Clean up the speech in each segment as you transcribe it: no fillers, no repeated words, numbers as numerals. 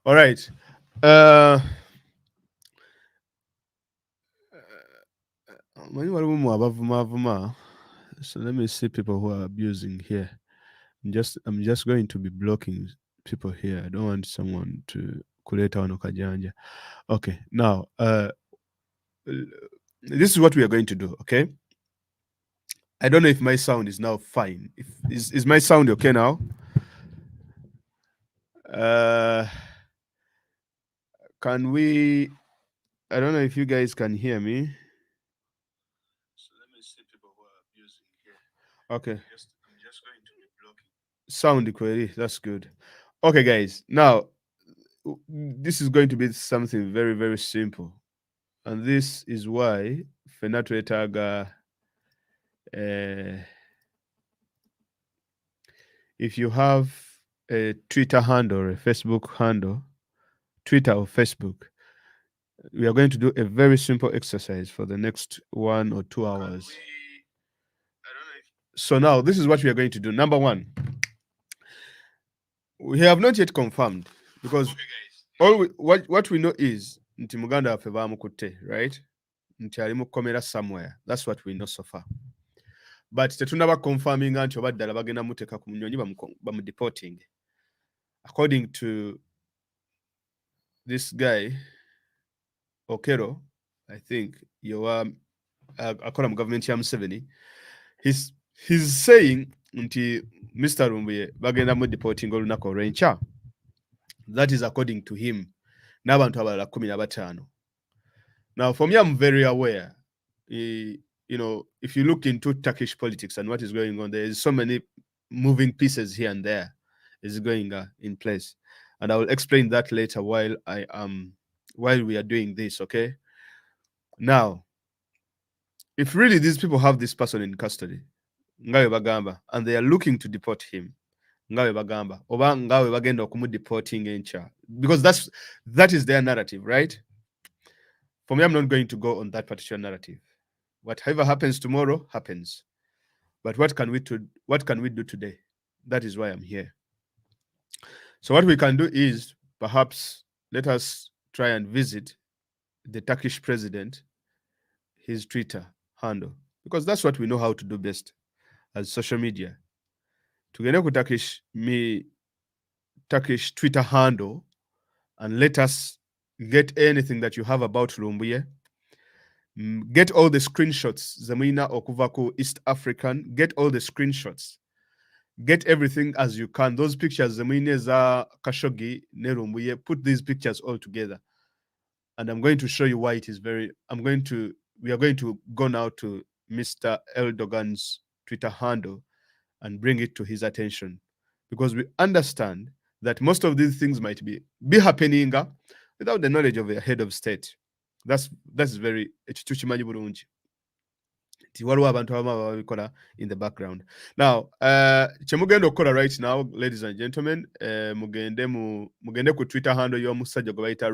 All right. So let me see people who are abusing here. I'm just going to be blocking people here. I don't want someone to kuleta wano kajanja. Okay, now this is what we are going to do. Okay, I don't know if my sound is now fine. Is my sound okay now? Uh, can we? I don't know if you guys can hear me. So let me see people who are abusing here. Okay. I'm just going to be blocking. Sound query. That's good. Okay, guys. Now, this is going to be something very, very simple. And this is why Fenato Etaga, if you have a Twitter handle or a Facebook handle, Twitter or Facebook, we are going to do a very simple exercise for the next 1 or 2 hours. So now this is what we are going to do. Number one, we have not yet confirmed because what we know is nti muganda waffe bamukutte, right? Nti ali mu kkomera somewhere. That's what we know so far. But tetunaba confirming nti oba ddala bagenda muteeka ku munyonyi bamudeporting. According to this guy, Okero, I think, akola mu government ya Museveni, he's saying nti Mr. Lumbuye bagenda mu deporting olunaku olw'enkya. That is according to him. N'abantu abalala 15. Now, for me, I'm very aware. If you look into Turkish politics and what is going on, there is so many moving pieces here and there is going in place, and I will explain that later while we are doing this. Okay. Now, if really these people have this person in custody, ngawe bagamba, and they are looking to deport him, ngawe bagamba, oba ngawe bagenda okumudeporting encha, because that is their narrative, right? For me, I'm not going to go on that particular narrative. Whatever happens tomorrow happens. But what can we do today? That is why I'm here. So what we can do is perhaps let us try and visit the Turkish president, his Twitter handle, because that's what we know how to do best as social media. Tugende ku Turkish Twitter handle and let us get anything that you have about Lumbuye. Get all the screenshots, Zamina Okuvaku, East African, get all the screenshots. Get everything as you can. Those pictures, Zamine za Khashoggi, Nerumbuye, put these pictures all together. And I'm going to show you why it is we are going to go now to Mr. Erodgan's Twitter handle and bring it to his attention. Because we understand that most of these things might be happening without the knowledge of a head of state. That's very ekitu bulungi. Waliwo abantu abamu babikola in the background. Now, kyemugenda okukola right now, ladies and gentlemen, mugende ku Twitter handle y'omusajja gwe bayita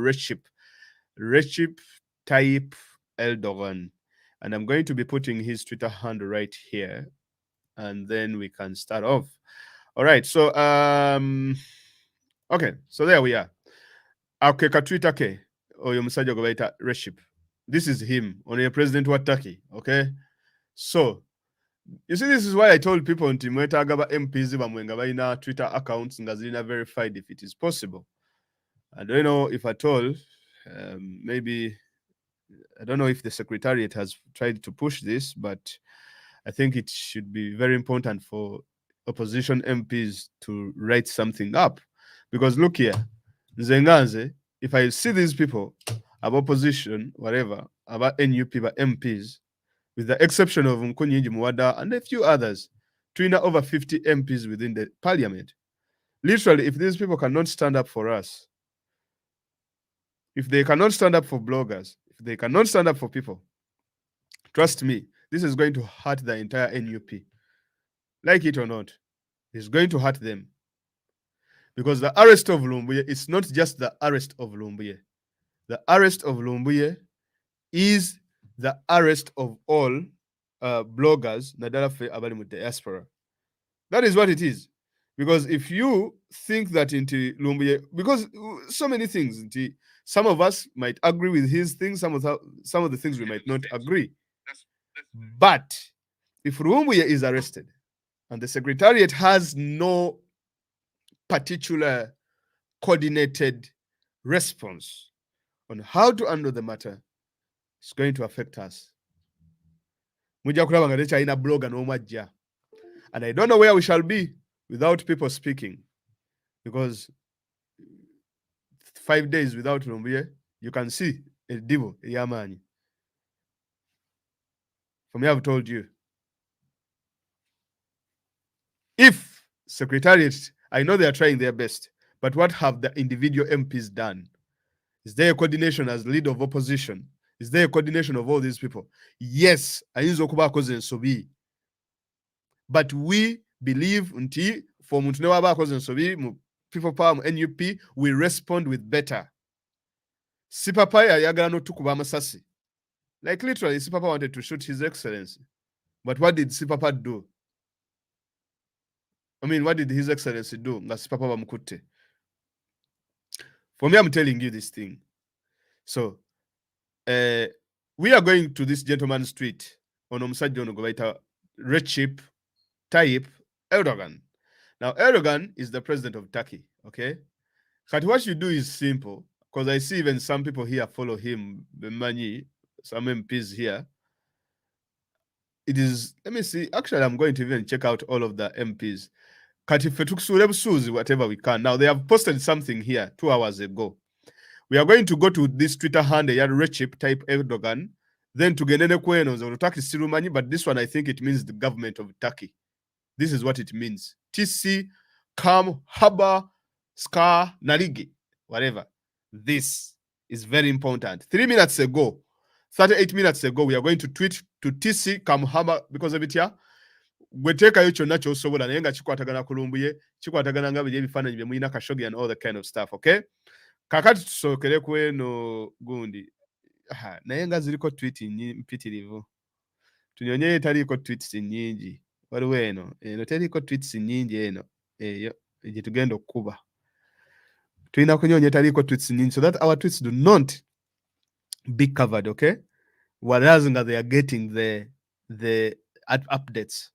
Recep Tayyip Erdogan. And I'm going to be putting his Twitter handle right here, and then we can start off. All right, so okay, so there we are. Akeka Twitter ke oyo musajja gwe bayita Recep. This is him, on a president wa Turkey, okay? So, you see, this is why I told people nti mwetaaga ba MPs bamwe nga balina Twitter accounts nga zirina verified if it is possible. I don't know if at all, maybe, I don't know if the Secretariat has tried to push this, but I think it should be very important for opposition MPs to write something up. Because look here, Nzenganze, if I see these people of opposition, whatever, about NUP, but MPs, with the exception of Nkunyinji Muwada and a few others, Twina over 50 MPs within the parliament. Literally, if these people cannot stand up for us, if they cannot stand up for bloggers, if they cannot stand up for people, trust me, this is going to hurt the entire NUP. Like it or not, it's going to hurt them. Because the arrest of Lumbuye is not just the arrest of Lumbuye. The arrest of Lumbuye is the arrest of all bloggers Nadala Fe Abali mu diaspora. That is what it is. Because if you think that into Lumbuye, because so many things, some of us might agree with his things, some of the things we might not agree. But if Lumbuye is arrested and the Secretariat has no particular coordinated response on how to handle the matter, it's going to affect us. Mujja kulaba nga tekyalina blogger n'omu ajja. And I don't know where we shall be without people speaking. Because 5 days without Lumbuye, you can see a divo, a yamani. For me, I've told you. If Secretariat, I know they are trying their best, but what have the individual MPs done? Is there a coordination as leader of opposition? Is there a coordination of all these people? Yes, but we believe until for people power NUP, we respond with better. Sipapa yagala no tukuba amasasi. Like literally, Sipapa wanted to shoot His Excellency. But what did Sipapa do? I mean, what did His Excellency do? For me, I'm telling you this thing. So, we are going to this gentleman's street on Omusajja Gobaita Recep Tayyip Erdogan. Now, Erdogan is the president of Turkey, okay? But what you do is simple, because I see even some people here follow him, Bemani, some MPs here. It is, let me see, actually, I'm going to even check out all of the MPs. Whatever we can. Now, they have posted something here 2 hours ago. We are going to go to this Twitter handle, Recep Tayyip Erdogan, then to Genene Kweno, Turkey Sirumanyi, but this one, I think it means the government of Turkey. This is what it means. TC, Kam, Haba, Ska, Narigi, whatever. This is very important. 3 minutes ago, 38 minutes ago, we are going to tweet to TC, Kam, Haba, because of it here. We take a yocho nacho sobola nayenga chikwatagana ku Lumbuye, chikwatagana nga bye bifaananyi bye mulina Khashoggi and all that kind of stuff, okay? Kakati tusokere kweno gundi. Naye nga ziriko tweet mpitirivu. Tunyonye etaliiko tweets nnyingi. Waliwo eno. Eno teriko tweets nnyingi eno. Eyo gye tugenda okukuba. Tulina kunyonya etaliiko tweets nnyingi so that our tweets do not be covered, okay? Whereas they are getting the updates.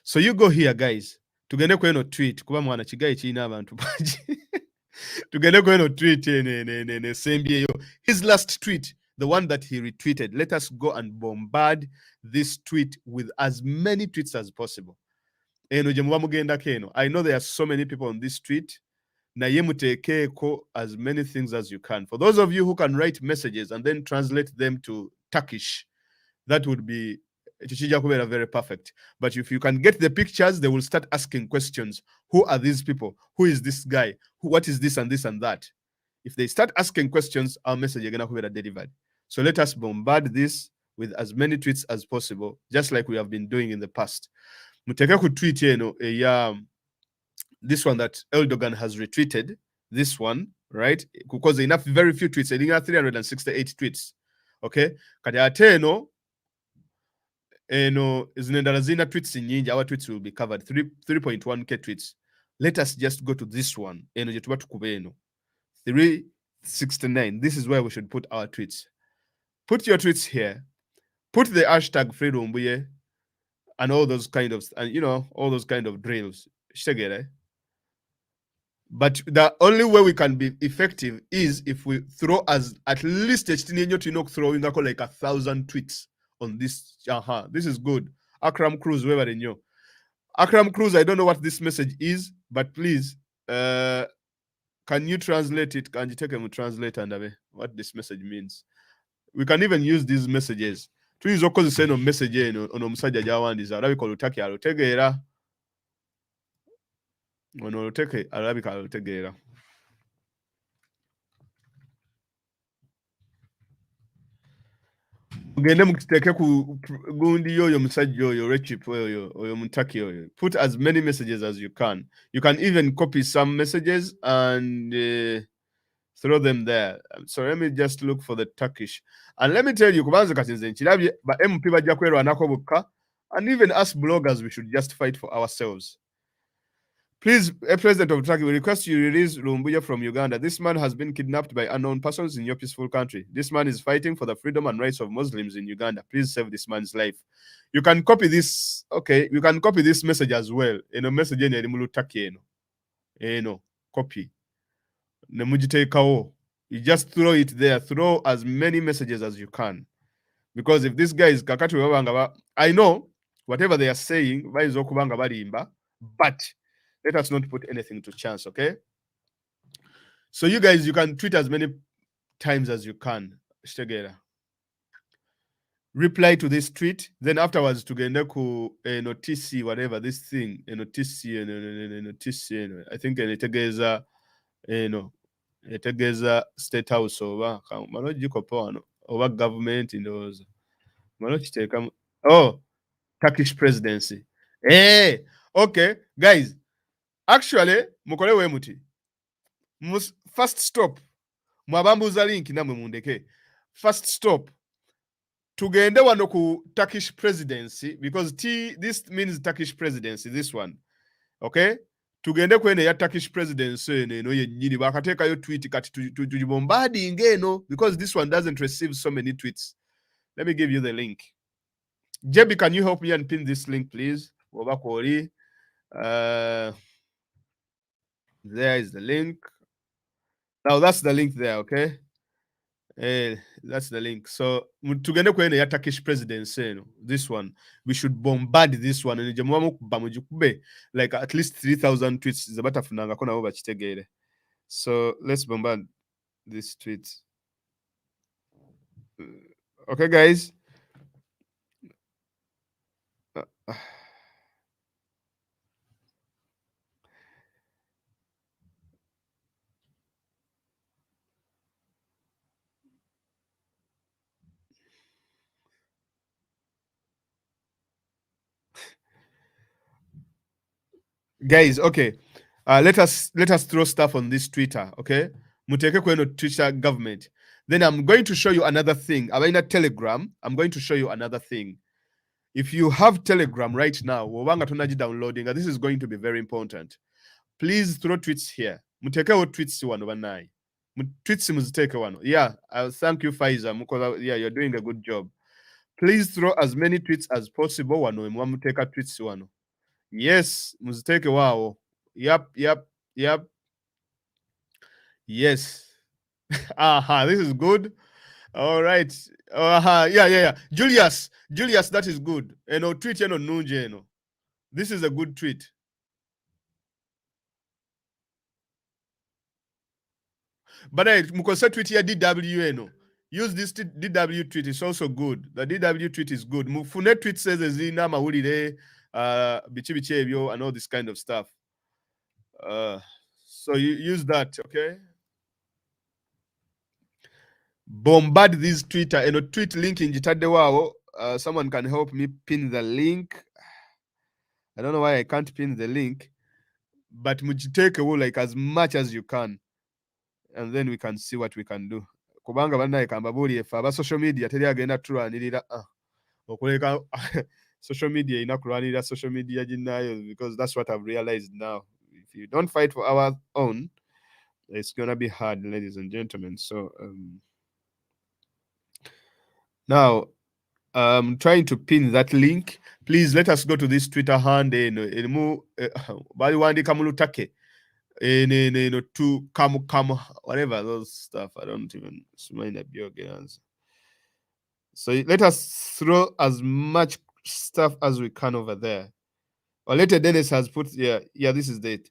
So you go here, guys. Tugende kweno tweet kuba mwana kigayi kirina abantu bangi. Tugende kweno tweet ne sembyeyo. His last tweet, the one that he retweeted. Let us go and bombard this tweet with as many tweets as possible. Eno gye muba mugendako eno. I know there are so many people on this tweet. Naye muteekeeko as many things as you can. For those of you who can write messages and then translate them to Turkish, that would be very perfect. But if you can get the pictures, they will start asking questions. Who are these people? Who is this guy? What is this and this and that? If they start asking questions, our message is going to be delivered. So let us bombard this with as many tweets as possible, just like we have been doing in the past. Muteke ku tweet this one that Erdogan has retweeted, this one, right? Because enough very few tweets, I think 368 tweets. Okay? Kati ate eno zinendala zina tweets nyingi, our tweets will be covered. 3.1k tweets. Let us just go to this one. Eno gye tuba tukuba eno. 369. This is where we should put our tweets. Put your tweets here. Put the hashtag Free Lumbuye and all those kind of, and all those kind of drills. But the only way we can be effective is if we throw at least throwing like 1,000 tweets on this. This is good. Akram Cruz, wherever they know. Akram Cruz, I don't know what this message is, but please, can you translate it? Can you take a translate and what this message means? We can even use these messages. Please, of course, send a message on Omusajja Jawandiza. Alabika Lutaki alutegeera. Ono Luteke alabika alutegeera. Mugende mukiteeke ku gundi yoyo musajja oyo Recep oyo Mutaki oyo. Put as many messages as you can. You can even copy some messages and throw them there. So let me just look for the Turkish. And let me tell you, kubanza kati nze nkirabye ba MP bajja kwerwanako bokka, and even us bloggers, we should just fight for ourselves. Please, President of Turkey, we request you release Lumbuye from Uganda. This man has been kidnapped by unknown persons in your peaceful country. This man is fighting for the freedom and rights of Muslims in Uganda. Please save this man's life. You can copy this. Okay, you can copy this message as well. Message copy. You just throw it there. Throw as many messages as you can. Because if this guy is kakati wabanga, I know whatever they are saying, but let us not put anything to chance, okay? So you guys, you can tweet as many times as you can. Reply to this tweet, then afterwards to get notice whatever this thing, notice, I think etegeza etegeza state house over over government those. Oh, Turkish presidency. Hey, okay, guys. Actually, mukole wemuti. First stop. Mwabambuza link namwe mundeke. First stop. Tugende wano ku Turkish presidency because this means Turkish presidency, this one. Okay? Tugende kwene ya Turkish presidency eno yennyini bakatekayo tweet kati tujibombarding eno because this one doesn't receive so many tweets. Let me give you the link. JB, can you help me and pin this link, please? There is the link. Now that's the link there, okay? That's the link. So tugende kwene ya Turkish presidency, this one. We should bombard this one. Like at least 3,000 tweets. So let's bombard this tweet. Okay, guys. Guys, okay. Let us throw stuff on this Twitter, okay? Muteke kweno Twitter government. Then I'm going to show you another thing. I'm in Telegram. I'm going to show you another thing. If you have Telegram right now, wabanga tunaji downloading, this is going to be very important. Please throw tweets here. Muteke o tweets wano banai. Tweets muziteke wano. Yeah, I'll thank you, Faiza. Yeah, you're doing a good job. Please throw as many tweets as possible wano. Muteka tweets wano. Yes, muziteke wao. Yep. Yes. Aha, this is good. All right. Yeah. Julius, that is good. Tweet nunje. This is a good tweet. But mukose tweet ya DW use this DW tweet. It's also good. The DW tweet is good. Mufune tweet says zina mawulire bichi ebyo and all this kind of stuff. So you use that, okay? Bombard this Twitter and tweet link in jitade wao. Someone can help me pin the link. I don't know why I can't pin the link, but mujiteke like as much as you can, and then we can see what we can do. Kubanga banaye kambabuli efa ba social media teri agenda tulwanirira okuleka social media inakulwanirira social media jinayo, because that's what I've realized now. If you don't fight for our own, it's gonna be hard, ladies and gentlemen. So now I'm trying to pin that link. Please let us go to this Twitter hand baliwandika mulutake to come whatever those stuff. I don't even mind the biogens. So let us throw as much stuff as we can over there. Or later Dennis has put this is it.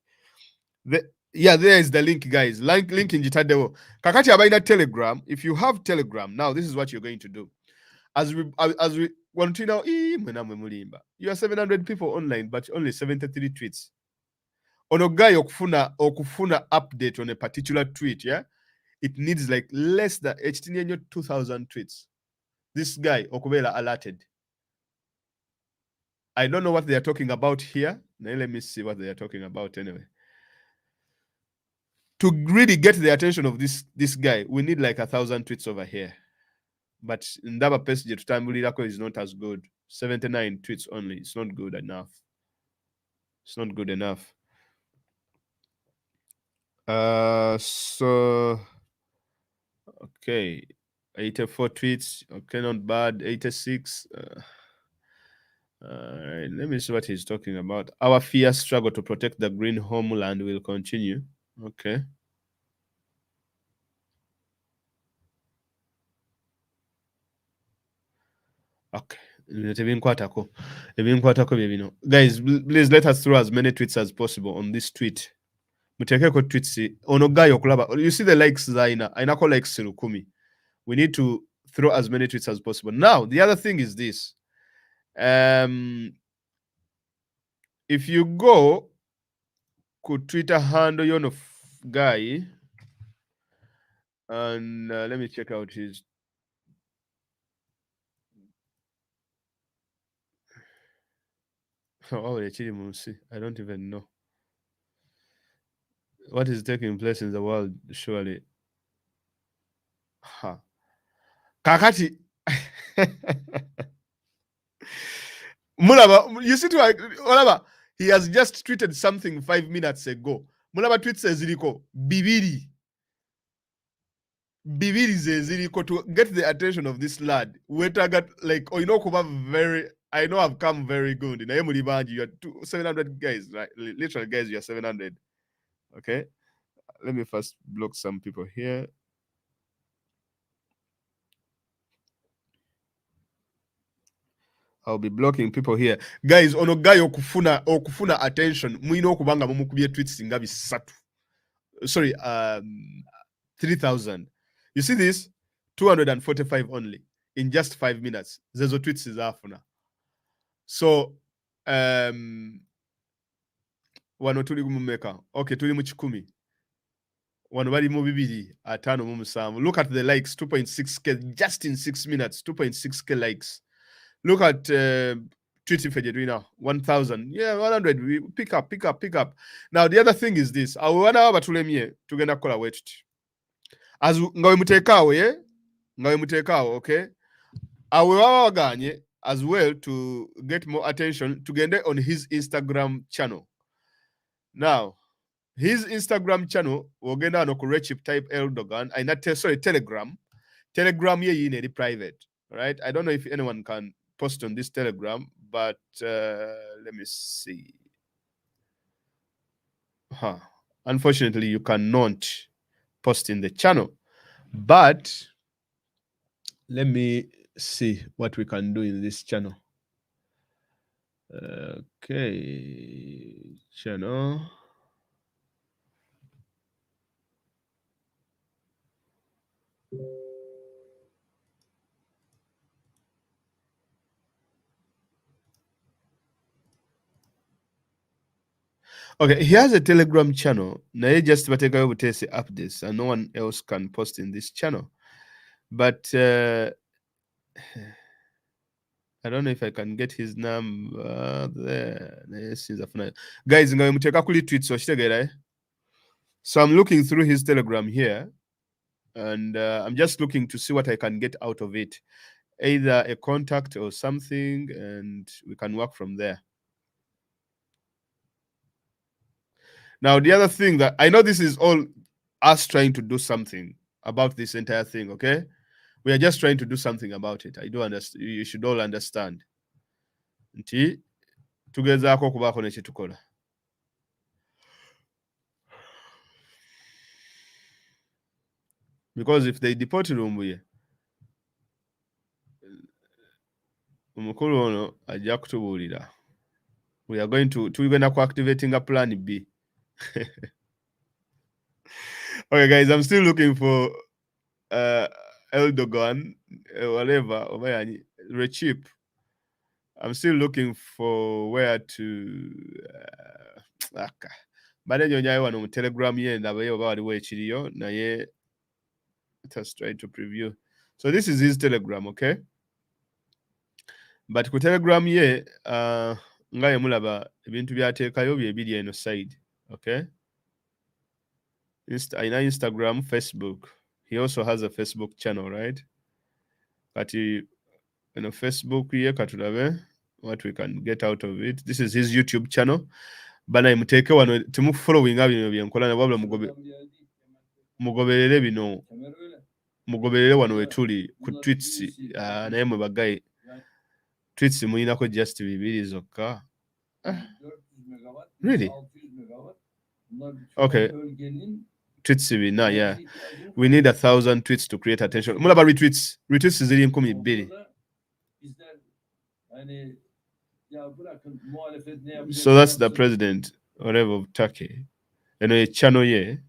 There is the link, guys. Link in Jitadewo. Kakati abaina Telegram. If you have Telegram, now this is what you're going to do. As we want to know, you are 700 people online, but only 73 tweets. Onogai okufuna update on a particular tweet, yeah, it needs like less than 2,000 tweets. This guy okubela alerted. I don't know what they are talking about here. Now let me see what they are talking about anyway. To really get the attention of this guy, we need like 1,000 tweets over here. But Ndaba Pesje to Tambulirako is not as good. 79 tweets only. It's not good enough. It's not good enough. So okay, 84 tweets. Okay, not bad. 86. Let me see what he's talking about. Our fierce struggle to protect the green homeland will continue. Okay. Okay. Ebinkwatako bye bino. Guys, please let us throw as many tweets as possible on this tweet. Mutekeko tweets ono gayo okulaba. You see the likes zaina. Ainako likes 10,000. We need to throw as many tweets as possible. Now, the other thing is this. If you go to Twitter handle yono guy, and let me check out his. Oh, I don't even know what is taking place in the world. Surely, ha. Kakati. Mulaba, you see, Mulaba, he has just tweeted something 5 minutes ago. Mulaba tweet says Ziriko, Bibiri. Bibiri Ziriko to get the attention of this lad. Wetagat, like, oh, you know, I know I've come very good. In Ayamuli you are 700 guys, right? Literal guys, you are 700. Okay. Let me first block some people here. I'll be blocking people here. Guys, ono guy okufuna attention. Mwino okubanga mumukubye tweets nga bisatu. Sorry, 3,000. You see this? 245 only in just 5 minutes. Zezo tweets is afuna. So, wano tuli kumumeka. Okay, tuli mu 10. Wano bali mu 257. Look at the likes, 2.6k just in 6 minutes. 2.6k likes. Look at Twitter Fejedu now, 1,000. Yeah, 100. We pick up. Now, the other thing is this. I want to batulemye tugenda kola wetut. As ngawe mutekawo, okay? Awe waganye as well to get more attention tugende on his Instagram channel. Now, his Instagram channel wogenda no ku Recep type Erodgan. Sorry, Telegram. Telegram ye in private. Right? I don't know if anyone can post on this Telegram, but let me see. Unfortunately, you cannot post in the channel, but let me see what we can do in this channel. Okay, channel. Okay, he has a Telegram channel. Now just bateka butese updates, and no one else can post in this channel. But I don't know if I can get his number there. Guys, so I'm looking through his Telegram here, and I'm just looking to see what I can get out of it, either a contact or something, and we can work from there. Now, the other thing that I know, this is all us trying to do something about this entire thing, okay? We are just trying to do something about it. I do understand. You should all understand. Nti tugezaako okubaako ne kyetukola. Because if they deport Lumbuye, omukulu ono ajja kutubuulira. We are going to activating a plan B. Okay, guys, I'm still looking for Erodgan, whatever, Recep. I'm still looking for where to. But then on Telegram here and let us try to preview. So this is his Telegram, okay? But ku Telegram ye ngaye mulaba ebintu byateekayo bye eno side, okay? Instagram, Facebook. He also has a Facebook channel, right? But Facebook ye katulabe what we can get out of it. This is his YouTube channel. banaye muteeke wano temufollowinga bino byenkola wabula mugoberere bino, mugoberere wano wetuli ku tweets. Naye mwe bagaye tweets mulinako just 2 zokka. Really? Okay. Tweets bina, yeah. We need 1,000 tweets to create attention. Mulaba retweets. Retweets ziri 2,000. So that's the president, whatever, of Turkey. And a channel here.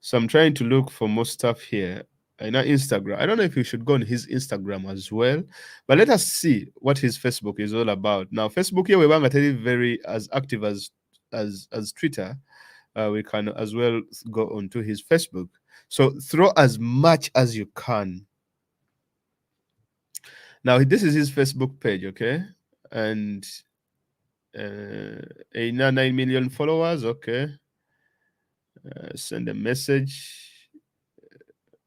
So I'm trying to look for more stuff here. And Instagram. I don't know if you should go on his Instagram as well. But let us see what his Facebook is all about. Now, Facebook here we want to be very as active as Twitter. We can as well go onto his Facebook. So throw as much as you can. Now this is his Facebook page, okay, and 9 million followers. Okay, send a message.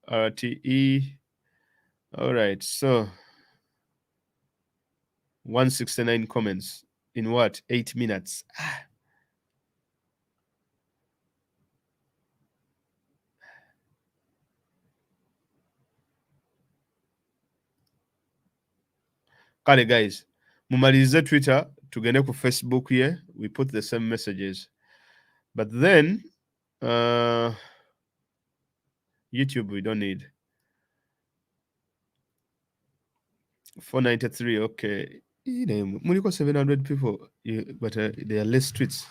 RTE. All right, so 169 comments in what 8 minutes. Kale guys, mumalize Twitter, tugende ku Facebook here. We put the same messages, but then YouTube we don't need. 493. Okay, Muliko 700 people, but there are less tweets.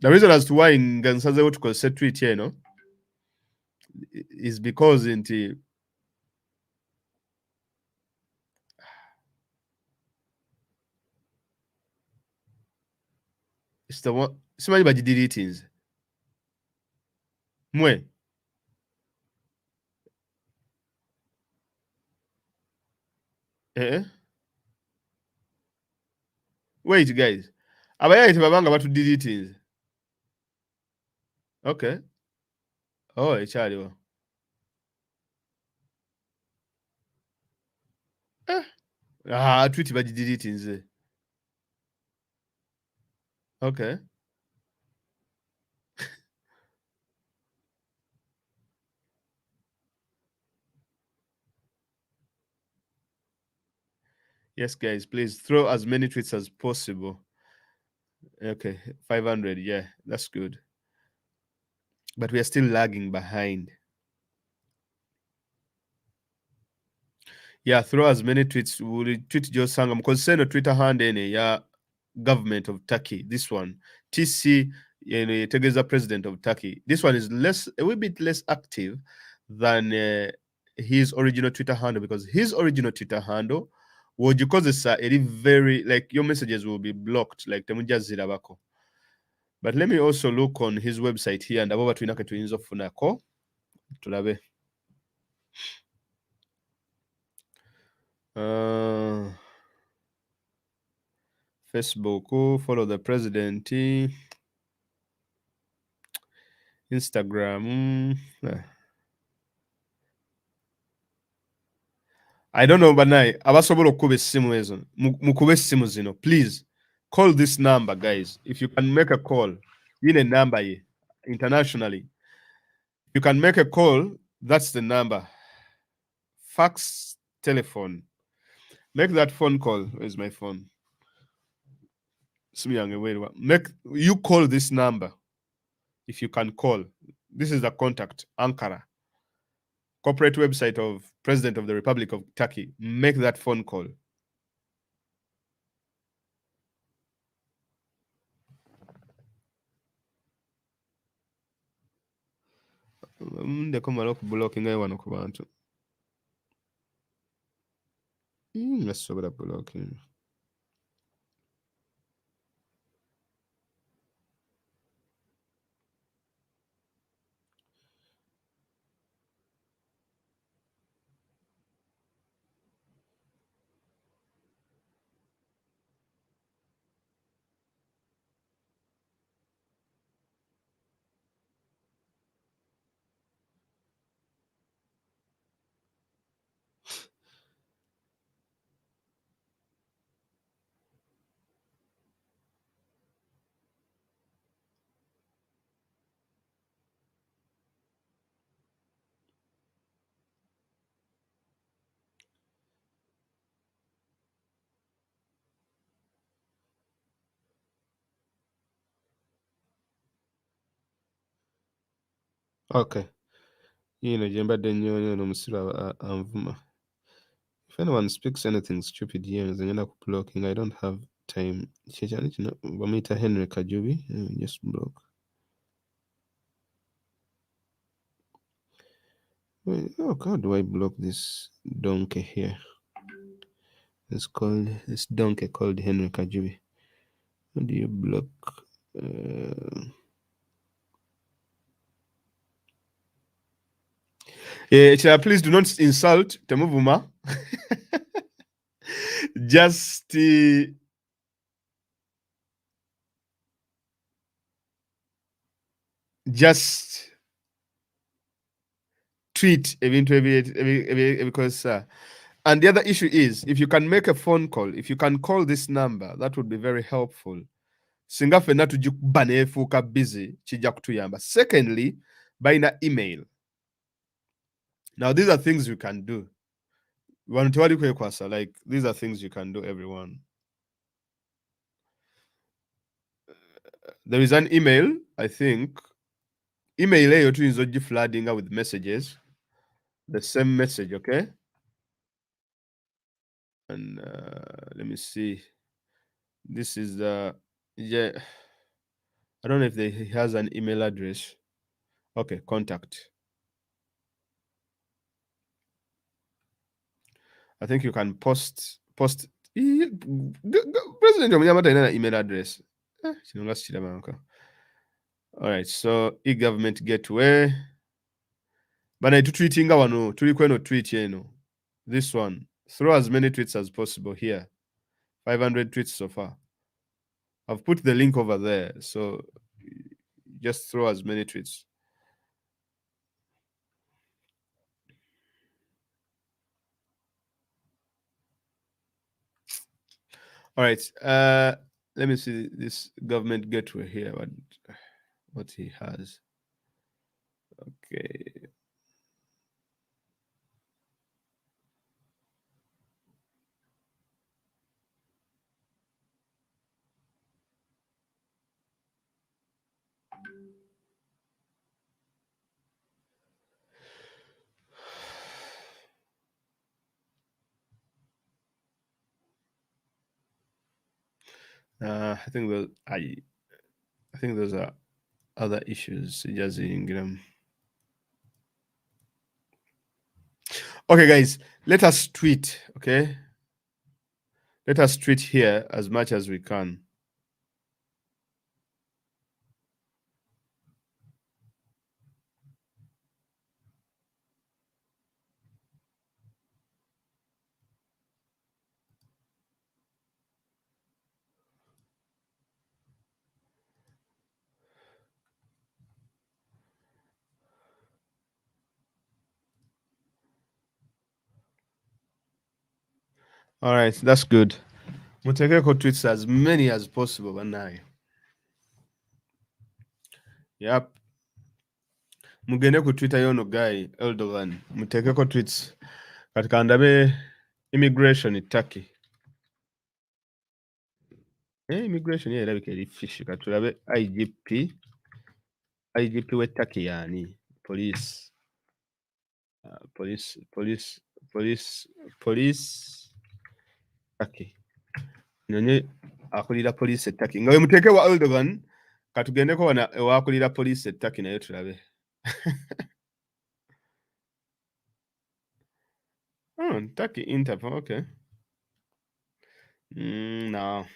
The reason as to why ngansaze what to say tweet here, no, is because it's the one somebody by deleting mwe. Wait guys, abayayite babanga batu deleting. Okay, oh ekyaliwo. Tweet by deleting. Okay. Yes guys, please throw as many tweets as possible. Okay, 500, yeah, that's good, but we are still lagging behind. Yeah, throw as many tweets. We'll tweet Joe Sangam because send a Twitter hand in yeah, government of Turkey. This one, TC, Tegeza president of Turkey. This one is a wee bit less active than his original Twitter handle, because his original Twitter handle would because it's a very like your messages will be blocked like temuja zirabako. But let me also look on his website here and above twinake tuyinza okufunako tulabe. Facebook, follow the president, Instagram. I don't know, but abasobola okuba essimu ezo mukube essimu zino, please call this number guys. If you can make a call, a number ye internationally, you can make a call, that's the number. Fax, telephone, make that phone call. Where's my phone? Make you call this number if you can call. This is the contact, Ankara, corporate website of President of the Republic of Turkey. Make that phone call. Ndeko mala okublocking wano ku bantu. Ngasobola blocking. Okay. Gye mbadde nnyonya ono omusiru anvuma. If anyone speaks anything stupid here, nze ngenda ku blocking. I don't have time. Kyekyani kino bamuyita Henry Kajubi. Just block. Wait, oh, how do I block this donkey here? It's called this donkey called Henry Kajubi. How do you block? Please do not insult Temuvuma. Just tweet because and the other issue is if you can make a phone call, if you can call this number, that would be very helpful. Singa fenna tujikuba nefuuka busy kijja kutuyamba. Secondly, buying email. Now these are things you can do. Like these are things you can do, everyone. There is an email, I think. Email eyo tuyinza ogifloodinga with messages. The same message, okay? And let me see. This is the yeah. I don't know if he has an email address. Okay, contact. I think you can post. President Omanyamata ina email address. All right, so e-government gateway. Bana tweetinga wano tuli kweno tweet eno. This one. Throw as many tweets as possible here. 500 tweets so far. I've put the link over there, so just throw as many tweets. All right. Let me see this government gateway here. What he has. Okay. I think those are other issues. Okay, guys, let us tweet. Okay, let us tweet here as much as we can. All right, that's good. Mutekeko tweets as many as possible. Yep. Mugende ku Twitter yono guy Erodgan. Mutekeko tweets. Katika ndabe immigration Turkey. Immigration erabika eri fish. Katulabe IGP we Turkey yani. Police. Police Turkey. Nyonye akulira police Turkey. Nga we muteke wa Erodgan katugendeko wana ewakulira police Turkey nayo tulabe. Oh, Turkey Interpol, okay. No.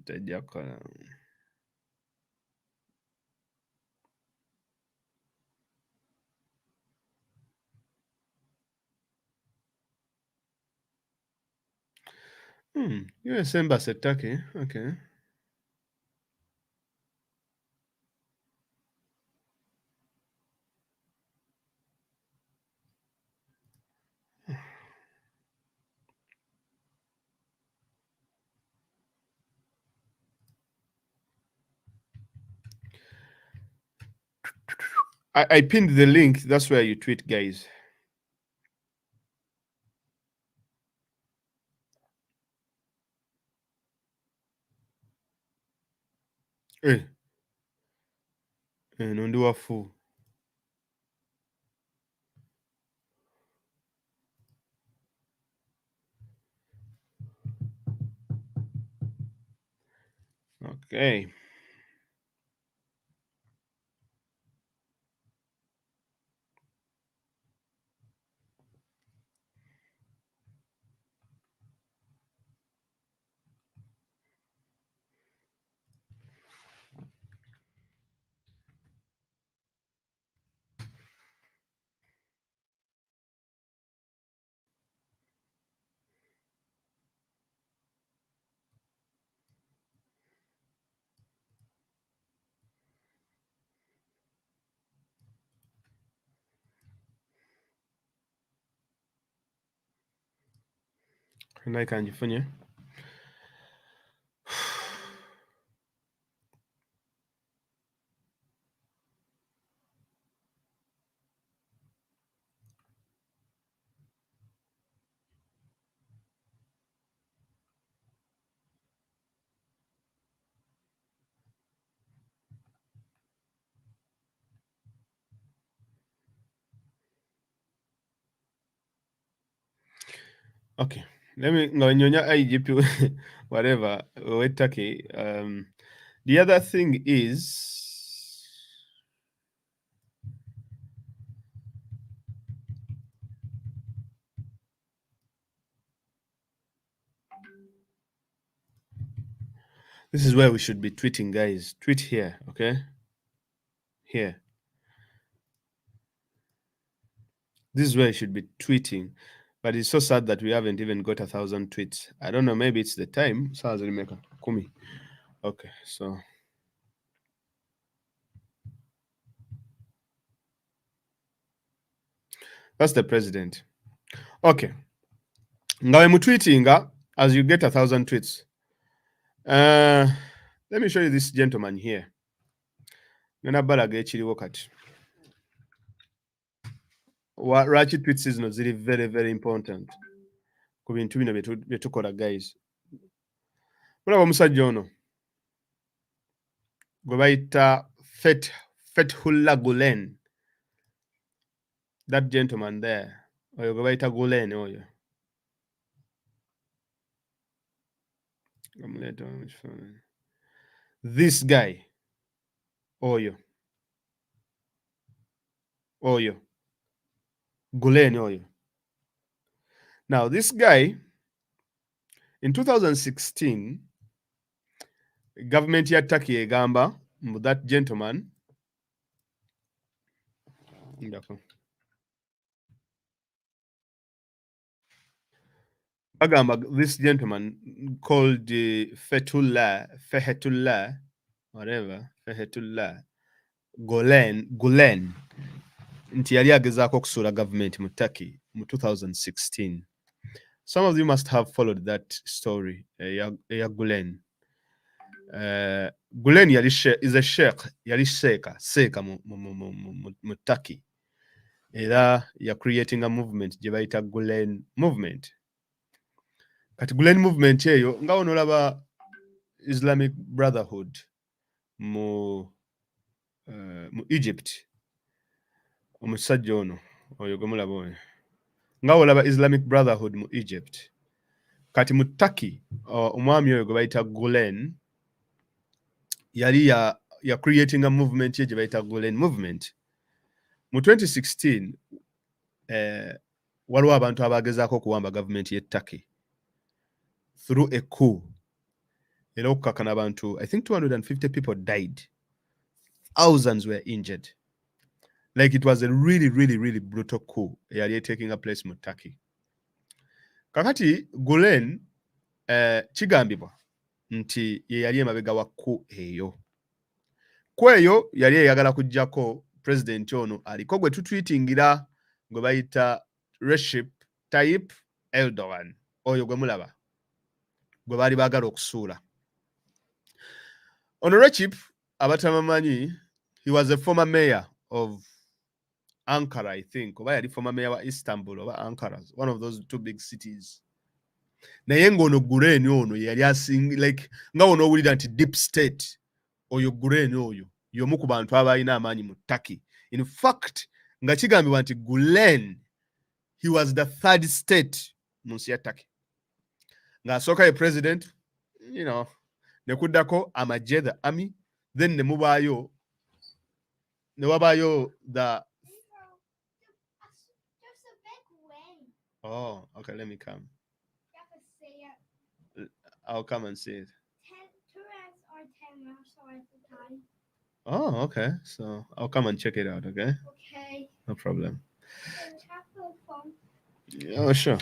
Tajja kukola. US Embassy Turkey, okay. I pinned the link. That's where you tweet, guys. Nondi wafu. Okay. Naikanjifunye. Okay. Let me ngonyonya IGP whatever. Wait, okay. The other thing is this is where we should be tweeting, guys. Tweet here, okay? Here. This is where you should be tweeting. But it's so sad that we haven't even got 1,000 tweets. I don't know, maybe it's the time. Kumi. Okay, so that's the president. Okay. Ngawe mutweetinga as you get 1,000 tweets. Let me show you this gentleman here. Ngana balaga ekiriwo kati. Lwaki tweets zino ziri very very important ku bintu bino bye tukola, guys. Mulaba omusajja ono gwe bayita Fethullah Gulen. That gentleman there. Oyo gwe bayita Gulen oyo. This guy. Oyo. Gulen oyo. Now this guy, in 2016, government ya Turkey egamba that gentleman this gentleman called Fethullah Gulen nti yali agezaako okusuula government mu Turkey mu 2016. Some of you must have followed that story. Gulen. Gulen is a sheikh. Yali seeka mu Turkey. Era ya creating a movement gye bayita Gulen movement. Kati Gulen movement eyo nga onolaba Islamic Brotherhood mu Egypt. Omusajja ono oyo gwe mulaba oyo. Nga olaba Islamic Brotherhood mu Egypt. Kati mu Turkey omwami oyo gwe bayita Gulen yali ya creating a movement ye gye bayita Gulen movement. Mu 2016 waliwo abantu abagezaako okuwamba government ye Turkey through a coup. Era okukakana abantu, I think 250 people died. Thousands were injured. Like it was a really, really, really brutal coup yali taking a place mu Turkey. Kakati Gulen kigambibwa nti ye yali emabega wa coup eyo. Coup eyo yali eyagala kujjako president ono aliko gwe tutweetingira gwe bayita Recep Tayyip Erdogan. Oyo gwe mulaba gwe baali baagala okusuula. Ono Recep abatamanyi, he was a former mayor of Ankara, I think. Oba yali former mayor wa Istanbul oba Ankara, one of those two big cities. Naye ng'ono Gulen ono yali asingi, like nga ono owulira nti deep state, oyo Gulen oyo y'omu ku bantu abalina amaanyi mu Turkey. In fact, nga kigambibwa nti Gulen, he was the third state mu nsi ya Turkey. Nga asooka ye president, you know, ne kuddako amagye, the army, then ne wabaayo the oh, okay, let me come. I'll come and see it. 2 rounds or 10 rounds at the time. Oh, okay. So I'll come and check it out, okay? Okay. No problem. Oh, sure.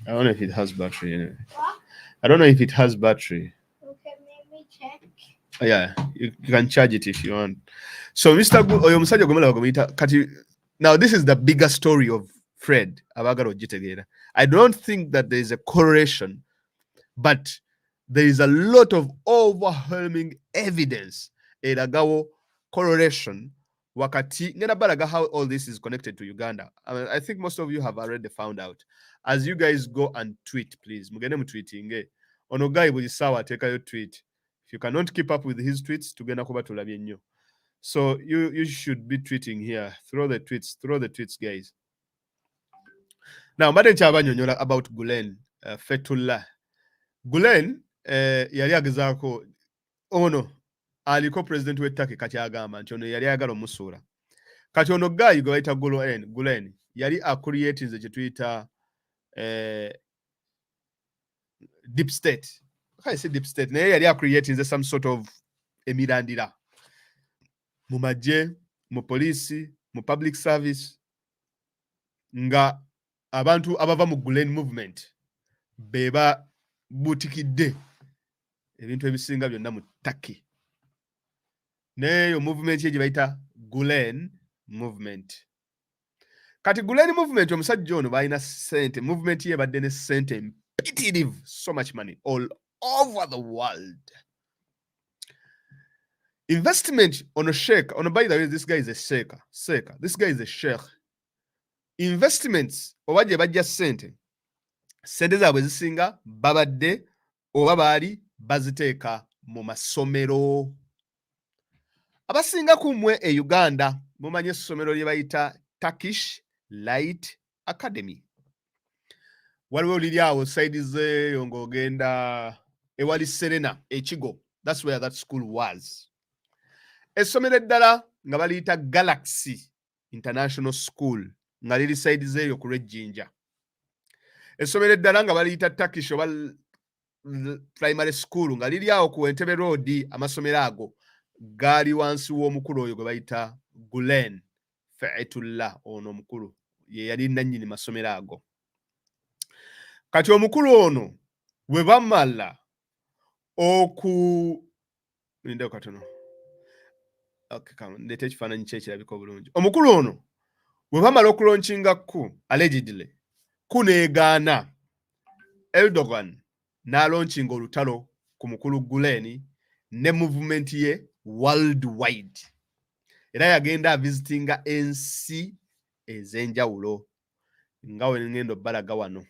I don't know if it has battery anyway. What? I don't know if it has battery. Okay, maybe check. Oh, yeah, you can charge it if you want. So, Mr. Kati, now this is the bigger story of Fred. I don't think that there is a correlation, but there is a lot of overwhelming evidence eragawo correlation wakati ngenda balaga how all this is connected to Uganda. I think most of you have already found out. As you guys go and tweet, please mugende mu tweeting ono guy buli sawa atekayo tweet. If you cannot keep up with his tweets, tugenda kuba tulabye nnyo. So you should be tweeting here. Throw the tweets, guys. Now mbadde nkyabanyonyola about Gulen Fetullah. Gulen yali agezaako ono aliko president we Turkey kati agamba nti ono yali ayagala omusuula. Kati ono guy gwe bayita Gulen yali acreatinze kye tuyita deep state. I say deep state. Naye yali acreatinze some sort of emirandira mu magye, mu polisi, mu public service, nga abantu abava mu Gulen movement beba butikidde ebintu ebisinga byonna mu Turkey. Neyo movement ye bayita Gulen movement. Kati Gulen movement omusajja ono balina sente, movement ye badde ne sente mpitirivu, so much money all over the world. Investment on a sheikh, by the way, this guy is a sheikh. This guy is a sheikh. Investments obaje bajja sente zaabwe zisinga babadde oba baali baziteeka mu masomero. Abasinga kumwe e Uganda mumanye essomero lye bayita Turkish Light Academy. Waliwo liri awo side zeeyo ng'ogenda ewali Serena ekigo. That's where that school was. Essomero eddala nga baliyita Galaxy International School nga liri side zeeyo ku Lwejjinja. Essomero eddala nga baliyita Turkish oba primary school nga liri awo ku Entebbe Road. Amasomero ago gaali wansi w'omukulu oyo gwe bayita Gulen Fetullah. Ono omukulu ye yali nannyini masomero ago. Kati omukulu ono bwe bamala nindeko katono. Okay, ndete ekifaananyi kye kirabika obulungi. Omukulu ono bwe bamala okulaunchinga allegedly kuneegaana, Erodgan n'alaunchinga olutalo ku mukulu Gulen ne movement ye worldwide. Era yagenda visitinga ensi ez'enjawulo nga we ngendo balaga wano.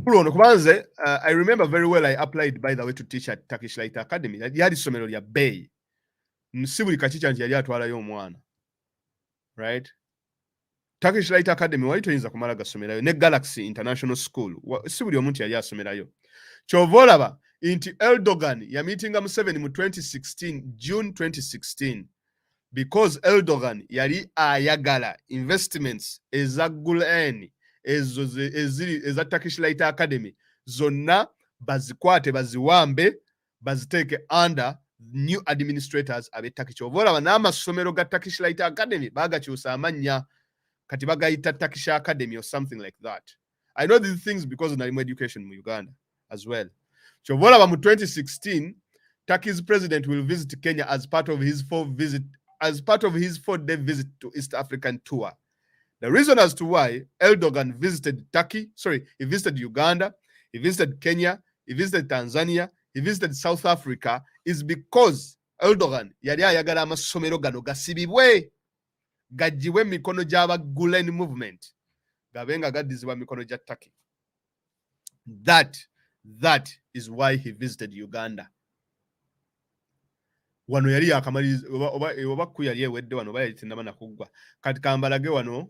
I remember very well I applied, by the way, to teach at Turkish Light Academy. Yali somero lya bay. Nsibuli kachicha nti yali atwalayo omwana. Right? Turkish Light Academy wali toyinza kumala gasomerayo ne Galaxy International School. Sibuli omuntu yali asomerayo. Kyova olaba nti Erodgan ya meetinga Museveni mu 2016, June 2016. Because Erodgan yali ayagala investments eza Gulen eza Turkish Light Academy zonna bazikwate baziwambe baziteeke under new administrators abe Turkish. Olaba n'amasomero ga Turkish Light Academy bagakyusa amannya kati bagayita Turkish Academy or something like that. I know these things because nalimu education mu Uganda as well. Olaba mu 2016 Turkey's president will visit Kenya as part of his 4-day visit to East African tour. The reason as to why Erodgan visited he visited Uganda, he visited Kenya, he visited Tanzania, he visited South Africa is because Erodgan yali ayagala amasomero gano gasibibwe gajiwe mikono gy'aba Gulen movement gabenga gaddizibwa mikono gya Turkey. That is why he visited Uganda. wano yali yakamaliza oba ku yali ewedde wano oba yali tennaba nakuggwa. Kati kambalage wano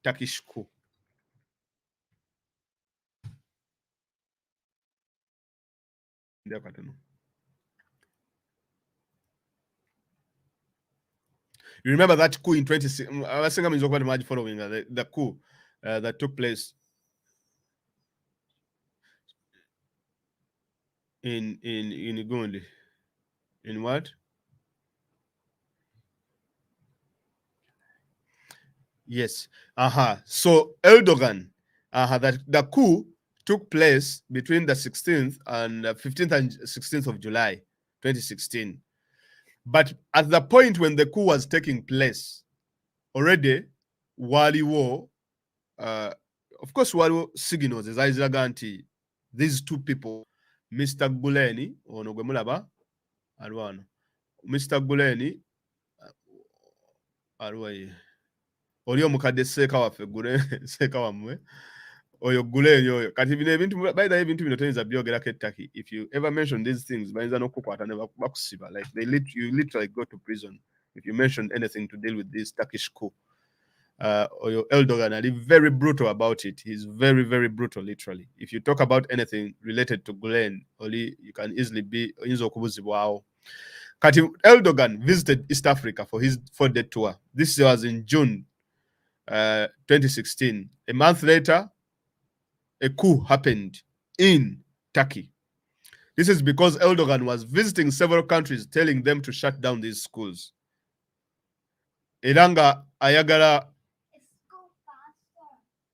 Turkish coup. You remember that coup in 26? I think I'm going to following the coup that took place in Gundi. In what? Yes. So Erodgan, that the coup took place between the 16th and 15th and 16th of July 2016. But at the point when the coup was taking place, already waliwo of course waliwo signals ezaziraga nti these two people, Mr. Guleni ono gwe mulaba alwano, Mr. Guleni alwaye oli omukadde seeka waffe seeka wammwe oyo Guleni oyo kati bino ebintu by the way ebintu bino teyinza byogerako ettaki. If you ever mention these things bayinza n'okukwata ne bakusiba, like you literally go to prison if you mention anything to deal with this Turkish coup. Erodgan are very brutal about it. He's very, very brutal, literally. If you talk about anything related to Gulen, you can easily be wow. Erodgan visited East Africa for his 4-day tour. This was in June 2016. A month later, a coup happened in Turkey. This is because Erodgan was visiting several countries, telling them to shut down these schools. Eranga ayagala.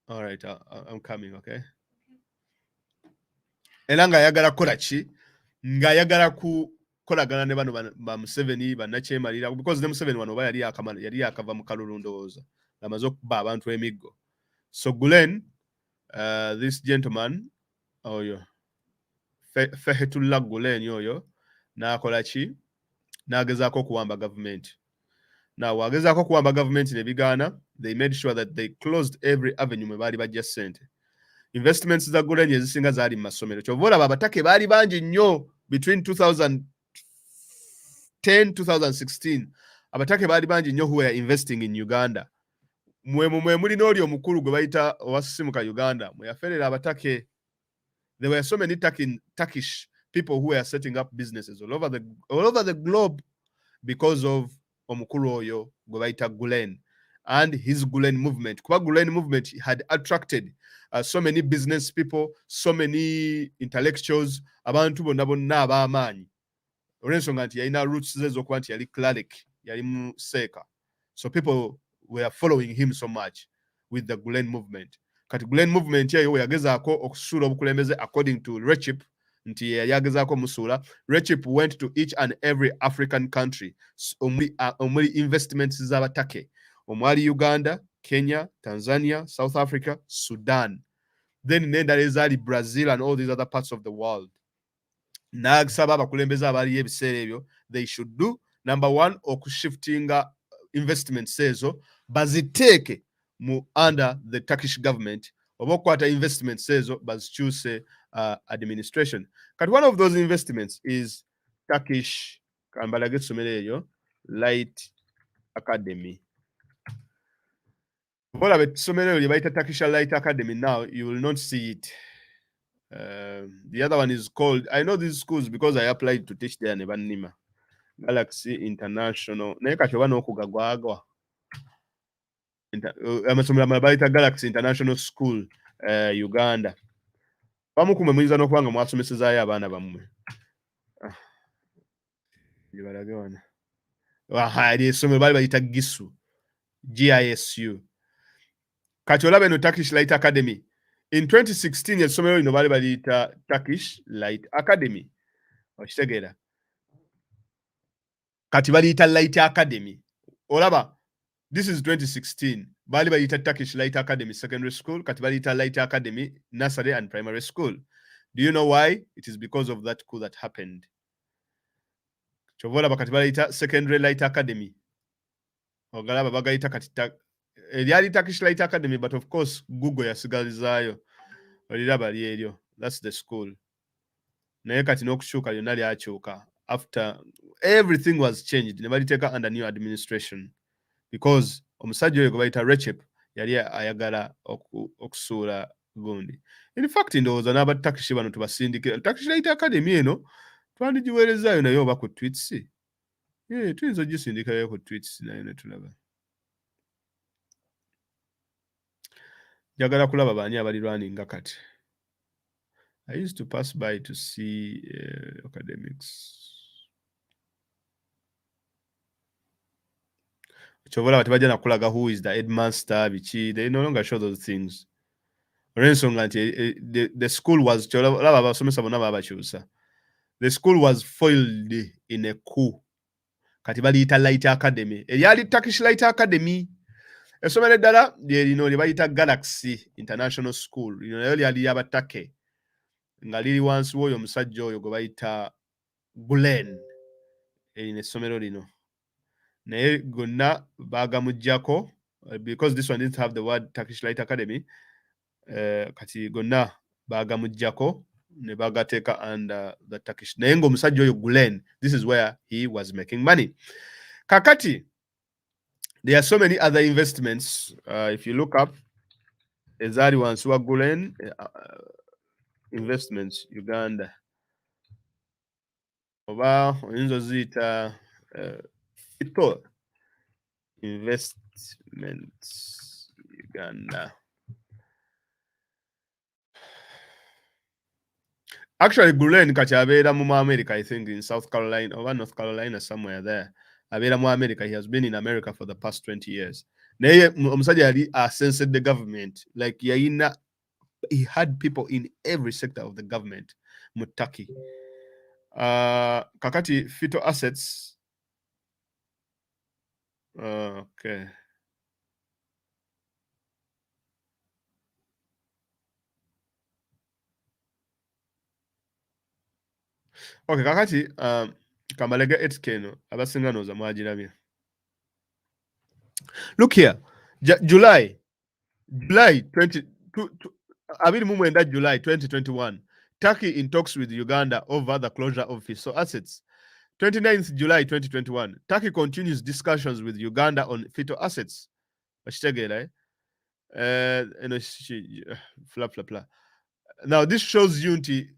All right, I'm coming, okay? Era nga ayagala kukola ki? Nga ayagala kukolagana ne bano ba Museveni bannakyemalira, because ne Museveni wano oba yali yakava mu kalulu ndowooza amaze okuba abantu emiggo. So Gulen, this gentleman oyo Fethullah Gulen oyo n'akola ki? N'agezaako okuwamba government. Now wagezaako okuwamba government ne bigaana, they made sure that they closed every avenue mwe baali bajja ssente. Investments za Gulen ezisinga zaali mu masomero. Kyova olaba abatake baali bangi nnyo between 2010 2016. Abatake baali bangi nnyo who were investing in Uganda. Mwe muli n'oli omukulu gwe bayita owasisimuka Uganda. Mwe yaferera abatake. There were so many Turkish people who were setting up businesses all over the globe because of omukulu oyo gwe bayita Gulen and his Gulen movement. Kuba Gulen movement had attracted so many business people, so many intellectuals, abantu bonna bonna ab'amaanyi. Olw'ensonga nti yalina roots ze ez'okuba nti yali cleric, yali mu seeka. So people were following him so much with the Gulen movement. Kati Gulen movement eyo we yagezaako okusuula obukulembeze according to Recep, nti yali agezaako musuula. Recep went to each and every African country omuli investments z'abatake. Omwali Uganda, Kenya, Tanzania, South Africa, Sudan. Then n'endala ezaali Brazil and all these other parts of the world. N'agasaba abakulembeze abaaliyo ebiseera ebyo, they should do number one, okushiftinga investments ezo baziteeke mu under the Turkish government, oba okukwata investments ezo bazikyuse administration. Kati one of those investments is Turkish kambalage essomero eyo Light Academy. Olaba essomero eyo lye bayita Turkish Light Academy now, you will not see it. The other one is called, I know these schools because I applied to teach there ne bannima. Galaxy International. Naye kati oba n'okugagwagwa. Amasomero amalala bayita Galaxy International School, Uganda. Bamu kumwe muyinza n'okuba nga mwasomesezaayo abaana bammwe. Libalage wana. Eri essomero baali bayita GISU. GISU. Kati olaba eno Turkish Light Academy. In 2016 essomero lino baali baliyita Turkish Light Academy. Okitegeera. Kati baliyita Light Academy. Olaba, this is 2016. Bali baliyita Turkish Light Academy Secondary School. Kati baliyita Light Academy Nursery and Primary School. Do you know why? It is because of that coup that happened. Chovolaba kati baliyita Secondary Light Academy. Ogalaba bagayita kati eryali Turkish Light Academy, but of course Google yasigalizaayo. Oliraba lyeryo. That's the school. Naye kati n'okukyuka lyonna lyakyuka after everything was changed. Ne baliteeka under new administration because omusajja oyo gwe bayita Recep yali ayagala okusuula gundi. In fact ndowooza n'abatakishi bano tubasindikira Turkish Light Academy eno twandigiweerezaayo naye oba ku tweets. Tuyinza ogisindikayo ku tweets naye ne tulaba. Njagala kulaba baani abalirwaninga kati. I used to pass by to see academics. Chovola batibajja nakulaga who is the headmaster bichi. They no longer show those things. Olw'ensonga nti the school was laba abasomesa bonna babakyusa. The school was foiled in a coup. Kati baliyita Light Academy. Eryali Turkish Light Academy. Essomero eddala lye lino lye bayita Galaxy International School. Lino nayo lyali ly'Abatake. Nga liri wansi w'oyo omusajja oyo gwe bayita Gulen. Erino essomero lino. Naye gonna baagamuggyako because this one didn't have the word Turkish Light Academy. Kati gonna baagamuggyako ne bagateeka under the Turkish. Naye ng'omusajja oyo Gulen, this is where he was making money. Kakati, there are so many other investments. If you look up, ezaali wansi wa Gulen investments Uganda. Oba oyinza oziyita FETO investments Uganda. Actually, Gulen kati abeera mu America, I think in South Carolina or North Carolina, somewhere there. Abeera mu America. He has been in America for the past 20 years. Naye omusajja yali censored the government. Like he had people in every sector of the government mu Turkey. Kakati FETO assets. Okay. Okay, kakati kamalege etkeno abasinga noza mwagirabye. Look here. July 2021. Turkey in talks with Uganda over the closure of FETO assets. 29th July 2021. Turkey continues discussions with Uganda on FETO assets. Now this shows unity.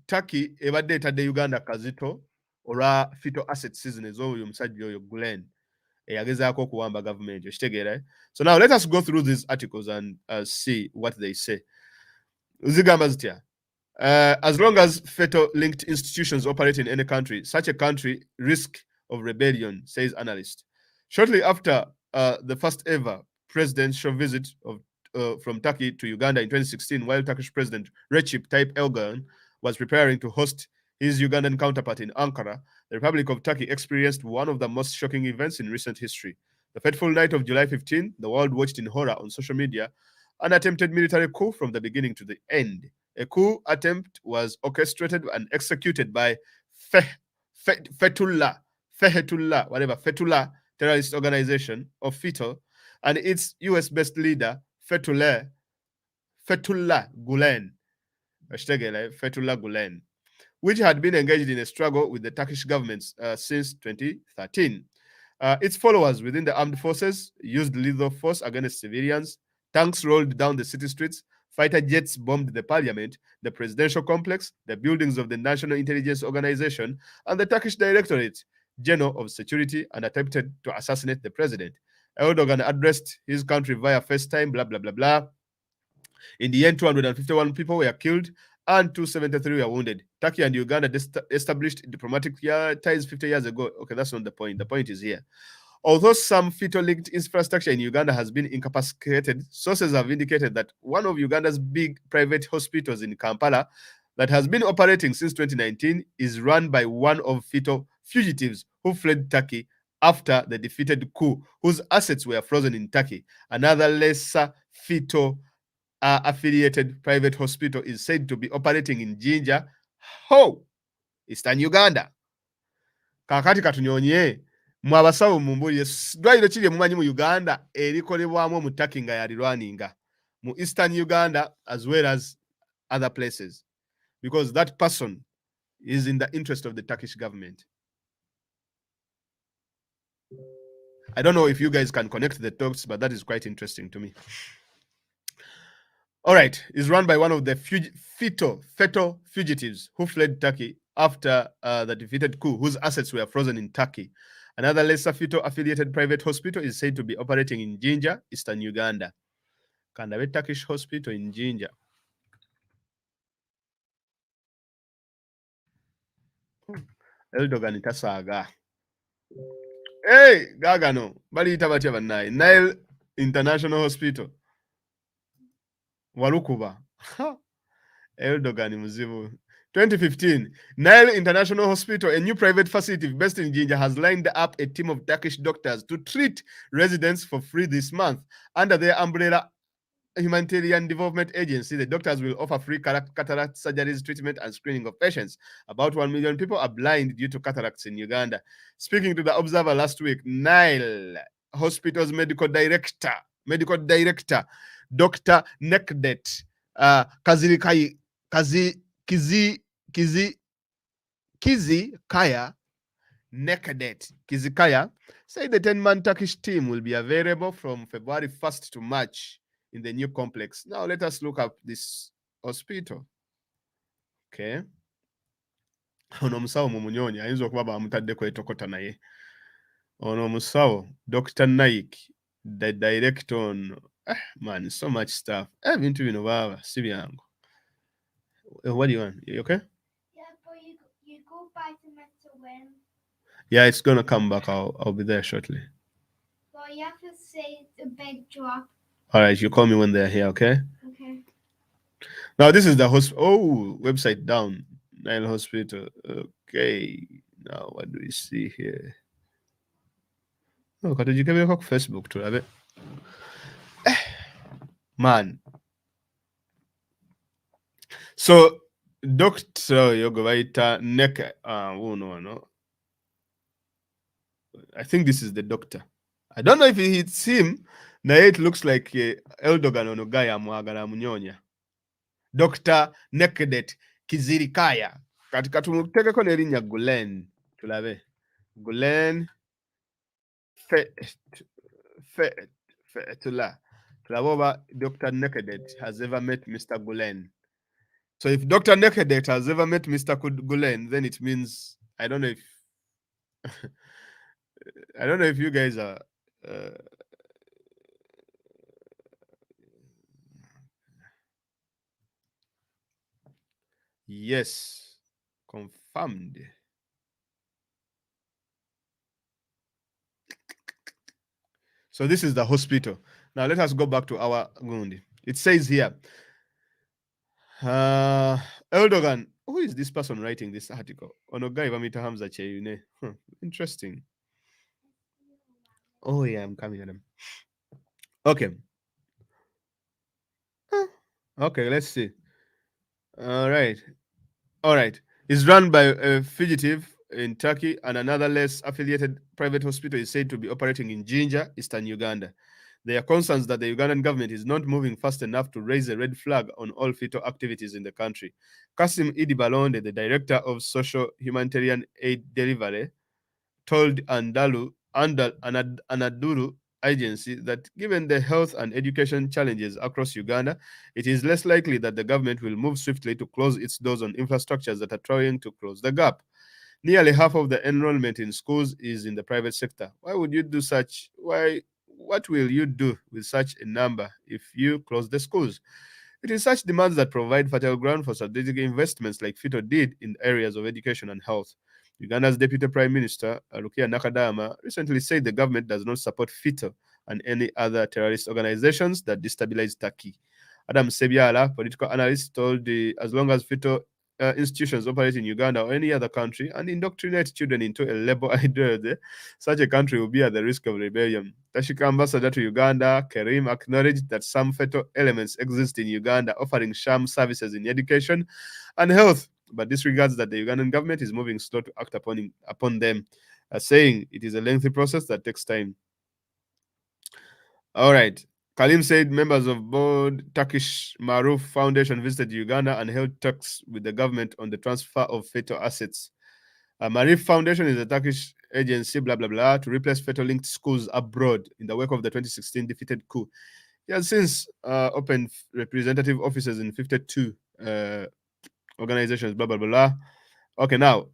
Turkey ebadde etadde Uganda kazito olwa FETO assets season ez'oyo omusajja oyo Gulen eyagezaako okuwamba government. So now let us go through these articles and see what they say. Zigamba zitya. As long as FETO-linked institutions operate in any country, such a country risk of rebellion, says analyst. Shortly after the first ever presidential visit from Turkey to Uganda in 2016, while Turkish President Recep Tayyip Erdogan was preparing to host his Ugandan counterpart in Ankara, the Republic of Turkey experienced one of the most shocking events in recent history. The fateful night of July 15, the world watched in horror on social media an attempted military coup from the beginning to the end. A coup attempt was orchestrated and executed by Fethullah terrorist organization of FETO and its US-based leader Fethullah Gulen, which had been engaged in a struggle with the Turkish government since 2013. Its followers within the armed forces used lethal force against civilians. Tanks rolled down the city streets. Fighter jets bombed the parliament, the presidential complex, the buildings of the National Intelligence Organization, and the Turkish Directorate General of Security, and attempted to assassinate the president. Erdogan addressed his country via FaceTime, blah, blah, blah, blah. In the end, 251 people were killed and 273 were wounded. Turkey and Uganda established diplomatic ties 50 years ago. Okay, that's not the point. The point is here. Although some FETO-linked infrastructure in Uganda has been incapacitated, sources have indicated that one of Uganda's big private hospitals in Kampala that has been operating since 2019 is run by one of FETO fugitives who fled Turkey after the defeated coup, whose assets were frozen in Turkey. Another lesser FETO affiliated private hospital is said to be operating in Jinja, Eastern Uganda. Kakati katunyonye mwabasawo mumbulire ddwaliro kiri mumanyi mu Uganda erikolebwamu mu Turkey nga yalirwaninga mu Eastern Uganda as well as other places, because that person is in the interest of the Turkish government. I don't know if you guys can connect the dots, but that is quite interesting to me. All right, is run by one of the FETO fugitives who fled Turkey after the defeated coup, whose assets were frozen in Turkey. Another lesser FETO-affiliated private hospital is said to be operating in Jinja, eastern Uganda. Kandabe Turkish hospital in Jinja. Erodgan tasaaga. Hey, gagano. Baliyita batya bannaye. Nile International Hospital. Walukuba. Erodgan muzibu. 2015, Nile International Hospital, a new private facility based in Jinja, has lined up a team of Turkish doctors to treat residents for free this month. Under their umbrella Humanitarian Development Agency, the doctors will offer free cataract surgeries, treatment, and screening of patients. About 1 million people are blind due to cataracts in Uganda. Speaking to the Observer last week, Nile Hospital's medical director, Dr. Nekdet Kizikaya said the 10-man Turkish team will be available from February 1st to March in the new complex. Now let us look up this hospital. Okay. Ono musawo mumunyonya ayinza okuba bamutaddeko etokota naye. Ono musawo Dr. Naik, the director on man, so much stuff. Ebintu bino baba si byangu. What do you want? You okay? Yeah, but you go back to Mr. Win. Yeah, it's gonna come back. I'll be there shortly. Well, you have to say the big drop. All right, you call me when they're here, okay? Okay. Now this is the website down. Nile Hospital. Okay. Now what do we see here? Oh, did you give me a Facebook to have it? Man. So Dr. Yogovaita Neka. No. I think this is the doctor. I don't know if it's him. Now it looks like Erodgan ono guy amwagala munyonya. Dr. Nekdet Kizirikaya. Katika tumutekeko nerinnya Gulen. Tulabe. Gulen Fetula. Tulaboba Dr. Nekdet has ever met Mr. Gulen. So if Dr. Nekdet has ever met Mr. Gulen, then it means I don't know if I don't know if you guys are yes, confirmed. So this is the hospital. Now let us go back to our Gundi. It says here, Erodgan. Who is this person writing this article? Onogai Vamita Hamza Cheyune. Interesting. Oh yeah, I'm coming at him. Okay. Okay, let's see. All right. It's run by a fugitive in Turkey, and another less affiliated private hospital is said to be operating in Jinja, eastern Uganda. There are concerns that the Ugandan government is not moving fast enough to raise a red flag on all FETO activities in the country. Kasim Idi Balonde, the director of social humanitarian aid delivery, told Anadolu agency that given the health and education challenges across Uganda, it is less likely that the government will move swiftly to close its doors on infrastructures that are trying to close the gap. Nearly half of the enrollment in schools is in the private sector. Why would you do such? What will you do with such a number if you close the schools? It is such demands that provide fertile ground for strategic investments like FETO did in areas of education and health. Uganda's Deputy Prime Minister, Rukia Nakadama, recently said the government does not support FETO and any other terrorist organizations that destabilize Turkey. Adam Sebiala, political analyst, told as long as FETO institutions operate in Uganda or any other country and indoctrinate children into a label ideology, such a country will be at the risk of rebellion. Tashika ambassador to Uganda, Karim, acknowledged that some FETO elements exist in Uganda, offering sham services in education and health, but disregards that the Ugandan government is moving slow to act upon them, saying it is a lengthy process that takes time. All right. Kalim said members of board Turkish Maruf Foundation visited Uganda and held talks with the government on the transfer of FETO assets. Marif Foundation is a Turkish agency, blah, blah, blah, to replace FETO-linked schools abroad in the wake of the 2016 defeated coup. He has since opened representative offices in 52 organizations, blah, blah, blah, blah. Okay, now,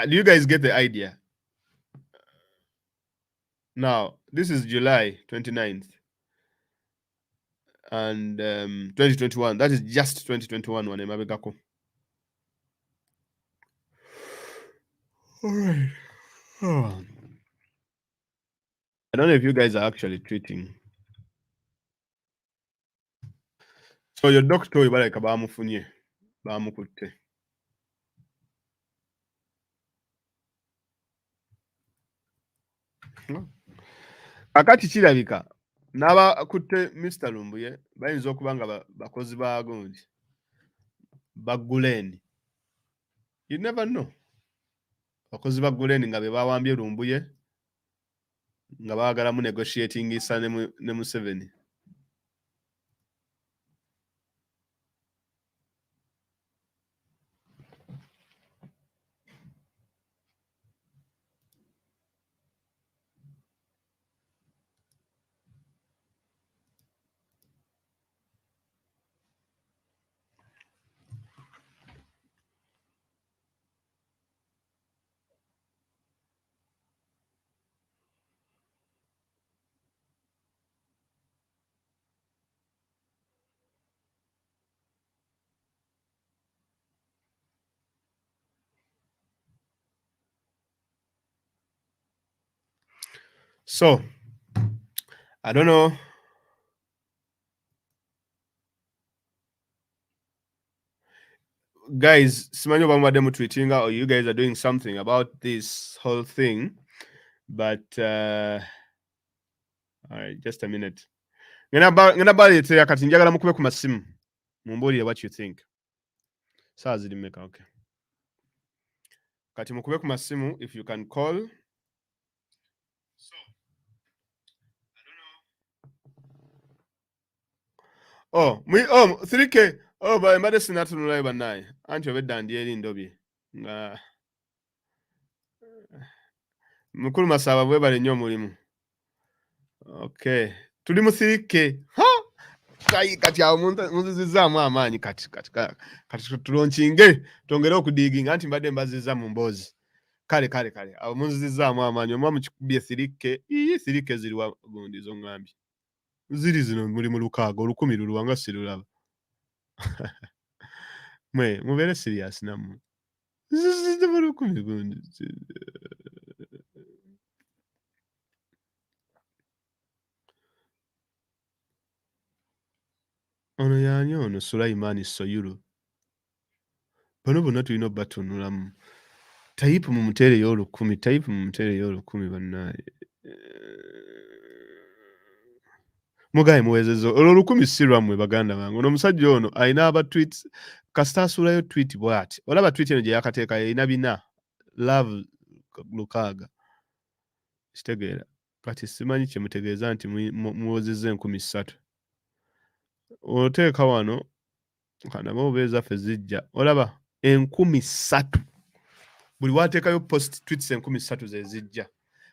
do you guys get the idea? Now, this is July 29th and 2021. That is just 2021 when Emabegako. All right. Oh. I don't know if you guys are actually tweeting. So your doctor ibaleka bamufunye bamukutte. Akati kirabika n'abakutte Mr. Lumbuye bayinza okuba nga bakozi bagundi baguleni. You never know. Bakozi baguleni nga be bawambye Lumbuye nga baagala mu negotiating isa ne Museveni. So, I don't know. Guys, simanyi oba mubadde mutweetinga or you guys are doing something about this whole thing. But, all right, just a minute. Ngenda baleetera kati njagala mukube ku masimu. Mumbuulire what you think. Saa ziri mmeka, okay. Kati mukube ku masimu if you can call. So, I don't know. 3K. Oh, ba mbadde sinatunulayo bannaye. Anti obedda ndi eri ndobye. Nga mukulu Masaba bwebale nnyo omulimu. Okay. Tuli mu 3K. Kati awo munzizizaamu amaanyi kati tulonkinge tongere okudiiginga anti mbadde mbazizza mu mboozi. Kale awo munzizizaamu amaanyi omwa mukikubye 3K. 3K ziri wa gundi zo ngambye. Ziri zino muli mu lukaaga 1000 luluwanga sirulaba. Mubere serious nammwe. Ziri mu 1000 gundi. Ono yaani ono Sulaiman Soyulu. Bano bonna tulina obbatunulamu. Tayipu mu muteereyo 1000, tayipu mu muteereyo 1000 bannaaye. Mugaye muwezezza olwo 1000 si lwammwe baganda bange. Ono omusajja ono alina abatweets kasita asuulayo tweet bw'ati. Olaba tweet eno gye yakateeka yalina 4 love lukaaga. Kitegeera. Kati simanyi kye mutegeeza nti muwozezza 3000. Oteeka wano kana bobeeza ffe zijja. Olaba 3000. Buli wateekayo post tweets 3000 ze zijja.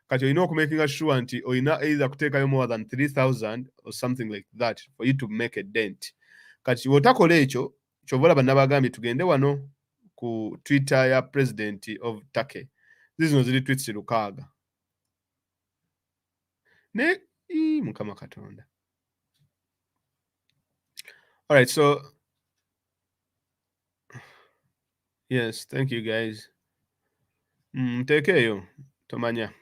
Kati olina okumakinga sure nti olina either kuteekayo more than 3000 or something like that for you to make a dent. Kati wotakola ekyo kyova olaba nabagambye tugende wano ku Twitter ya President of Turkey. Zino ziri tweets 600. Ne Mukama Katonda. All right, so yes, thank you guys. Mtekeeyo tomanya.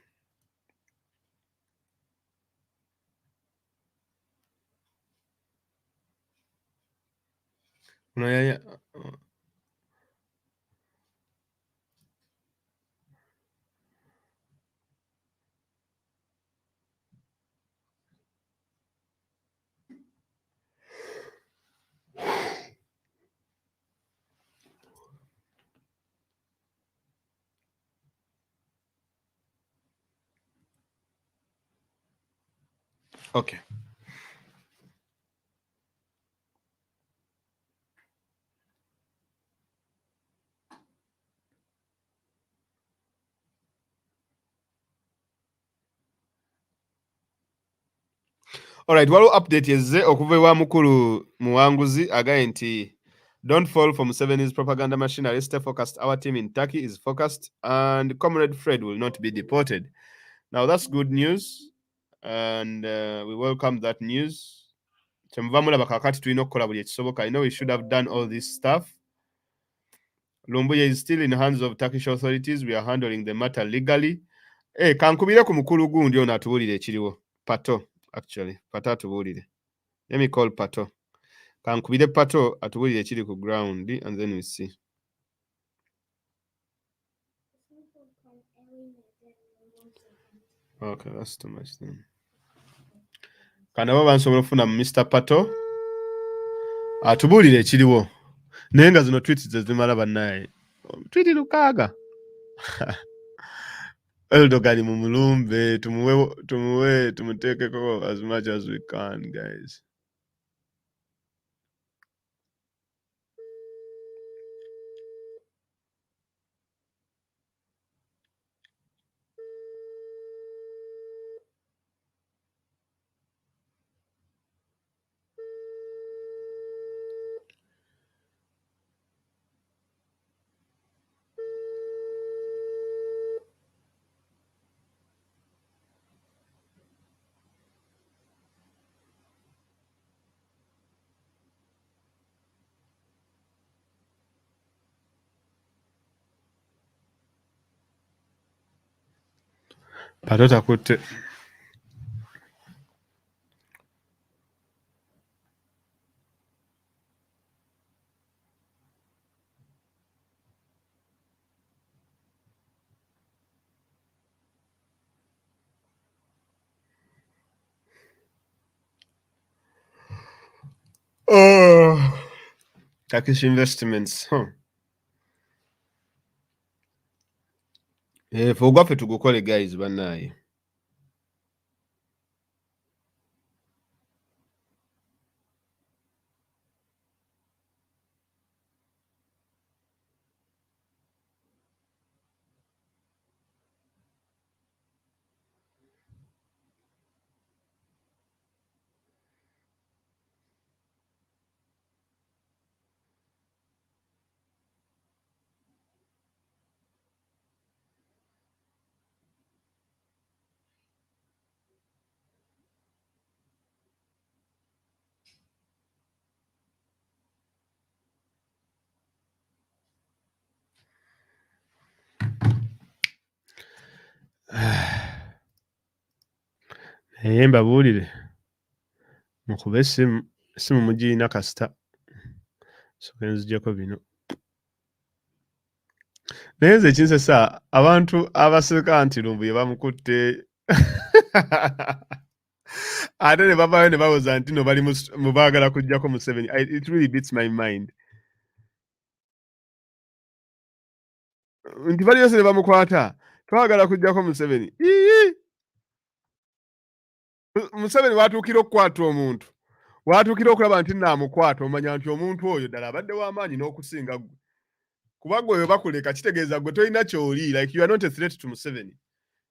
Okay. Alright, waliwo update ezze okuva ewa mukulu muwanguzi agaye nti don't fall for Museveni's propaganda machinery. Stay focused. Our team in Turkey is focused, and Comrade Fred will not be deported. Now that's good news, and we welcome that news. Kyemuvamulaba kakati tulina okukola buli ekisoboka. I know we should have done all this stuff. Lumbuye is still in the hands of Turkish authorities. We are handling the matter legally. Kankubire ku mukulu gundi ono atubuulire ekiriwo. Pato, actually. Pato atubuulire. Let me call Pato. Kankubire Pato atubuulire ekiri ku ground, and then we see. Okay, that's too much then. Kanabo bansobola ofuna mu Mr. Pato atubuulire ekiriwo. Naye nga zino tweets zezimala bannaye. Tweet lukaaga. Erodgan mu mulumbe, tumuteekeko as much as we can, guys. Pato takutte. Turkish investments. Fe ogwaffe tugukole guys bannaye. Naye mbabuulire mukube essimu mugirina kasita soke nziggyako bino. Naye nze ekinsesa abantu abaseka nti Lumbuye bamukutte ate ne bavaayo ne bawoza nti no bali mu baagala kuggyako Museveni. It really beats my mind. Nti bali yose ne bamukwata twagala kuggyako Museveni. Museveni watuukira okukwata omuntu, watuukira okulaba nti naamukwata, omanya nti omuntu oyo ddala abadde w'amaanyi n'okusinga gwe. Kuba gwe bwe bakuleka kitegeeza gwe tolina ky'oli, like you are not a threat to Museveni.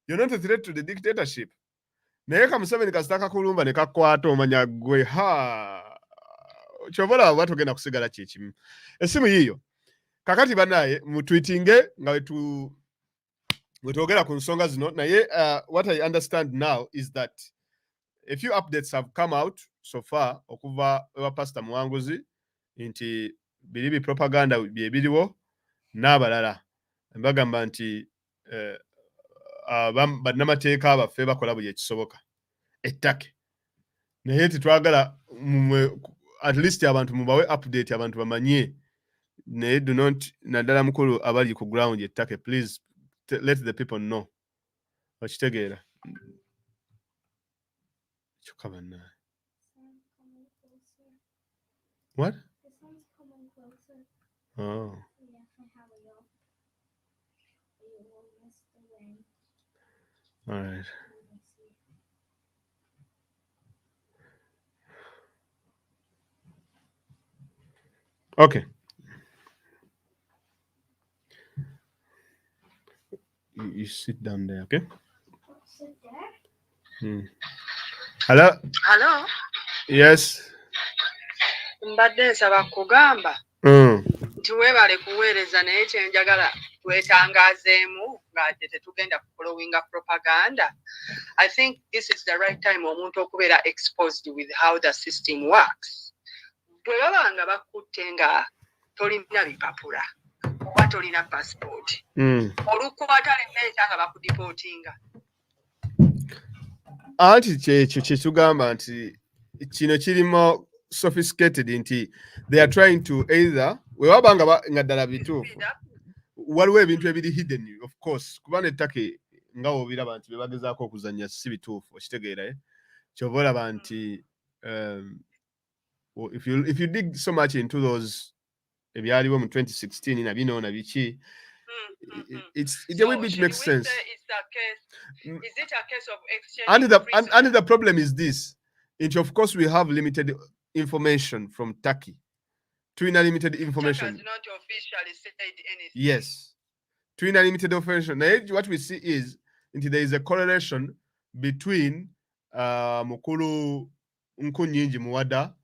You are not a threat to the dictatorship. Naye ka Museveni kasita kakulumba ne kakwata omanya gwe kyova olaba togenda kusigala kyekimu. Essimu yiiyo. Kakati bannaye mutweetinge nga bwe twogera ku nsonga zino, naye what I understand now is that a few updates have come out so far okuva ewa Pastor Muwanguzi nti biri propaganda bye biriwo n'abalala bagamba nti bannamateeka baffe bakola buli ekisoboka ettake, naye titwagala at least abantu mubawe update abantu bamanye, naye do not naddala mukulu abali ku ground ettake, please let the people know. Okitegeera kyokka bannaye. What? The sun's coming closer. Oh. Yeah, I have a yacht. You will miss the rain. All right. Okay. You sit down there, okay? Sit there? Hello. Yes. Mbadde nsaba kugamba nti weebale kuweereza naye kyenjagala twetangaazeemu ng'ate tetugenda kufollowinga propaganda. I think this is the right time omuntu okubeera exposed with how the system works. Bwe baba nga bakutte nga tolina bipapula oba tolina passport olukwata lemmeeta nga bakudipootinga. Anti kyekyo kye tugamba nti kino kirimu sophisticated nti they are trying to either wewaba nga ddala bituufu waliwo ebintu ebiri hidden of course kuba nettake nga wobiraba nti bebagezaako okuzannya si bituufu okitegeera kyova olaba nti if you dig so much into those ebyaliwo mu 2016 nabino nabiki it a bit makes sense. Is it a case of exchange? And the problem is this. Of course, we have limited information from Turkey. Twina limited information. Turkey has not officially said anything. Yes. Twina limited information. Now, what we see is there is a correlation between Mukulu Nkunyinji Muwada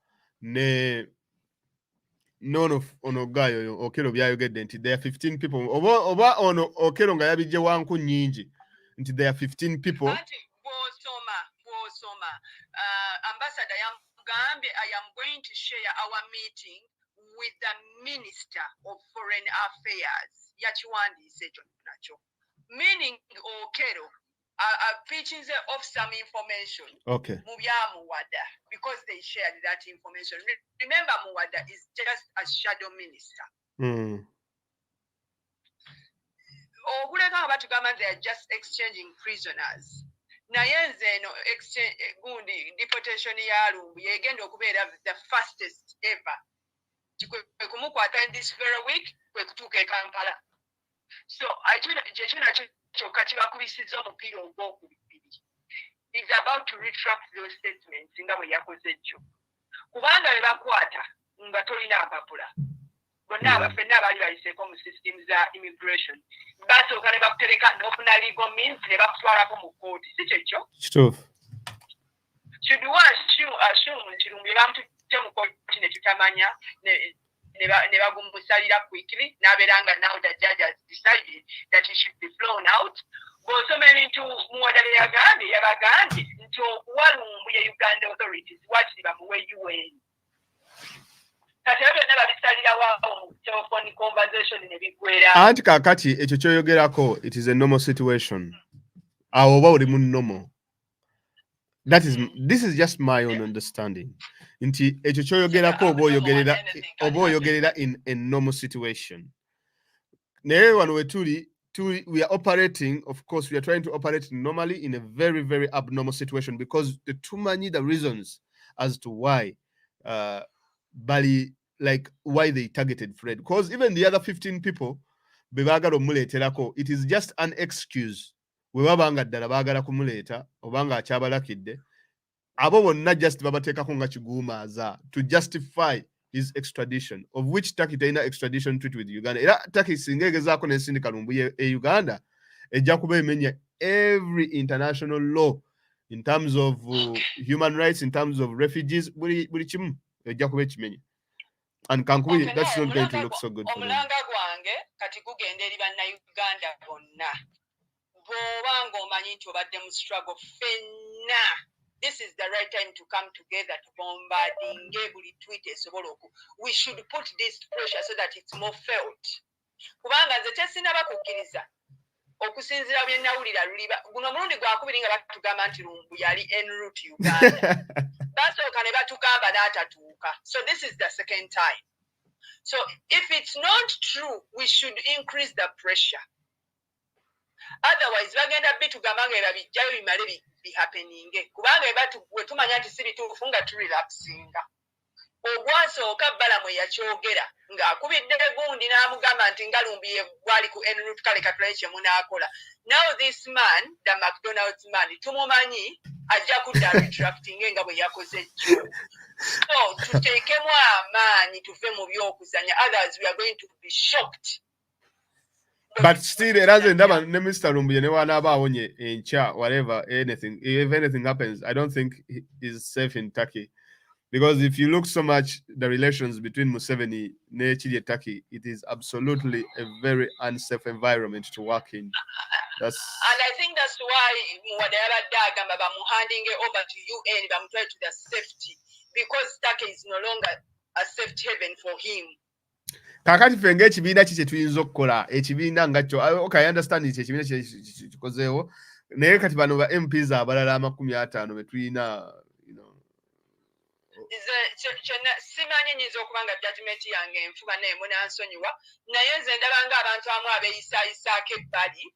ne none of Onogayo Okero byayogedde nti there are 15 people. Oba ono Okero nga yabijje wa Nkunyinji nti there are 15 people. Ambassador Yamugambye, I am going to share our meeting with the Minister of Foreign Affairs. Yachiwandiise nacho. Meaning Okero pitching off some information. Okay. Mubyamwada, because they shared that information. Remember, Muwada is just a shadow minister. They are just exchanging prisoners. Naye nze eno gundi deportation ya Lumbuye egenda okubeera the fastest ever. Kumukwata in this very week kwe kutuuka e Kampala. So kyekyo nakyo kyokka kibakubisizza omupiira ogwokubiri. Is about to retract those statements nga bwe yakoze jjo. Kubanga be bakwata nga tolina mpapula. Bonna abafenna abaali bayiseeko mu system za immigration. Basooka ne bakutereka n'ofuna legal means ne bakutwalako mu kkooti. Si kyekyo? Kituufu. Should we assume nti Lumbuye bamututte mu kkooti ne tutamanya ne bagumusalira quickly n'abeera nga now the judge has decided that he should be flown out? Bw'osoma ebintu Muwada bye yabagambye nti okuwa Lumbuye Uganda authorities waakiri bamuwe UN. Anti kakati ekyo kyoyogerako it is a normal situation. Awo oba oli mu normal. This is just my own understanding. Nti ekyo kyoyogerako oba oyogerera in a normal situation. Naye wano we tuli we are operating, of course, we are trying to operate normally in a very, very abnormal situation because the too many the reasons as to why Bali, like why they targeted Fred. Because even the other 15 people, it is just an excuse. We wabanga ddala baagala kumuleta obanga akyabalakidde abo bonna just babateeka ko nga kiguumaaza to justify his extradition, of which Turkey taina extradition treaty with Uganda. Era Turkey singa egezaako n'ensindika Lumbuye e Uganda ejja kuba emenya every international law in terms of human rights, in terms of refugees, buli kimu ejja kuba ekimenya. And Kankubiri, that's not going to look so good for them. Omulanga gwange kati gugenda eri bannayuganda bonna bw'obanga omanyi nti obadde mu struggle fenna. This is the right time to come together to bombarding buli tweet esobola we should put this pressure so that it's more felt. Kubanga nze tesinaba kukkiriza okusinziira bye nawulira luliba guno mulundi gwakubiri nga batugamba nti Lumbuye yali en route Uganda. Basooka ne batugamba n'atatuuka. So this is the second time. So if it's not true, we should increase the pressure. Otherwise, bagenda bitugamba nga ebabijjayo bimale bi happening. Kubanga we tumanya nti si bituufu nga tulapsinga. Ogwasooka Balamu yakyogera ng'akubidde gundi n'amugamba nti nga Lumbuye gwali ku en route kale katulaye kye munaakola. Now this man, the McDonald's man, tumumanyi ajja kudda retracting nga bwe yakoze jjo. So tuteekemu amaanyi tuve mu by'okuzanya, others we are going to be shocked. But still, it doesn't never Mr. Lumbuye ne wanaba awonye encha whatever anything if anything happens, I don't think he is safe in Turkey. Because if you look so much the relations between Museveni and Chile Turkey, it is absolutely a very unsafe environment to work in. And I think that's why whatever Dagamba handing it over to UN, I'm trying to the safety, because Turkey is no longer a safe haven for him. Kakati fenge ekibiina ki kyetuyinza okukola ekibiina nga kyo okay, I understand ekibiina kikozeewo naye kati bano ba MPs abalala 50 betuyina simanyi nyinza okuba nga judgment yange enfuba naye munansonyiwa naye nze ndaba ng'abantu amu abeeyisaayisaako ebbali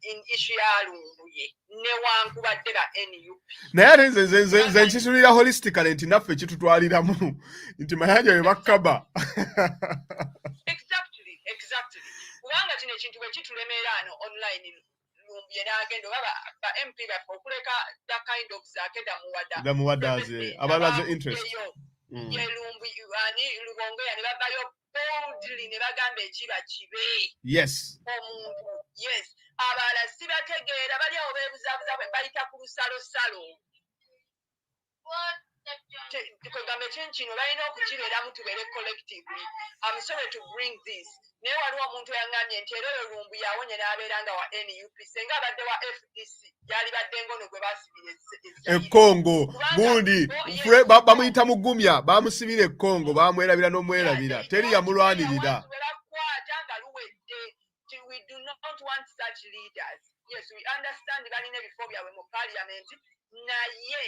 in issue ya Lumbuye newankubadde ba NUP. Naye ate nze nkitunulira holistically nti naffe kitutwaliramu nti mayanja we bakkaba. Exactly. Kubanga kino ekintu bwe kitulemera ano online Lumbuye n'agenda oba ba MP baffe okuleka the kind of zakeda muwadaze abalaze interest. Ye Lumbuye ani Lubongo yani babayo boldly ne bagamba ekiba kibe. Yes. Omuntu yes. Abala sibategeera bali awo beebuzaabuza bwe bayita ku lusalosalo. Kwegamba kino balina okukibeeramu tubeere collectively. I'm sorry to bring this. Naye waliwo omuntu yaŋŋambye nti era oyo Lumbuye awonye n'abeera nga wa NUP senga abadde wa FDC yali badde ngono gwe baasibira Congo gundi bamuyita mugumya bamusibira Congo bamwerabira n'omwerabira teri yamulwanirira. We do not want such leaders. Yes, we understand balina before byabwe mu parliament naye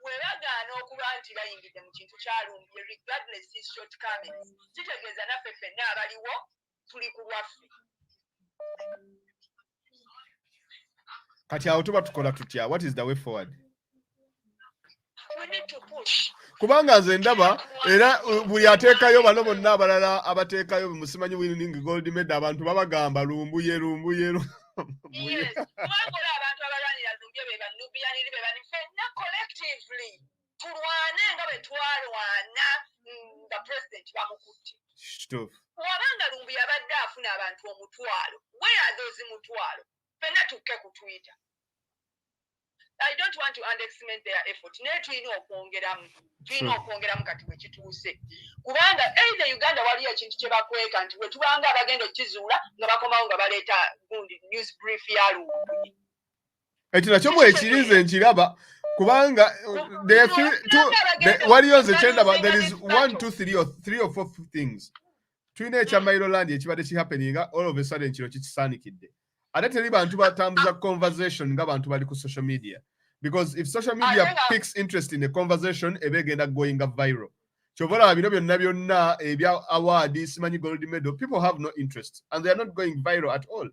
webagaana okuba nti bayingidde mu kintu kya Lumbuye regardless his shortcomings kitegeeza naffe ffenna abaliwo tuli ku lwaffe. Kati awo tuba tukola tutya? What is the way forward? We need to push. Kubanga nze ndaba era buli ateekayo bano bonna abalala abateekayo musimanyi winning gold medal abantu babagamba Lumbuye. Yes, kubanga abantu abalwanira Lumbuye be banubiyaniri be bani ffenna collectively tulwane nga bwe twalwana nga president bamukutte. Wabanga Lumbuye abadde afuna abantu omutwalo where are those mutwalo ffenna tukke ku Twitter. I don't want to underestimate their effort. Naye tulina okwongeramu kati bwe kituuse. Kubanga either Uganda waliyo ekintu kye bakweka nti bwe tubanga abagenda okizuula nga bakomawo nga baleeta gundi news brief ya Lumbuye. Ekyo nakyo bwe ekirize nkiraba kubanga waliyo nze kyendaba there is 1, 2, 3 or 4 things. Tulina ekya Mailoland ekibadde kihappeninga all of a sudden kino kikisaanikidde. Ate teri bantu batambuza conversation nga bantu bali ku social media. Because if social media picks interest in a conversation, ebegenda going viral. Chobola bino byonna ebya award simanyi gold medal, people have no interest and they are not going viral at all.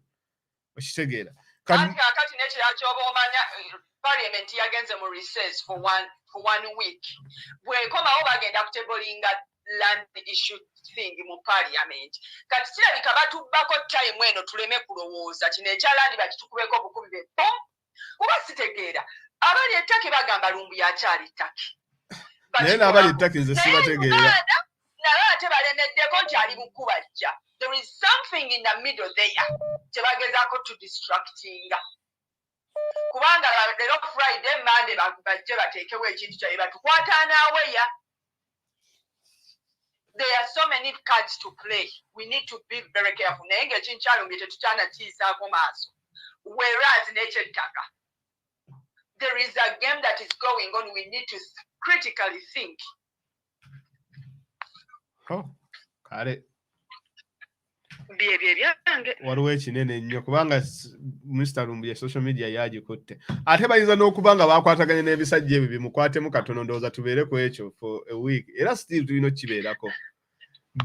Okitegeera. Kati nekirakyoba omanya parliament yagenze mu recess for one week. Bwekomawo bagenda kutablinga land issue thing mu parliament. Kati kirabika batubbako time eno tuleme kulowooza kino ekyalandi bakitukubeko obukubi be pom kuba sitegeera abali ettaka bagamba Lumbuye akyali ttaka naye n'abali ettaka nze sibategeera naye ate balemeddeko nti ali bukubajja. There is something in the middle there kyebagezaako to distractinga kubanga leero Friday Monday bajje bateekewo ekintu kyabwe batukwata naaweya. There are so many cards to play. We need to be very careful. Naye ng'ekintu kya Lumbuye tetukyana kiyisaako maaso. Whereas n'ekyettaka, there is a game that is going on. We need to critically think. Kale. Byebyo byange. Waliwo ekinene nnyo kubanga Mr. Lumbuye social media yagikutte. Ate bayinza n'okubanga bakwataganye n'ebisajja ebyo bimukwatemu katono ndowooza tubeere ku ekyo for a week. Era still tulina okibeerako.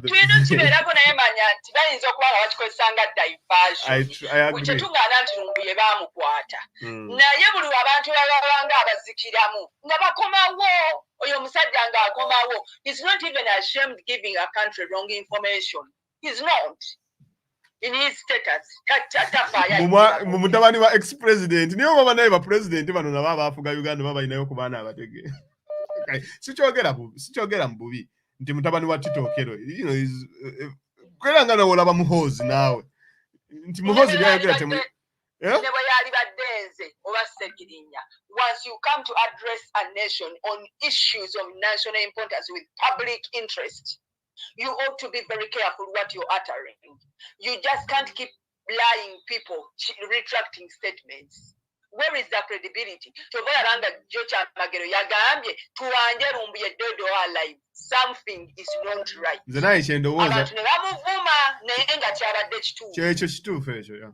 Tulina okibeerako naye manya nti bayinza okuba nga bakikozesa nga diversion. Kyetugaana nti Lumbuye baamukwata. Naye buli abantu babanga abazikiramu nga bakomawo oyo omusajja ng'akomawo. He's not even ashamed giving a country wrong information. He's not. In his status, mutabani wa ex-president niyo baba naye ba president bano nabo abafuga Uganda baba inayo ku baana abatege. Sikyogera mbubi nti mutabani wa Tito Okero kwera nga nawe olaba muhozi naawe nti muhozi byayogera temu once you come to address a nation on issues of national importance with public interest, you ought to be very careful what you're uttering. You just can't keep lying people, retracting statements. Where is the credibility? Something is not right. kyekyo kituufu ekyo ya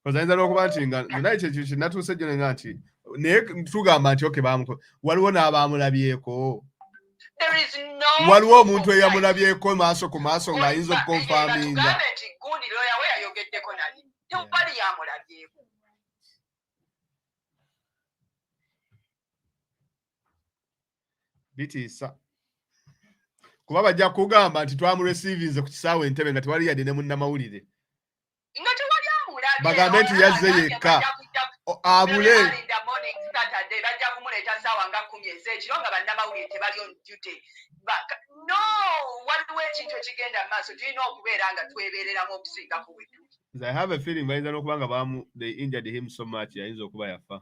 ayinza n'okuba nti nga nze naye kyekyo kinatuuse gyo nenga nti naye tugamba nti oke waliwo n'abaamulabyeko waliwo omuntu eyamulabyeko maaso ku maaso ng'ayinza okukonfaminga bitiisa kuba bajja kugamba nti twamuresiivinze ku kisaawe Entebbe nga tewali yadde ne munnamawulire bagambe nti yazze yekka abule bajja kumuleeta ssaawa nga 10 ez'ekiro nga bannamawulire tebali on duty. No, waliwo ekintu ekigenda mu maaso tulina okubeera nga twebeereramu okusingaku bwe tuli. I have a feeling bayinza n'okuba nga they injured him so much yayinza okuba yafa.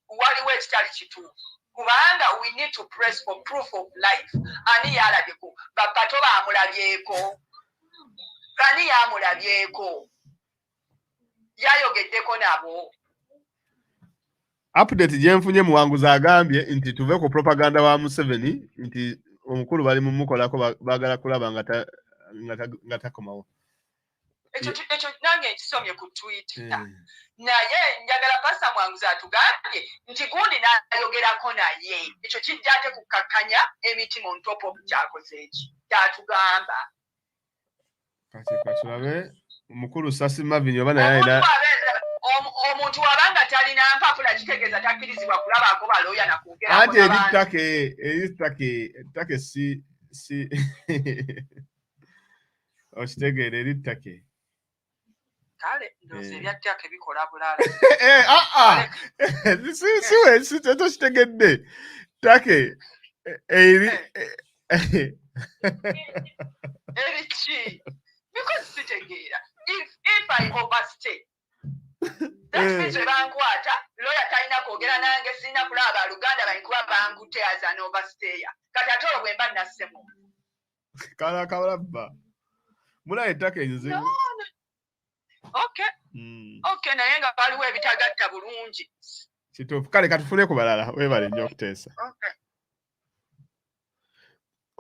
Waliwo ekitali kituufu kubanga we need to press for proof of life. Ani yalabyeko? Bakato baamulabyeko. Ani yamulabyeko? Yayogeddeko nabo. Update gyenfunye muwanguzi agambye nti tuve ku propaganda wa Museveni nti omukulu bali mumukolako baagala kulaba nga takomawo. Ekyo nange nkisomye ku Twitter. Naye njagala Pastor Mwanguzi atugambye nti gundi n'ayogerako naye. Ekyo kijja ate kukakkanya emitima on top of kyakoze eki. Kyatugamba. Kati tulabe omukulu Sasi Marvin oba naye ayina omuntu wabanga talina mpapula kitegeeza takkirizibwa kulabako balooya nakwogera. Anti erittake si okitegeera erittake. Kale ndowooza ebyattake bikola bulala. Si tokitegedde ttake eri eriki because sitegeera if I overstay that means bankwata lawyer talina kwogera nange sirina kulaba Luganda bankuba bankutte as an overstayer kati ate olwo bwe mba nassemu kala kabalabba mulaye ettaka enzibu. Okay. Okay, naye nga waliwo ebitagatta bulungi. Kituufu. Kale katufune ku balala weebale nnyo okuteesa. Okay.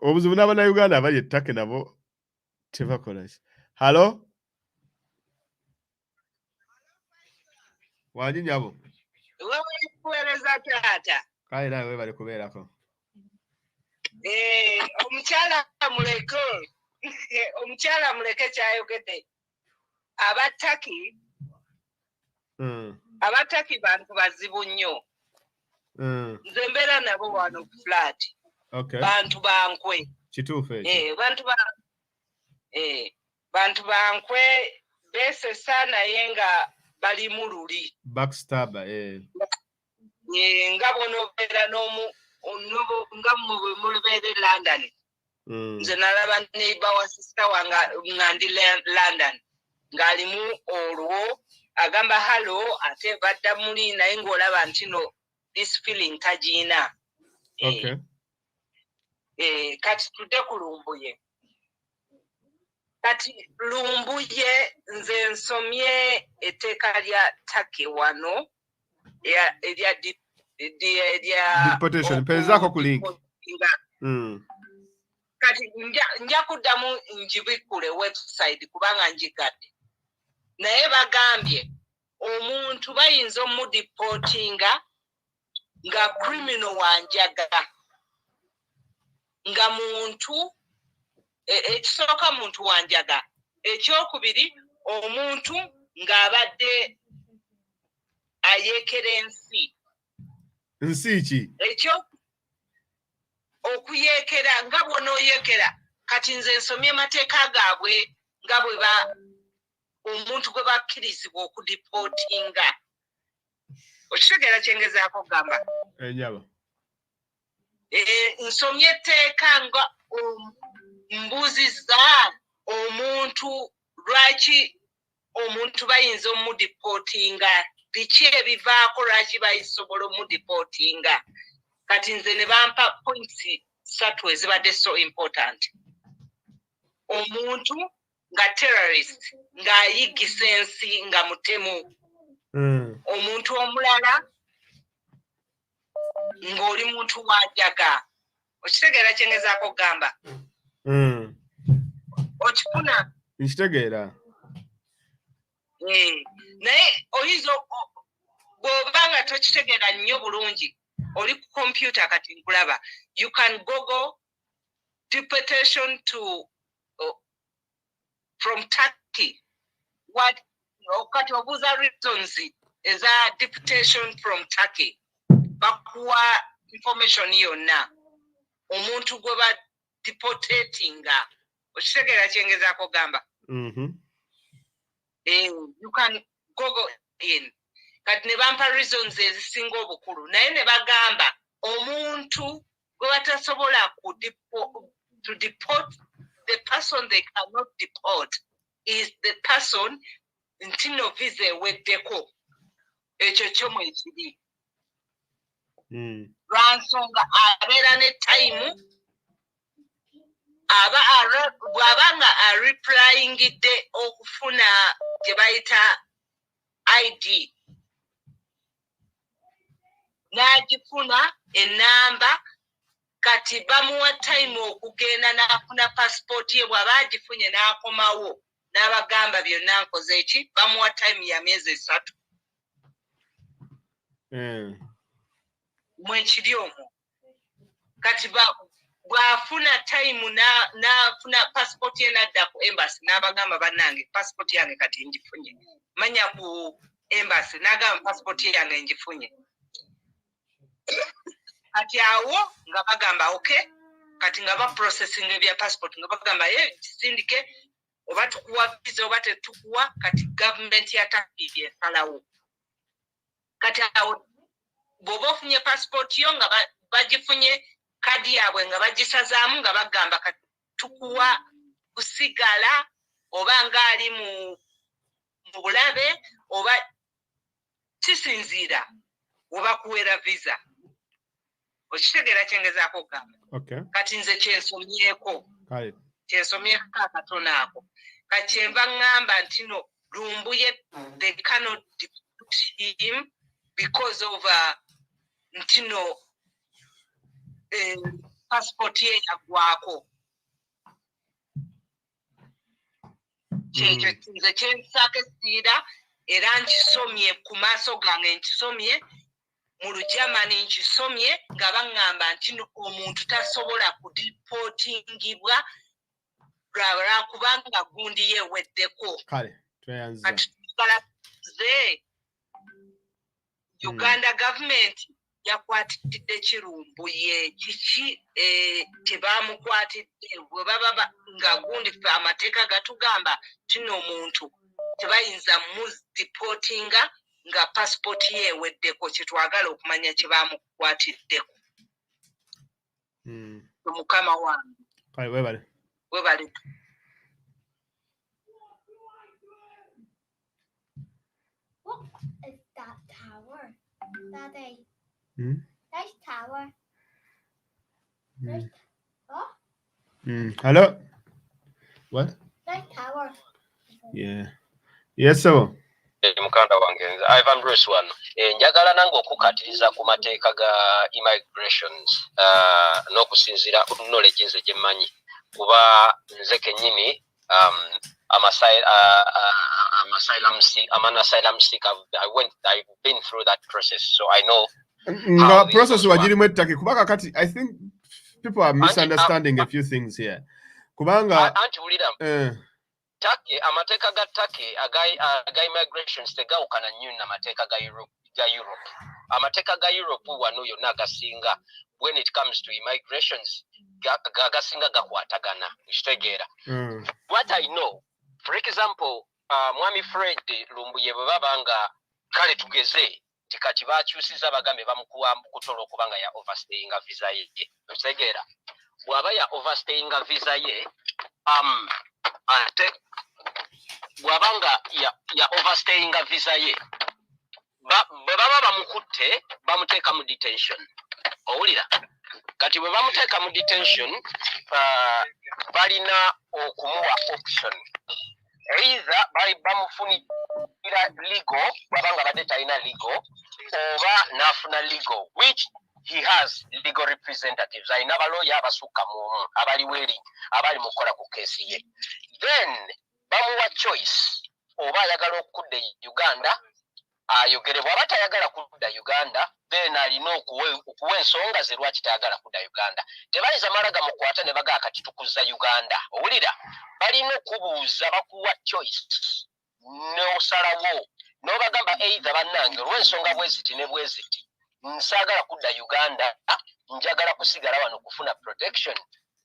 Obuzibu n'Abannayuganda abali ettaka nabo tebakola ki. Halo? Wangi nyabo? Wewe kuweereza taata. Kale nawe weebale kubeerako. Omukyala muleke kyayogedde. Abataki bantu bazibu nnyo. Nze mbeera nabo wano ku flat. Okay. Bantu bankwe. Kituufu ekyo. Bantu bankwe beesesa naye nga bali mu luli. Backstabber, nga bw'onoobeera nga mubeere London. Nze nalaba neighbor wa sister wange nga ndi London. Ng'alimu olwo agamba halo ate badda muli naye ng'olaba nti no this feeling tagiina. Okay. Kati tudde ku Lumbuye. Kati Lumbuye nze nsomye etteeka lya ttake wano erya deportation mpeezaako ku link. Kati nja kuddamu ngibikkule website kubanga njigadde. Naye bagambye omuntu bayinza omudipotinga nga criminal wanjaga nga muntu ekisooka muntu wanjaga ekyokubiri omuntu ng'abadde ayeekera ensi ki ekyo okuyeekera nga bw'onooyeekera kati nze nsomye mateeka gaabwe nga bwe omuntu gwe bakkirizibwa okudipotinga. Okitegeera kyengezaako okugamba? Enjaba. Nsomye etteeka nga mbuuziza omuntu lwaki omuntu bayinza omudipotinga biki ebivaako lwaki bayisobola omudipotinga kati nze ne bampa points 3 ezibadde so important omuntu nga terrorist ng'ayiggisa ensi nga mutemu omuntu omulala ng'oli muntu wajaga okitegeera kyengezaako okugamba okifuna nkitegeera naye oyinza bw'oba nga tokitegeera nnyo bulungi oli ku computer kati nkulaba you can google deportation to from Turkey what kati obuuza reasons eza deportation from Turkey bakuwa information yonna omuntu gwe ba deportatinga okitegeera kyengezaako gamba you can google in kati ne bampa reasons ezisinga obukulu naye ne bagamba omuntu gwe batasobola to deport the person they cannot deport is the person ntino visa eweddeko ekyo kyomu ekiri lwansonga abeera ne time bw'aba nga areplyingidde okufuna gye bayita ID n'agifuna enamba kati bamuwa time okugenda n'afuna passport ye bw'aba agifunye n'akomawo n'abagamba byonna nkoze eki bamuwa time ya myezi 3 mwekiri omwo kati bw'afuna time n'afuna passport ye n'adda ku embassy n'abagamba bannange passport yange kati ngifunye manya ku embassy n'agamba passport yange ngifunye kati awo nga bagamba okay kati nga ba processing ebya passport nga bagamba kisindike oba tukuwa visa oba tetukuwa kati government ya Turkey esalawo kati awo bw'oba ofunye passport yo nga bagifunye kadi yaabwe nga bagisazaamu nga bagamba kati tukuwa kusigala oba ngaali mu bulabe oba kisinziira oba kuwera visa okitegeera kyengezaako okugamba kati nze kyensomyeko akatono ako kati kyenva ngamba nti no Lumbuye they cannot deport him because of ntino passport ye yagwako kyekyo nze kyensaako esiira era nkisomye ku maaso gange nkisomye mu Lugermany nkisomye nga baŋŋamba nti omuntu tasobola kudipotingibwa lwakubanga gundi yeeweddeko kati tugalaze Uganda government yakwatidde Lumbuye kiki tebamukwatidde bwe baba nga gundi ffe amateeka gatugamba kino omuntu tebayinza mudipotinga nga passport ye eweddeko kyetwagala okumanya kye bamukwatiddeko mukama wange webale What is that tower? Daddy. Nice tower. Nice. Oh? Hello? What? Nice tower. Yeah. Yes, sir. Mukanda wange Ivan Bruce wano njagala nange okukatiriza ku mateeka ga immigrations n'okusinziira knowledge nze gye mmanyi kuba nze kennyini I'm an asylum seeker. I've been through that process, so I know. The process wajirimu ettake kubanga kati I think people are misunderstanding a few things here. Kubanga Turkey, amateeka ga Turkey aga immigrations tegawukana nnyo n'amateeka ga Europe. Amateeka ga Europe wano yonna agasinga when it comes to immigrations agasinga gakwatagana ekitegeera. What I know, for example, Mwami Fred Lumbuye bwe baba nga kale tugeze tikati bakyusiza bagambe bamukuwa kutola okubanga ya overstaying visa ye ekitegeera. Bw'aba ya overstaying visa ye ate bwabanga ya overstaying visa ye bwe baba bamukutte bamuteeka mu detention owulira kati bwe bamuteeka mu detention balina okumuwa option either bamufunira legal bwabanga badde talina legal oba n'afuna legal which he has legal representatives alina balooya abasukka mu omu abaliweri abali mu kukola ku keesi ye then bamuwa choice oba ayagala okudda Uganda ayogere bw'aba tayagala kudda Uganda then alina okuwa ensonga ze lwaki tayagala kudda Uganda tebayinza mala gamukwata ne bagaa kati tukuza Uganda owulira balina okubuuza bakuwa choice n'osalawo n'obagamba either bannange olw'ensonga bweziti ne bweziti nsaagala kudda Uganda njagala kusigala wano kufuna protection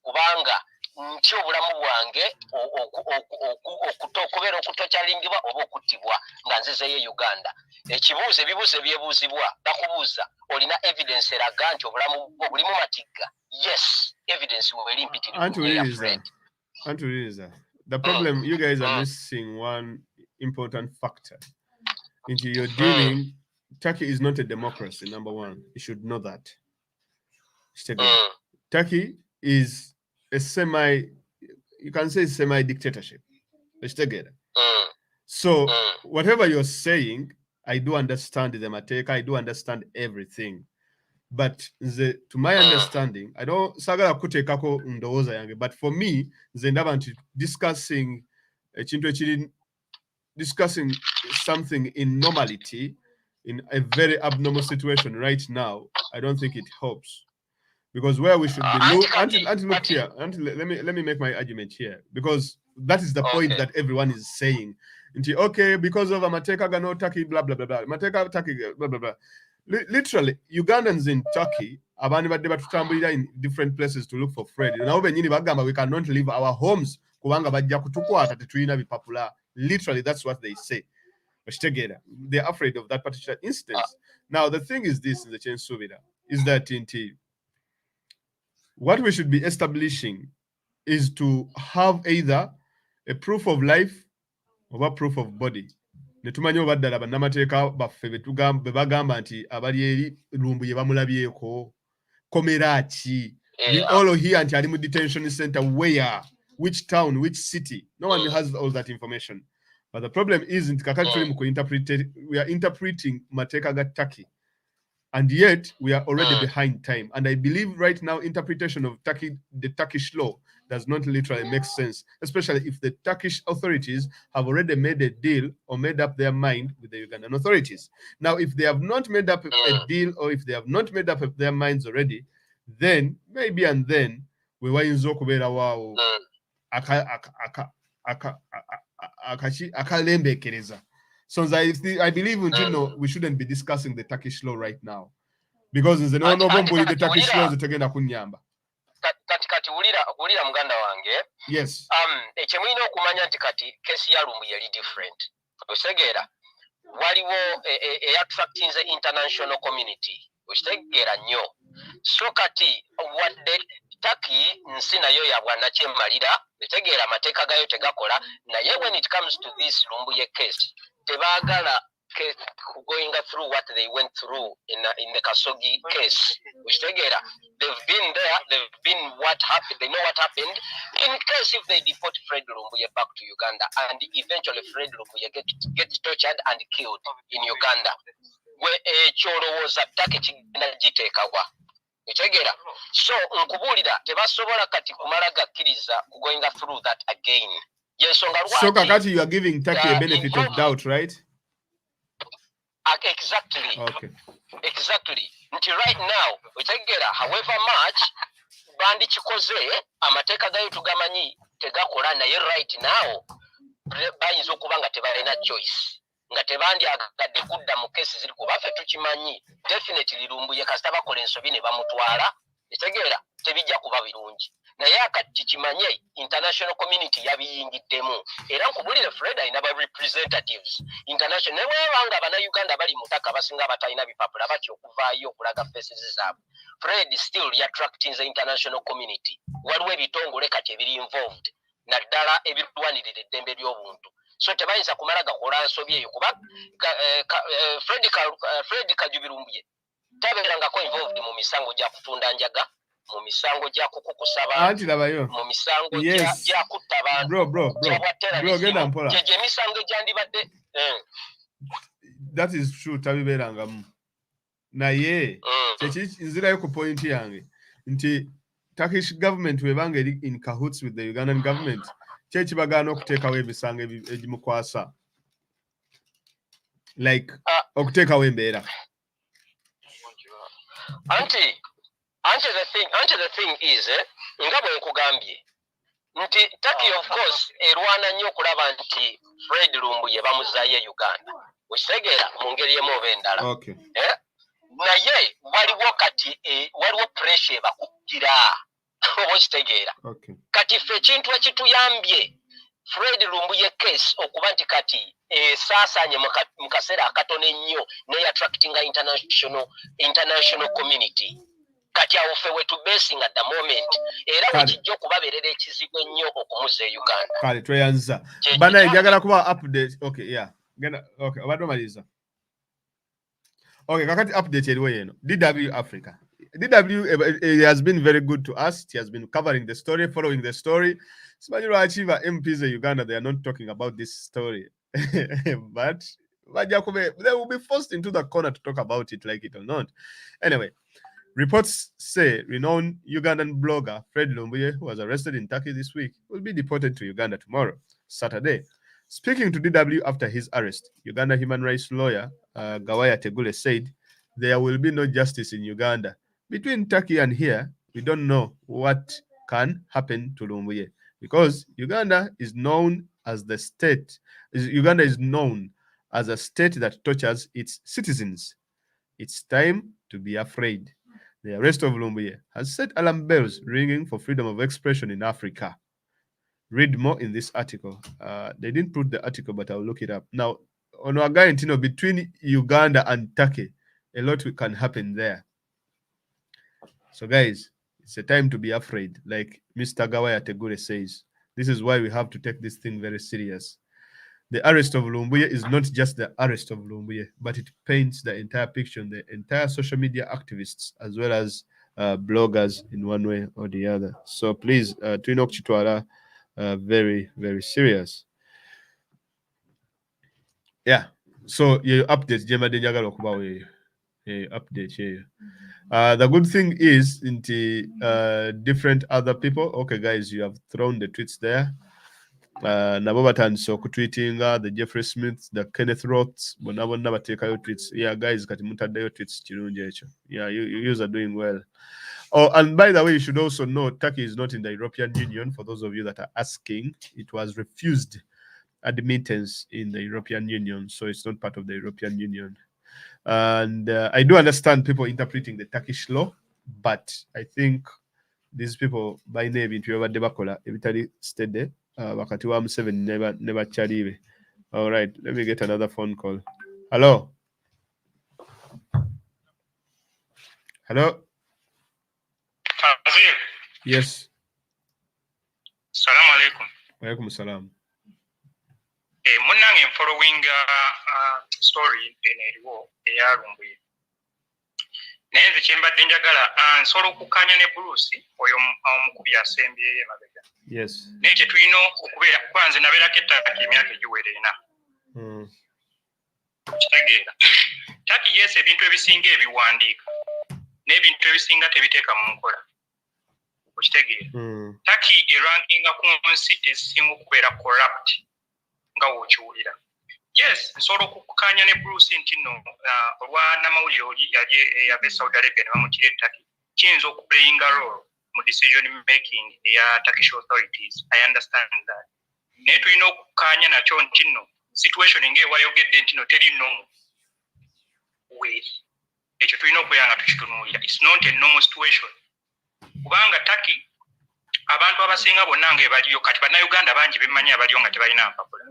kubanga nti obulamu bwange okubeera okutokyalingibwa oba okuttibwa nga nzizeyo Uganda ekibuuzo ebibuuzo byebuuzibwa bakubuuza olina evidence eraga nti obulamu bwo bulimu matigga yes evidence weri mpitirivu the problem you guys are missing one important factor into your dealing. Turkey is not a democracy, number one. You should know that. Turkey is a you can say semi-dictatorship. So whatever you're saying, I do understand the mateka, I do understand everything. But to my understanding, I don't sagala kutekako ndoza yange. But for me, discussing something in normality, in a very abnormal situation right now, I don't think it helps. Because where we should be look here, let me make my argument here, because that is the point that everyone is saying. Okay, because of Amateka Gano Turkey, blah blah blah blah. Mateka Turkey, blah blah blah. Literally, Ugandans in Turkey in different places to look for Fred. We cannot leave our homes. Literally, that's what they say. They're afraid of that particular instance. Now, the thing is this in the chain is that what we should be establishing is to have either a proof of life or a proof of body. Netumanyo baddala bannamateeka baffe bebagamba nti abali eri Lumbuye bamulabyeko komera ki we all here nti ali mu detention center where which town which city no one has all that information but the problem isn't we are interpreting mateka ga Turkey and yet we are already behind time and I believe right now interpretation of the Turkish law does not literally make sense, especially if the Turkish authorities have already made a deal or made up their mind with the Ugandan authorities. Now, if they have not made up a deal or if they have not made up their minds already, then maybe and then we were in Zokubera wow akalembe kereza. So I believe we shouldn't be discussing the Turkish law right now because the Turkish law is tegenda kunyamba. Kati wulira muganda wange yes ekimulina okumanya nti kati kesi ya Lumbuye yali different osegeera waliwo attracting the international community osegeera nnyo so kati wadde Turkey nsi nayo yabwanakyemmalira etegeera amateeka gayo tegakola naye when it comes to this Lumbuye case tebaagala going through what they went through in the Kasogi case, which together they've been there, they've been what happened, they know what happened. In case if they deport Fred Lumbuye back to Uganda and eventually Fred Lumbuye gets tortured and killed in Uganda, where Choro was attacked in Jitekawa. So nkubulira tebasobola kati kumala gakkiriza going through that again. Yes, so Kakati, you are giving Turkey a benefit of doubt, right? Exactly. Okay. Exactly. Until right now, however much bandi chikoze amateeka gayo tugamanyi tegakola naye right now bayinza okuba nga tebalina choice nga tebandi agadde kudda mu kesi ziri kuba ffe tukimanyi definitely Lumbuye kasita bakola ensobi ne bamutwala etegeera tebijja kuba birungi naye akati kimanye international community yabiyingiddemu era nkubulire Fred alina ba representatives international nebwebanga abannayuganda bali mutaka basinga batalina bipapula batyo okuvaayo okulaga faces zaabwe Fred still attracting the international community waliwo ebitongole kati ebiri involved naddala ebirwanirira eddembe ly'obuntu so tebayinza kumala gakola nsobi eyo kuba Fred Kajubirumbuye tabeerangako involved mu misango gya kutunda njaga, mu misango gya kukukusaba, anti labayo mu misango yes gya kutta abantu bro genda mpola gye misango gyandibadde that is true tabibeerangamu naye nzirayo ku point yange nti Turkish government webanga eri in cahoots with the Ugandan government kyekibagaana okuteekawo emisango egimukwasa like okuteekawo embeera Anti the thing is nga bwe nkugambye nti Turkey of course erwana nnyo okulaba nti Fred Lumbuye bamuzaayo Uganda okitegeera mu ngeri emu oba endala naye waliwo pressure ebakugira oba okitegeera kati ffe ekintu ekituyambye Fred Lumbuye case okuba nti kati esaasaanye mu kaseera akatono ennyo neattractinga international community kati awo ffe wetu basing at the moment era wekijja okubabeerera ekizibu ennyo okumuza e Uganda kale tweyanza bana njagala kuba update obadde omaliza kakati update eriwo yeno DW Africa has been very good to us. He has been covering the story, following the story. Simanyi lwaki ba MPs in Uganda they are not talking about this story but they will be forced into the corner to talk about it like it or not. Anyway, reports say renowned Ugandan blogger Fred Lumbuye, who was arrested in Turkey this week, will be deported to Uganda tomorrow, Saturday. Speaking to DW after his arrest, Uganda human rights lawyer Gawaya Tegule said there will be no justice in Uganda. Between Turkey and here, we don't know what can happen to Lumbuye because Uganda is known as a state that tortures its citizens. It's time to be afraid. The arrest of Lumbuye has set alarm bells ringing for freedom of expression in Africa. Read more in this article. They didn't put the article, but I'll look it up. Now, on Wagayintino, between Uganda and Turkey, a lot can happen there. So, guys, it's a time to be afraid. Like Mr. Gawaya Tegure says, this is why we have to take this thing very serious. The arrest of Lumbuye is not just the arrest of Lumbuye, but it paints the entire picture, the entire social media activists, as well as bloggers in one way or the other. So please, Twinok Chitwala, very, very serious. Yeah. So you update Jema Denjagalo Kubawe update here. The good thing is in the different other people. Okay, guys, you have thrown the tweets there. Nabo batandise okutweetinga the Jeffrey Smith, the Kenneth Roths, bonna bateekayo tweets. Yeah, guys, kati mutaddeyo tweets kirungi ekyo. Yeah, you are doing well. Oh, and by the way, you should also know Turkey is not in the European Union. For those of you that are asking, it was refused admittance in the European Union, so it's not part of the European Union. And I do understand people interpreting the Turkish law, but I think these people by name into your debakola ebitali steady wakati wa Museveni never chalibe. All right, let me get another phone call. Hello. Yes. Salamu alaikum. Wa alaikum salam. Munange following story eneriwo eya Lumbuye. Nenze kyembadde njagala nsolo okukanya ne Bruce oyo omukubi asembye emabega. Yes. Nekye tulina okubeera kwanze nabeerako ettaka emyaka egiwera ena. Kitegeera. Taki yese ebintu ebisinga ebiwandiika n'ebintu ebisinga tebiteeka mu nkola. Okitegeera. Taki erankinga ku nsi ezisinga okubeera corrupt nga wokiwulira. Yes, nsobola okukanya ne Bruce nti nno olwa namawulire oli yali eyabe Saudi Arabia ne bamukira Turkey kiyinza okuplaying a role mu decision making eya Turkish authorities. I understand that. Naye tulina okukanya nakyo nti nno situation ng'ewayogedde nti nno teri nnomu weri. Ekyo tulina okweyanga tukitunuulira. It's not a normal situation. Kubanga Turkey abantu abasinga bonna ng'ebaliyo kati bannayuganda bangi bemmanyi abaliyo nga tebalina mpapula.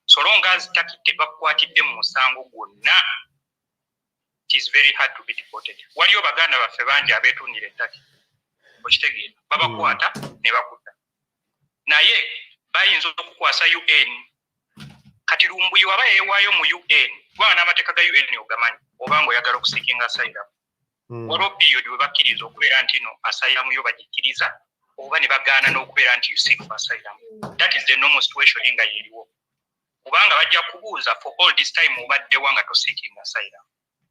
So long as Turkey tebakwatidde mu musango gwonna, it is very hard to be deported. Waliyo baganda baffe bangi abeetundira Turkey. Okitegeera. Babakwata ne bakutta. Naye bayinza okukwasa UN kati Lumbuye waba yeewaayo mu UN kubanga n'amateeka ga UN ogamanyi oba ng'oyagala okusikinga asylum waliwo period we bakkiriza okubeera nti no asylum yo bagikkiriza oba ne bagaana n'okubeera nti you seek for asylum. That is the normal situation nga yeriwo kubanga bajja kubuuza for all this time obaddewa nga tosiikinga asylum.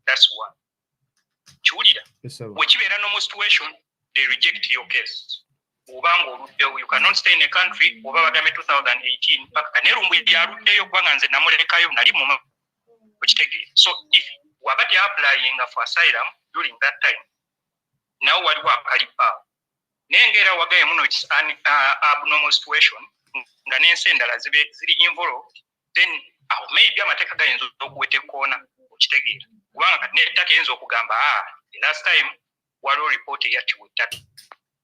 That's one. Kiwulira wekibeera normal situation they reject your case obanga oluddewo you cannot stay in a country oba bagambe 2018 paka ne Lumbuye yaluddeyo kubanga nze namulekayo nali mu okitegeera. So if waba te applying for asylum during that time now waliwo akalipa nengera wagaye muno an abnormal situation nga n'ensi endala ziri involved then maybe amateeka gayinza okuweta ekkoona okitegeera kubanga kati n'ettaka eyinza okugamba the last time waliwo report eyattiwa ettaka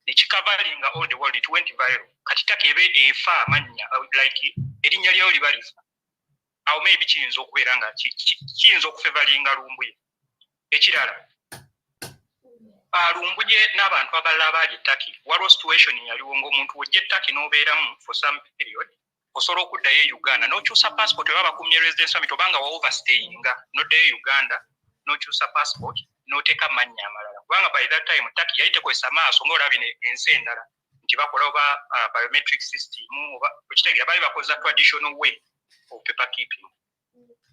ekikavalinga all the world it went viral kati ttaka ebe efa amanya like erinnya lyayo liba lifa awo maybe kiyinza okubeera nga kiyinza okufevalinga Lumbuye. Ekirala Lumbuye n'abantu abalala abaali ettaki waliwo situation yaliwo ng'omuntu wojja ettaki n'obeeramu for some period osobola okuddayo e Uganda n'okyusa passport oba bakumye residence permit obanga wa overstayinga n'oddayo Uganda n'okyusa passport n'oteeka amannya amalala kubanga by that time ttaki yali tekozesa maaso ng'olaba ensi endala nti bakola oba biometric system oba okitegeera baali bakozesa traditional way of paper keeping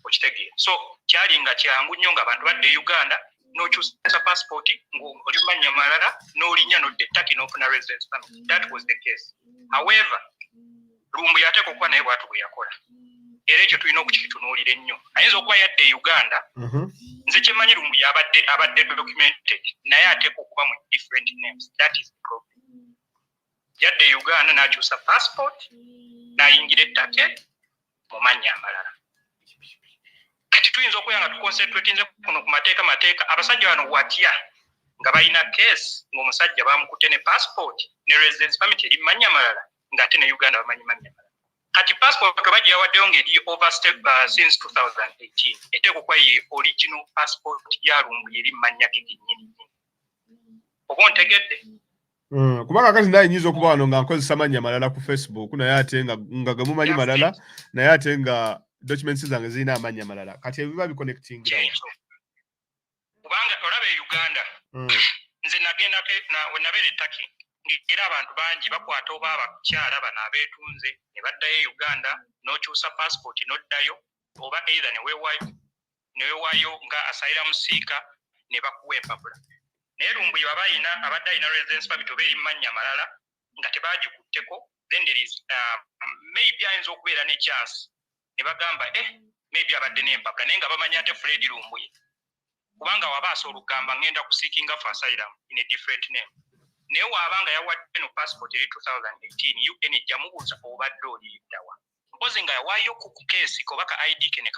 okitegeera. So kyali nga kyangu nnyo ng'abantu badde e Uganda n'okyusa passport ng'oli mannya malala n'olinya n'odda ettaki n'ofuna residence permit. That was the case. However Lumbuye ateeka okuba naye bw'atu bwe yakola era ekyo tulina okukitunuulira ennyo. Ayinza okuba yadde e Uganda nze kyemanyi Lumbuye abadde documented naye ateeka okuba mu different names. That is the problem. Yadde e Uganda n'akyusa passport n'ayingira ettake mu mannya amalala. Kati tuyinza okubeera nga tuconcentratinze kuno ku mateeka abasajja bano watya nga balina case ng'omusajja bamukutte ne passport ne residence permit eri mannya malala ng'ate ne Uganda bamanyi mannya malala. Kati passport bajja yawaddeyo ng'eri overstep since 2018 eteekwa okuba ye original passport ya Lumbuye eri mannya ge gennyini. Oba ontegedde? Kubanga kati naye nyinza okuba wano nga nkozesa mannya malala ku Facebook naye ate nga gamumanyi malala naye ate nga documents zange zirina amannya malala kati ebiba biconnecting kubanga olaba e Uganda nze nagenda we nabeera ettaki ng'era abantu bangi bakwata oba abakyala bano abeetunze ne baddayo e Uganda n'okyusa passport n'oddayo oba either ne weewaayo nga asylum seeker ne bakuwa empapula. Naye Lumbuye abadde alina residence permit oba eri mannya malala nga tebaagikutteko then there is maybe ayinza okubeera ne chance ne bagamba maybe abadde n'empapula naye nga bamanyi ate Fred Lumbuye kubanga waba asobola okugamba ngenda kuseekinga for asylum in a different name naye waabanga yawadde no passport eri 2018 UN ejja mubuuza obadde oliddawa mpozi nga yawaayo ku keesi koba ka ID ke ne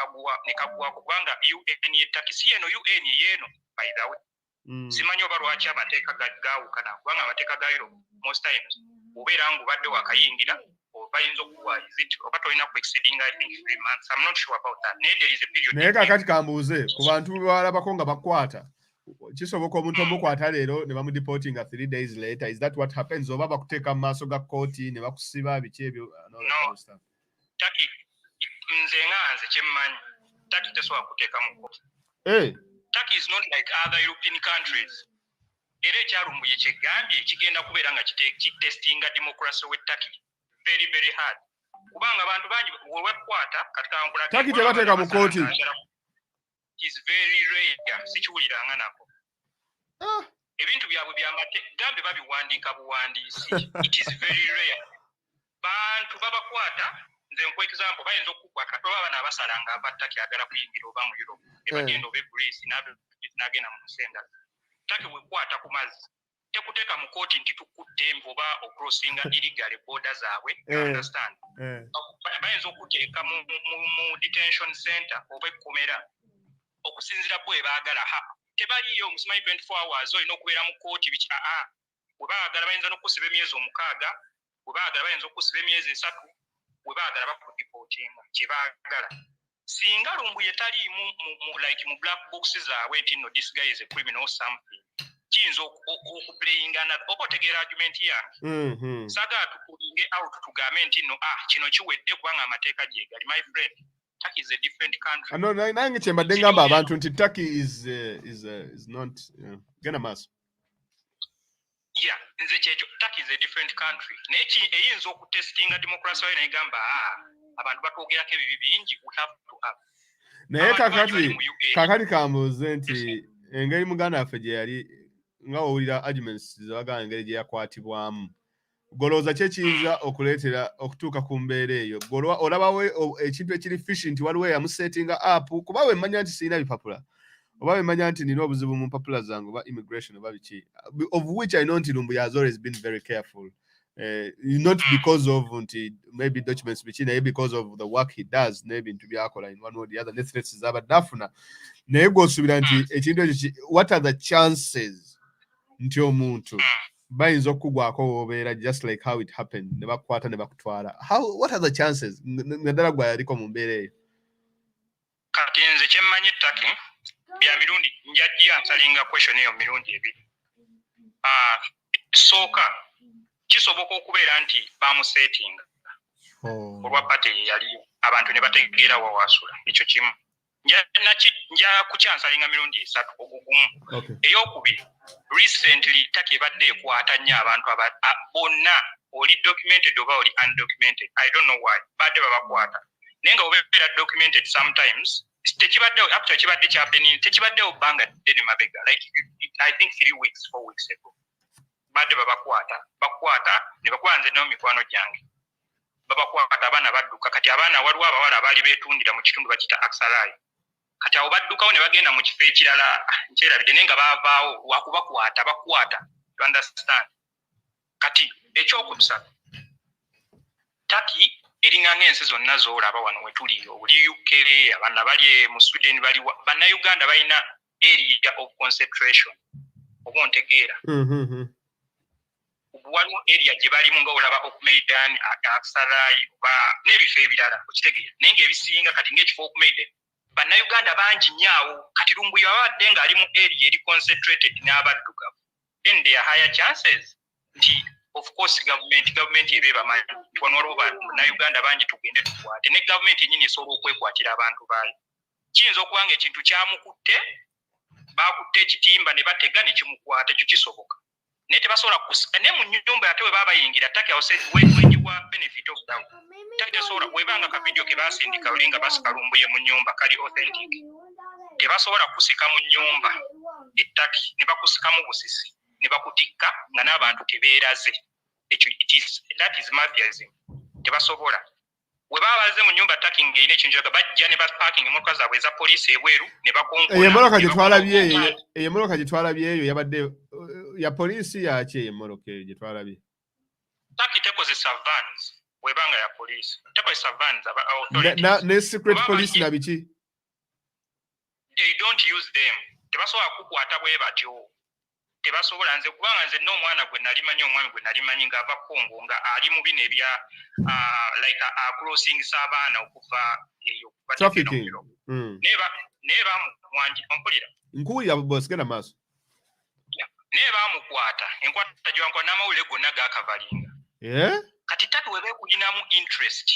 kaguwako kubanga UN yettaki si eno UN yeeno by the way simanyi oba lwaki amateeka gaawukana kubanga amateeka gayo most times obeera ng'obadde wakayingira bayinza okuwa visit oba tolina ku exceeding I think 3 months. I'm not sure about that. There is a period. Naye kakati kambuuze ku bantu balabako nga bakwata kisoboka omuntu omukwata leero ne bamudeporting 3 days later. Is that what happens? Oba bakuteeka mu maaso ga kooti ne bakusiba biki ebyo? No. Taki nze kyemmanyi Taki tesobola kuteeka mu kooti. Taki is not like other European countries. Era ekyalumbuye kyegambye kigenda kubeera nga kitestinga democracy we Taki. Very, very hard. Kubanga abantu bangi wekwata katika nkula Taki tebateeka mu kooti. Is very rare. Sikiwuliranga nako. Ebintu byabwe byamate gambe babiwandiika buwandiisi. It is very rare. Bantu babakwata nze nkwa example bayinza okukwata katoba bana abasalanga abattaki agala kuyingira oba mu Europe. Ebagenda oba Greece n'agenda mu nsenda. Taki wekwata ku mazzi. Tekuteeka mu kooti nti tukutte oba ocrossinga illegal border zaabwe. Understand? Bayinza okuteeka mu detention center oba ekkomera okusinziira bwe baagala tebaliyo omusimanyi 24 hours olina okubeera mu kooti biki bwe baagala bayinza n'okusiba emyezi 6 bwe baagala bayinza okusiba emyezi 3 bwe baagala bakudipootinga kye baagala. Singa Lumbuye taliimu like mu black box zaabwe nti no this guy is a criminal something kiyinza okuplayinga oba otegeera argument yange saga tukulinge out tugambe nti no kino kiwedde kubanga amateeka gyegali my friend Turkey is a different country. No, nange kyembadde ngamba abantu nti Turkey is not gena maaso. Yeah, nze kyekyo Turkey is a different country. Neki eyinza okutestinga democracy wayo negamba abantu batwogerako ebibi bingi we have to have. Naye kakati kambuuze nti engeri muganda waffe gye yali nga owulira arguments zebagaa engeri gye yakwatibwamu golowooza kyekiyinza okuleetera okutuuka ku mbeera eyo olabawo ekintu ekiri fishi nti waliwo eyamusetinga up kuba wemmanya nti sirina bipapula oba wemmanya nti nina obuzibu mu mpapula zange oba immigration oba biki of which I know nti Lumbuye has always been very careful not because of maybe documents biki naye because of the work he does maybe nti byakola in one way or the other ne threats zabadde afuna naye gw'osuubira nti ekintu ekyo what are the chances nti omuntu bayinza okugwako wobeera just like how it happened ne bakukwata ne bakutwala what are the chances naddala gwe yaliko mu mbeera eyo kati nze kyemmanyi Turkey bya mirundi njajja nsalinga question eyo mirundi ebiri sooka kisoboka okubeera nti bamusetinga olwa pate yali abantu ne bategeera wawasula ekyo kimu nja kukyansalinga mirundi 3 ogugumu eyokubiri recently Turkey ebadde ekwata nnyo abantu bonna oli documented oba oli undocumented I don't know why badde babakwata naye nga obeera documented sometimes tekibadde kyapeni tekibaddewo bbanga ddene mabega like I think 3 weeks 4 weeks ago badde bakwata ne bakuba nze nayo mikwano gyange babakwata abaana badduka kati abaana waliwo abawala abaali beetundira mu kitundu bakita Aksaray kati abo baddukawo ne bagenda mu kifo ekirala nkyerabidde naye nga baavaawo wakubakwata bakwata you understand kati ekyokusatu Turkey eringa ng'ensi zonna z'olaba wano we tuli oli UK abaana bali mu Sweden bali bannayuganda balina area of concentration oba ontegeera waliwo area gye balimu nga olaba okumaidan Aksaray oba n'ebifo ebirala okitegeera naye ng'ebisinga kati ng'ekifo okumaidan bannayuganda bangi nnyo kati Lumbuye abadde ng'ali mu area eri concentrated n'abaddugavu then there are higher chances nti of course government ebe bamanyi wano waliwo bannayuganda bangi tugende tukwate ne government yennyini esobola okwekwatira abantu baayo kiyinza okuba nga ekintu kyamukutte bakutte ekitimba ne batega ne kimukwata ekyo kisoboka naye tebasobola ne mu nnyumba ate we baba bayingira Turkey wegiwa benefit of doubt Turkey tesobola webanga ka video ke basindika olinga basika Lumbuye mu nnyumba kali authentic tebasobola kusika mu nnyumba Turkey ne bakusikamu busisi ne bakutikka nga n'abantu tebeeraze ekyo that is mafiaism tebasobola we baba baze mu nnyumba Turkey ng'erina ekintu bajja ne baparking emmotoka zaabwe eza poliisi ebweru ne bakonkona emmotoka gye twalabyeyo yabadde ya poliisi yaki emmotoka eyo gye twalabye Turkey tekozesa vans webanga ya poliisi tekozesa vans aba authorities ne secret police na biki they don't use them tebasobola kukwata bwe batyo tebasobola nze kubanga nze n'omwana gwe nali manyi omwami gwe nali manyi ng'ava Congo nga ali mu bino ebya like crossing s'abaana okuva eyo trafficking naye bamwangi ompulira nkuwulira bosigenda maaso naye baamukwata enkwata gyewankwata n'amawulire gonna gaakavalinga kati Turkey we beekuyinamu interest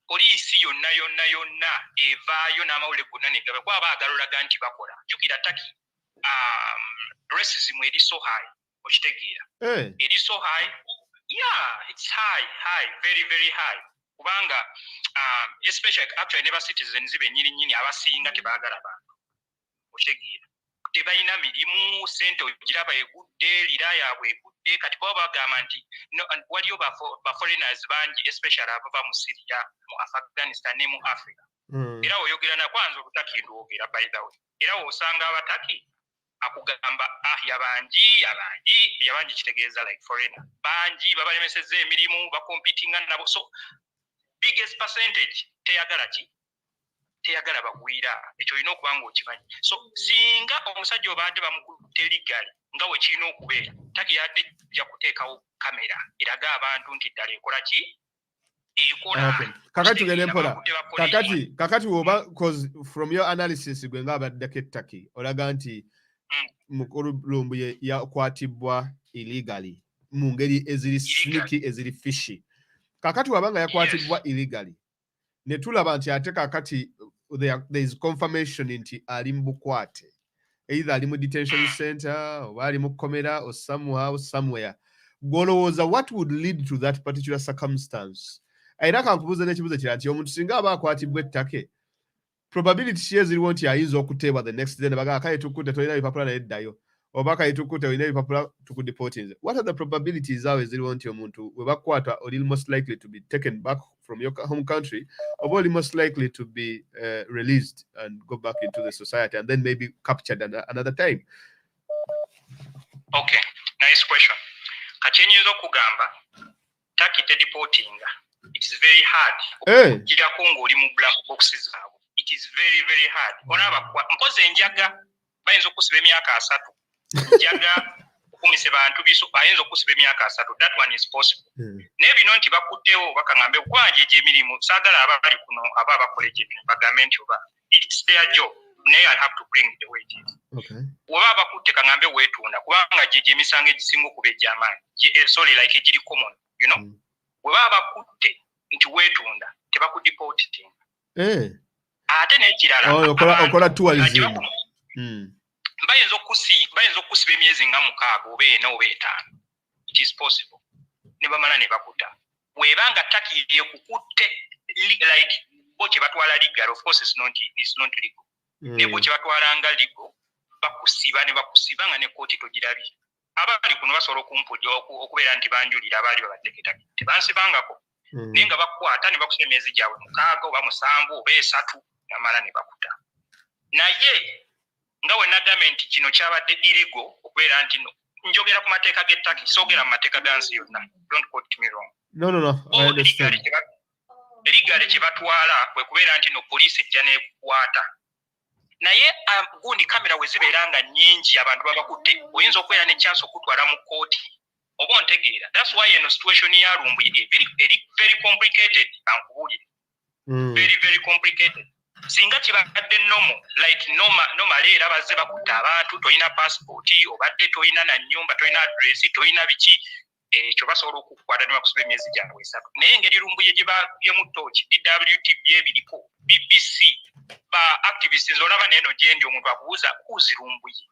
poliisi yonna evaayo n'amawulire gonna negaba kuba baagalolaga nti bakola jjukira Turkey racism eri so high okitegeera eri so high it's high very very high kubanga especially actually never citizens bennyini abasinga tebaagala bantu okitegeera tebalina mirimu sente ogiraba egudde lira yaabwe egudde kati baba bagamba nti waliyo ba foreigners bangi especially abava mu Syria mu Afghanistan ne mu Africa era oyogera na kwanza obutakindu ogera by the way era osanga abataki akugamba yabangi kitegeeza like foreigner bangi babalemesezza emirimu bakompitinga nabo so biggest percentage teyagala bagwira ekyo olina okuba nga okimanyi so singa omusajja obadde bamukutte ligali nga we kirina okubeera Turkey yadde ja kuteekawo kamera eraga abantu nti ddala ekola ki ekola kakati tugende mpola kakati woba cause from your analysis gwe ng'abaddeko Turkey olaga nti mukulu Lumbuye yakwatibwa illegally mu ngeri eziri sneaky eziri fishy kakati wabanga yakwatibwa illegally ne tulaba nti ate kaakati there is confirmation nti ali mu bukwate, either ali mu detention center oba ali mu kkomera or somewhere. Gw'olowooza what would lead to that particular circumstance? Era kankubuuza n'ekibuuzo kira nti omuntu singa aba akwatibwa ettake, probability ki eziriwo nti ayinza okuteebwa the next day ne bagamba kale tukutte tolina bipapula naye ddayo, oba kale tukutte olina ebipapula tukudeportinze. What are the probabilities awo eziriwo nti omuntu we bakwata oli most likely to be taken back from your home country, oba oli most likely to be released and go back into the society and then maybe captured another time? Okay, nice question. Kachenyizo kugamba takite deportinga. It is very hard. Kija Kongo oli mu black boxes abo. It is very very hard. Onaba mpoze njaga bayinza okusiba emyaka 3. Njaga okumise bantu biso bayinza okusiba emyaka 3. That one is possible. Nebino nti bakuttewo bakangambe kwaje je emirimu sagala abali kuno aba bakoleje bagamenti oba. It's their job. Nay, I have to bring the way it is. Okay. Oba bakutte kangambe wetunda kubanga je emisango egisinga okubeja amani. Sorry, like ejiri common, you know? Oba bakutte nti wetunda tebakudeporting. Ate n'ekirala okola tourism. Bayinza okusiba emyezi nga 6 oba 4 oba 5. It is possible. Ne bamala ne bakuta. Webanga takiriye kukutte like boche batwala legal, of course it's not legal. Ne boche batwala legal bakusiba ne bakusibanga ne kooti togirabi. Abali kuno basobola okumpulira okubeera nti banjulira abaali babateketa tebansibangako. Nenga bakwata ne bakusema emyezi gyawe 6 oba 7 oba 3 amala ne bakuta. Naye nga we nagamenti kino kyabadde illegal okubeera nti njogera ku mateeka g'ettaki soogera mu mateeka gansi yonna. Don't quote me wrong. No. I understand. Legal kye batwala kwe kubeera nti no poliisi ejja n'ekukwata. Naye gundi kamera we zibeeranga nnyingi abantu babakutte oyinza okubeera ne chance okutwala mu kooti oba ontegeera. That's why eno situation ya Lumbuye very complicated ankubuulire. Very very complicated. Singa kibadde normal era bazze bakutta abantu toyina passport obadde toyina na nnyumba toyina address toyina biki ekyo basobola okukwata ne bakusiba emyezi gyawe 3. Naye engeri Lumbuye gye babyemu ttooki DWTB ebiriko BBC ba activists olaba n'eno gyendi omuntu akubuuza uzi Lumbuye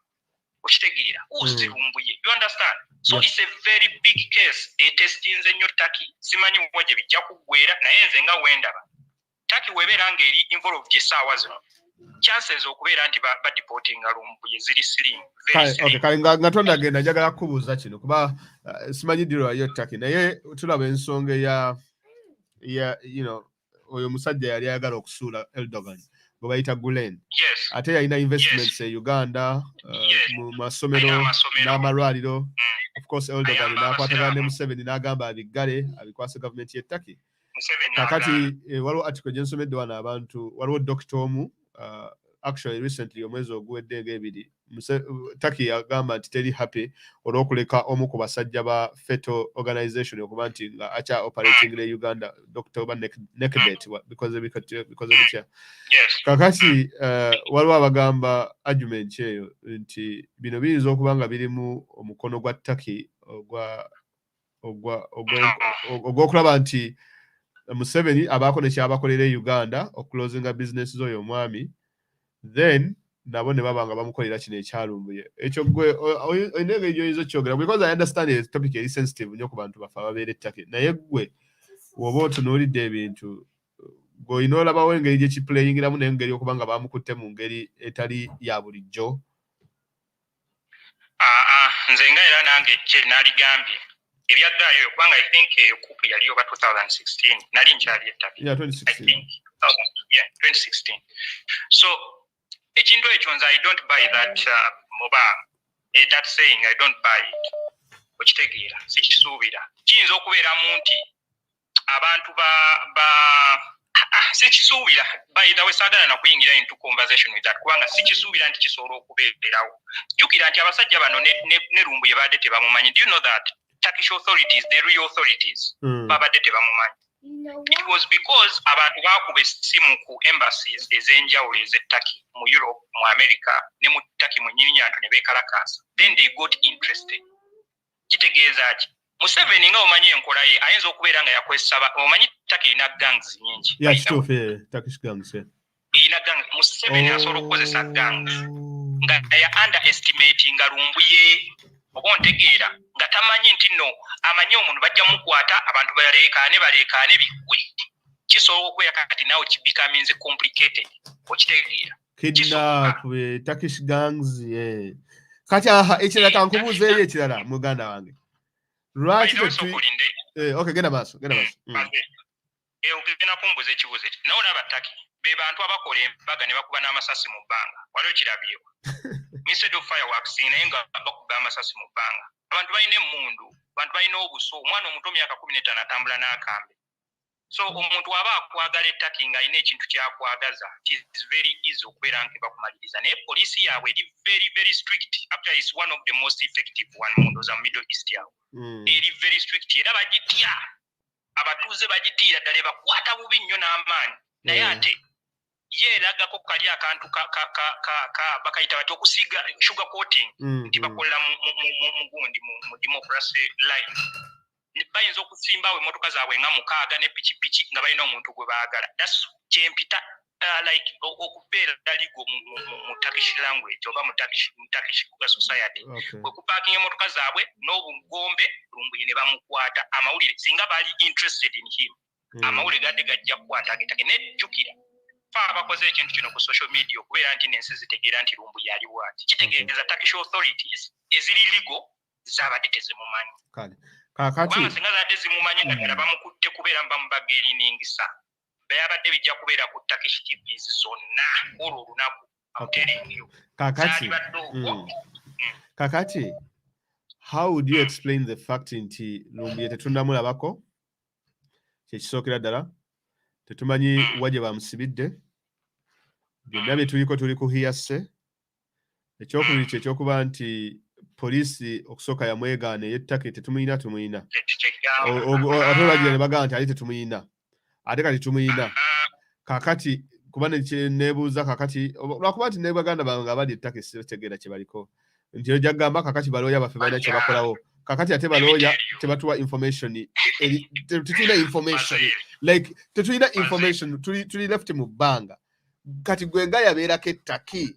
okitegeera uzi Lumbuye. You understand? So it's a very big case. Testinze nnyo Taki simanyi gye bijja kuggwera naye nze nga wendaba Taki webeera ng'eri involved essaawa zino chances okubeera nti badeportinga Lumbuye ziri slim. Okay, kale nga tondagenda njagala kubuuza kino kuba simanyi diro yo Taki naye tulaba ensonga ya oyo musajja yali ayagala okusuula Erodgan gwe bayita Gulen. Ate yalina investments e Uganda mu masomero n'amalwaliro. Of course Erodgan n'akwatagana ne Museveni n'agamba abiggale abikwase gavumenti y'e Taki. Kakati waliwo article gye nsomedde wano abantu waliwo doctor omu actually recently omwezi oguwedde ng'ebiri Taki yagamba nti teri happy olw'okuleka omu ku basajja ba FETO organization okuba nti nga acha operating in Uganda Dr. Oba Nekedet because of it. Kakati waliwo abagamba argument eyo nti bino biyinza okuba nga birimu omukono gwa Taki ogw'okulaba nti Museveni abaako ne kyabakolera e Uganda okulozinga business z'oyo omwami then nabo ne baba nga bamukolera kino ekyalumbuye. Ekyo gwe oyina engeri gy'oyinza okyogera because I understand the topic is sensitive nnyo ku bantu bafe ababeera ettake naye gwe woba otunuulidde ebintu gweolina olabawo engeri gye kiplayingiramu n'engeri okuba nga bamukutte mu ngeri etali ya bulijjo. Nze nga era nange kye naligambye ebyaddaayo kubanga I think couple yali oba 2016 nali nkyali ettake. 2016. 2016. So ekintu ekyo nze I don't buy that that saying I don't buy it. Okitegeera sikisuubira kiyinza okubeeramu nti abantu sikisuubira by the way saagala nakuyingira into conversation with that kubanga sikisuubira nti kisobola okubeerawo. Jjukira nti abasajja bano ne Lumbuye baadde tebamumanyi. Do you know that Turkish authorities, the real authorities babadde tebamumanyi. It was because abantu baakuba essimu ku embassies ez'enjawulo ez'ettaki mu Europe mu America ne mu Ttaki mu nnyini nyantu ne beekalakaasa. Then they got interested. Kitegeeza ki Museveni nga omanyi enkola ye ayinza okubeera nga yakwesaba omanyi Taki ina gangs nyingi. Yeah, kituufu Turkish gangs. Ina gangs Museveni asobola okukozesa gangs nga ya underestimating Lumbuye oba ontegeera nga tamanyi nti no amanyi omuntu bajja mukwata abantu balekaane bigwe kisobola okwera kati nawe becomes complicated okitegeera kidnap Turkish gangs kati ekirala kankubuuzeeyo ekirala muganda wange lwaki okay genda maaso ogenda kumbuuza ekibuuzo eki nawe olaba Taki be bantu abakola embaga ne bakuba n'amasasi mu bbanga waliwo kirabyewo instead of fireworks naye nga bakuba amasasi mu bbanga abantu balina emmundu abantu balina obuso omwana omuto myaka 15 atambula n'akambe so omuntu aba akwagala ettaki nga alina ekintu kyakwagaza is very easy okubeera nke bakumaliriza naye poliisi yaabwe eri very very strict actually is one of the most effective one mu ndoza Middle East yaabwe eri very strict era bagitya abatuuze bagitiira ddala bakwata bubi nnyo n'amaanyi naye ate ye eragako kali akantu bakayita bati okusiiga sugar coating nti bakola mugundi mu democracy line bayinza okusimbawo emmotoka zaabwe nga 6 ne pikipiki nga balina omuntu gwe baagala that's kyempita like okubeera daligo mu Turkish language oba mu Turkish society bwe kupakinga emmotoka zaabwe n'obugombe Lumbuye ne bamukwata amawulire singa bali interested in him amawulire gadde gajja kukwata agetake nejjukira abakoze ekintu kino ku social media okubeera nti n'ensi zitegeera nti Lumbuye ali bwati kitegeeza Turkish authorities eziri legal zabadde tezimumanyi kakati singa zadde zimumanyi nga ddala bamukutte kubeera mbamubaga eriningisa bayabadde bijja kubeera ku Turkish TVs zonna olwo olunaku amuterengeyo kakati how would you explain the fact nti Lumbuye tetundamulabako kyekisookera ddala tetumanyi wagye bamusibidde byonna bye tuli ku hearsay ekyokubiri kyekyokuba nti poliisi okusooka yamwegaana ey'ettaka tetumuyina ate olwagira ne bagamba nti ali tetumuyina ate kati tumuyina kakati kuba nebuuza kakati lwakuba nti ne baganda bange abali ettaka esitegeera kye baliko nti ojja kugamba kakati balooya baffe balina kye bakolawo kakati ate balooya tebatuwa information tetulina information like tetulina information tuli left mu bbanga kati gwe nga yabeerako ettaki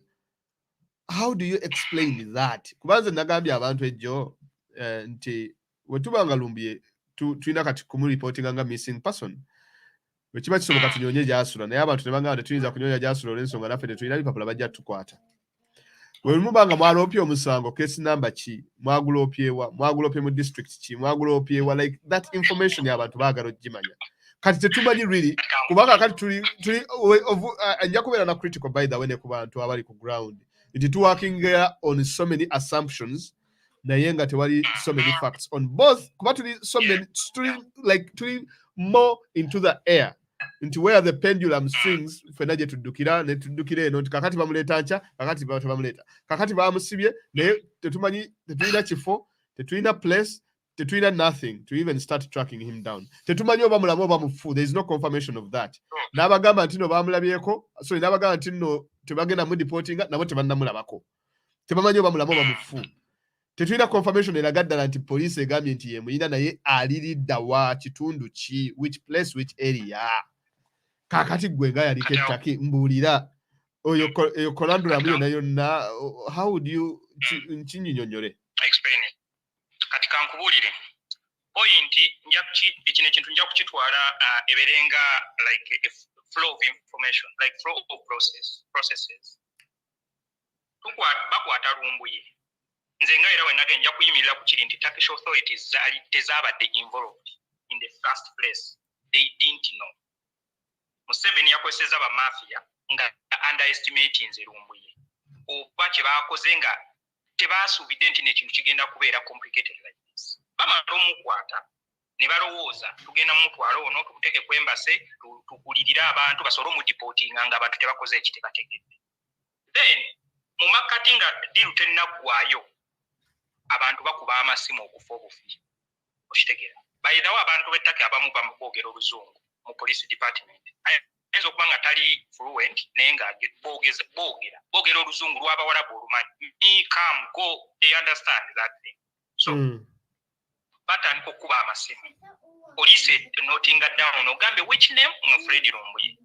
how do you explain that kubanze nagambye abantu ejjo nti wetubanga Lumbuye tulina kati kumuripotinga nga missing person wekiba kisoboka tunyonye gyasula naye abantu ne bagamba tetuyinza kunyonya gyasula olw'ensonga naffe tetulina bipapula bajja tukwata we mubanga mwaloopye omusango case number ki mwagulopye mu district ki mwagulopyewa like that information y'abantu baagala ogimanya kati tetumanyi really kubanga kati tuli ajja kubeera na critical by the way ne ku bantu abali ku ground nti working on so many assumptions naye nga tewali so many facts on both kuba tuli more into the air nti where the pendulum swings fena gye tuddukira ne tuddukira eno nti kakati bamuleeta nca kakati tebamuleeta kakati bamusibye naye tetumanyi tetulina kifo tetulina place tetulina nothing to even start tracking him down tetumanyi oba mulamu oba mufu there is no confirmation of that n'abagamba nti no bamulabyeko sorry n'abagamba nti no tebagenda mu deportinga nabo tebannamulabako tebamanyi oba mulamu oba mufu tetulina confirmation eraga ddala nti poliisi egambye nti ye muyina naye aliridda wa kitundu ki which place which area kakati gwe nga yaliko ettaki mbuulira oyo kolandulamu yonna yonna how would you nkinyinyonyole explain it kati kankubuulire point ekino ekintu nja kukitwala eberenga like a flow of information like flow of processes bakwata Lumbuye nze nga era wenage nja kuyimirira ku kiri nti Turkish authorities tezaabadde involved in the first place they didn't know Museveni yakozesa ba mafia nga underestimating Lumbuye oba kye baakoze nga tebaasuubidde nti n'ekintu kigenda kubeera complicated like this bamala omukwata ne balowooza tugenda mumutwala ono tumuteeke ku embase tugulirire abantu basobole omudipotinga nga abantu tebakoze ekitebategedde then mu makati nga diru tennaggwayo abantu bakuba amasimu okufa obufi okitegeera bayirawo abantu b'ettaka abamu boogera oluzungu mu police department ayinza okuba nga tali fluent naye nga boogera oluzungu lw'abawalabu olumanyi come go they understand that thing so batandika okuba amasimu police notinga down ogambe which name Fred Lumbuye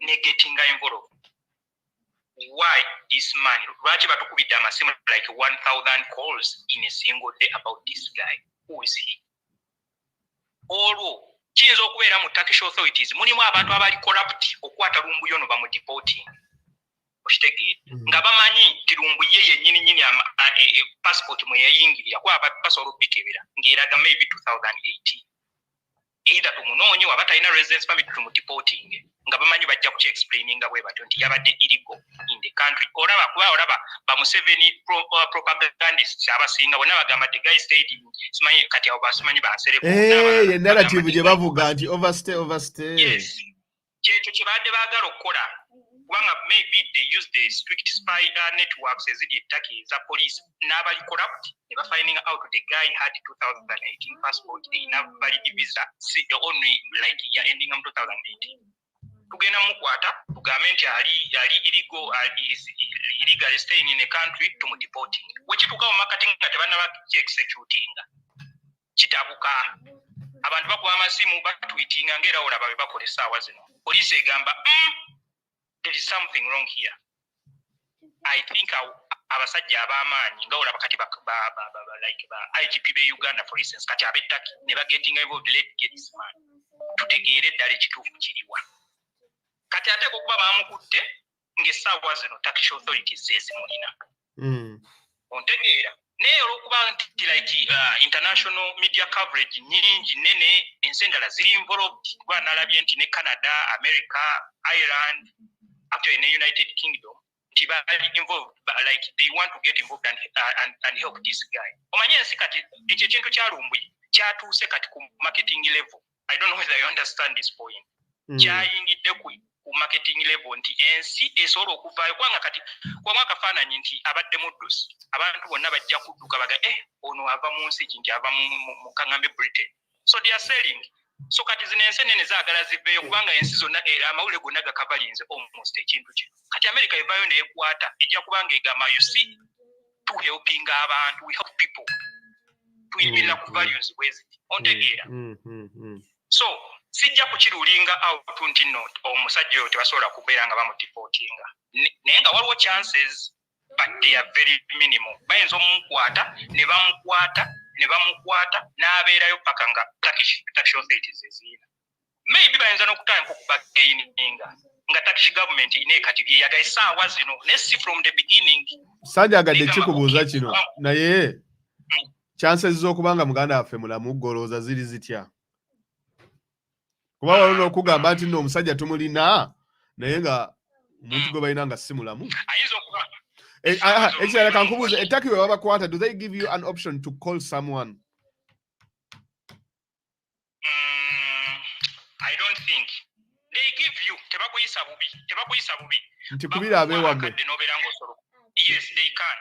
negatinga envelope. Why this man? Lwaki batukubidde amasimu like 1,000 calls in a single day about this guy? Who is he? Olwo kiyinza okubeera mu Turkish authorities mulimu abantu abali corrupt okwata Lumbuye ono bamu deporting. Okitegeera nga bamanyi nti Lumbuye yennyini passport mwe yayingirira kuba basobola okubikebera ng'eraga maybe 2018. Either tumunoonye waba talina residence permit tumudeporting nga bamanyi bajja kuki explaininga bwe batyo nti yabadde illegal in the country. Olaba ba Museveni propagandists abasinga bonna bagamba the guy stayed simanyi kati abo basimanyi bansereko ye narrative gye bavuga nti overstay. Yes, kyekyo kye badde baagala okukola kubanga maybe they use the strict spy networks eziri ettaki eza police n'abali corrupt ne bafinding out the guy had 2018 passport ina valid visa only like year ending in 2018. Tugenda mukwata tugambe nti ali illegal staying in a country tumudeporting. Wekituuka mu marketing nga tebannaba executinga kitabuka abantu bakuba amasimu batweetinga ng'era olaba be bakola essaawa zino. Police egamba there is something wrong here. I think abasajja ab'amaanyi nga olaba kati like IGP be Uganda for instance kati abettaki ne bagetinga involved let get this man tutegeere ddala ekituufu kiriwa. Kati ate okuba baamukutte ng'essaawa zino Turkish authorities zezimulina. Ontegeera naye olw'okuba nti like international media coverage nyingi nene ensi endala ziri involved kuba nalabye nti ne Canada, America, Ireland, actually in the United Kingdom nti bali involved like they want to get involved and help this guy. Omanye ensi kati ekyo ekintu kya Lumbuye kyatuuse kati ku marketing level. I don't know whether you understand this point. Kyayingidde ku marketing level nti ensi esobola okuvaayo kubanga kati kwa mwaka faananyi nti abadde muddusi abantu bonna bajja kudduka baga ono ava mu nsi ki nti ava mu kaŋŋambe Britain. So they are selling. So kati zino ensi ennene zaagala ziveeyo kubanga ensi zonna amawulire gonna gakavalinze almost ekintu kino. Kati America evaayo neekwata ejja kubanga egamba you see to helping abantu, we help people tuyimirira ku values bweziti ontegeera. So sijja kukirulinga out nti no omusajja oyo tebasobola kubeera nga bamudeportinga naye nga waliwo chances but they are very minimal. Bayinza omukwata ne bamukwata n'abeerayo paka nga Turkish authorities eziina maybe bayinza n'okutandika okubagaininga nga Turkish government ine kati byeyaga essaawa zino nesi from the beginning. Sanjagadde kikubuuza kino naye chances z'okubanga muganda waffe mulamu golooza ziri zitya? Kuba walina okugamba nti nno omusajja tumulina naye nga omuntu gwe balina nga si mulamu. Ekirala kankubuuza ettaki we babakwata do they give you an option to call someone? I don't think they give you tebakuyisa bubi nti kubira abeewammwe. Yes they can.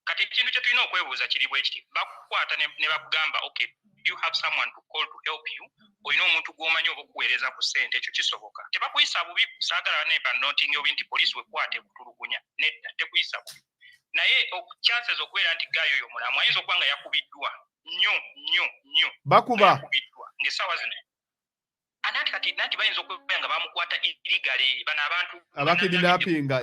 Kati ekintu kye tulina okwebuuza kiri bwe kiti bakukwata ne bakugamba okay you have someone to call to help you olina omuntu gw'omanyi oba okuweereza ku ssente ekyo kisoboka. Tebakuyisa bubi saagala neba noting obi nti poliisi wekwata ekutulugunya nedda tekuyisa bubi naye chances okubeera nti gaayo oyo mulamu ayinza okuba nga yakubiddwa nnyo bakuba ng'essaawa zino anati kati nanti bayinza okubeera nga bamukwata illegally bano abantu abakidnappinga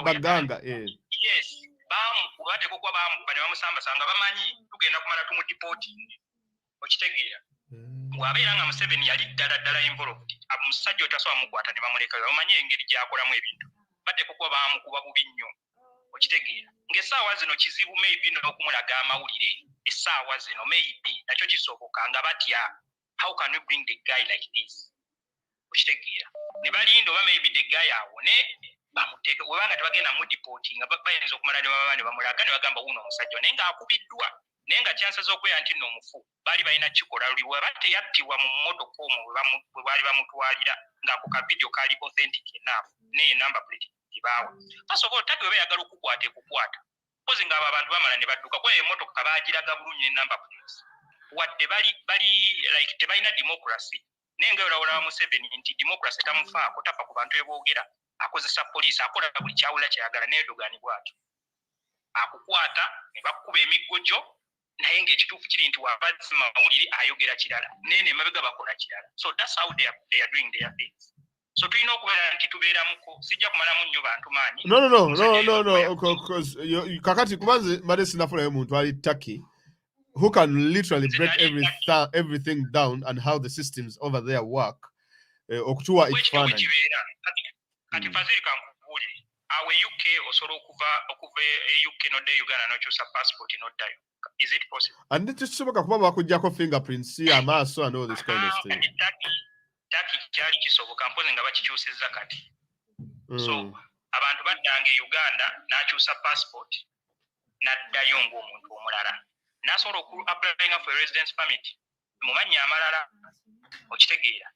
baganga yes bamukubateeko kuba bamukuba ne bamusambasanga bamanyi tugenda kumala tumudeporting. Okitegeera bw'abeera nga Museveni yali ddala involved omusajja otasobola mukwata ne bamuleka bamanyi engeri gy'akolamu ebintu bateeka kuba bamukuba bubi nnyo. Okitegeera ng'essaawa zino kizibu maybe n'okumulaga amawulire essaawa zino maybe nakyo kisoboka nga batya how can we bring the guy like this? Okitegeera ne balinda oba maybe the guy awone bamuteeke webanga tebagenda mudeporting bayinza okumala ne baba ne bamulaga ne bagamba wuno omusajja naye ng'akubiddwa naye nga chances z'okweera nti nno omufu baali balina kikola luli bweba teyattibwa mu mmotoka omwo bwe baali bamutwalira ng'ako ka video kaali authentic enough naye number plate gibaawa. First of all taki weba yagala okukwata pozi ng'abo abantu bamala ne badduka kuba emmotoka baagiraga bulungi ne number plates wadde bali like tebalina democracy naye nga olawula Museveni nti democracy tamufaako tafa ku bantu eboogera akozesa poliisi akola buli kyawula kyayagala n'Erodgan bw'atyo akukwata ne bakuba emiggojo naye ng'ekituufu kiri nti wabazzi mawulire ayogera kirala nene emabega bakola kirala. So that's how they are doing their things. So tulina okubeera nti tubeeramuko sijja kumalamu nnyo bantu maanyi. No, because kakati kubanze mbadde sinafulayo muntu ali Turkey who can literally break everything down and how the systems over there work. Okutuwa ekifaananyi. Kati Fazil kankubuulire awe UK osobola okuva UK nodda Uganda n'okyusa passport noddayo. Is it possible? And tekisoboka kuba bakuggyako fingerprints amaaso and all this kind of thing. Turkey kyali kisoboka mpoze nga bakikyusizza kati. So abantu baddanga e Uganda n'akyusa passport n'addayo ng'omuntu omulala. N'asobola applying for a residence permit mu mannya amalala okitegeera.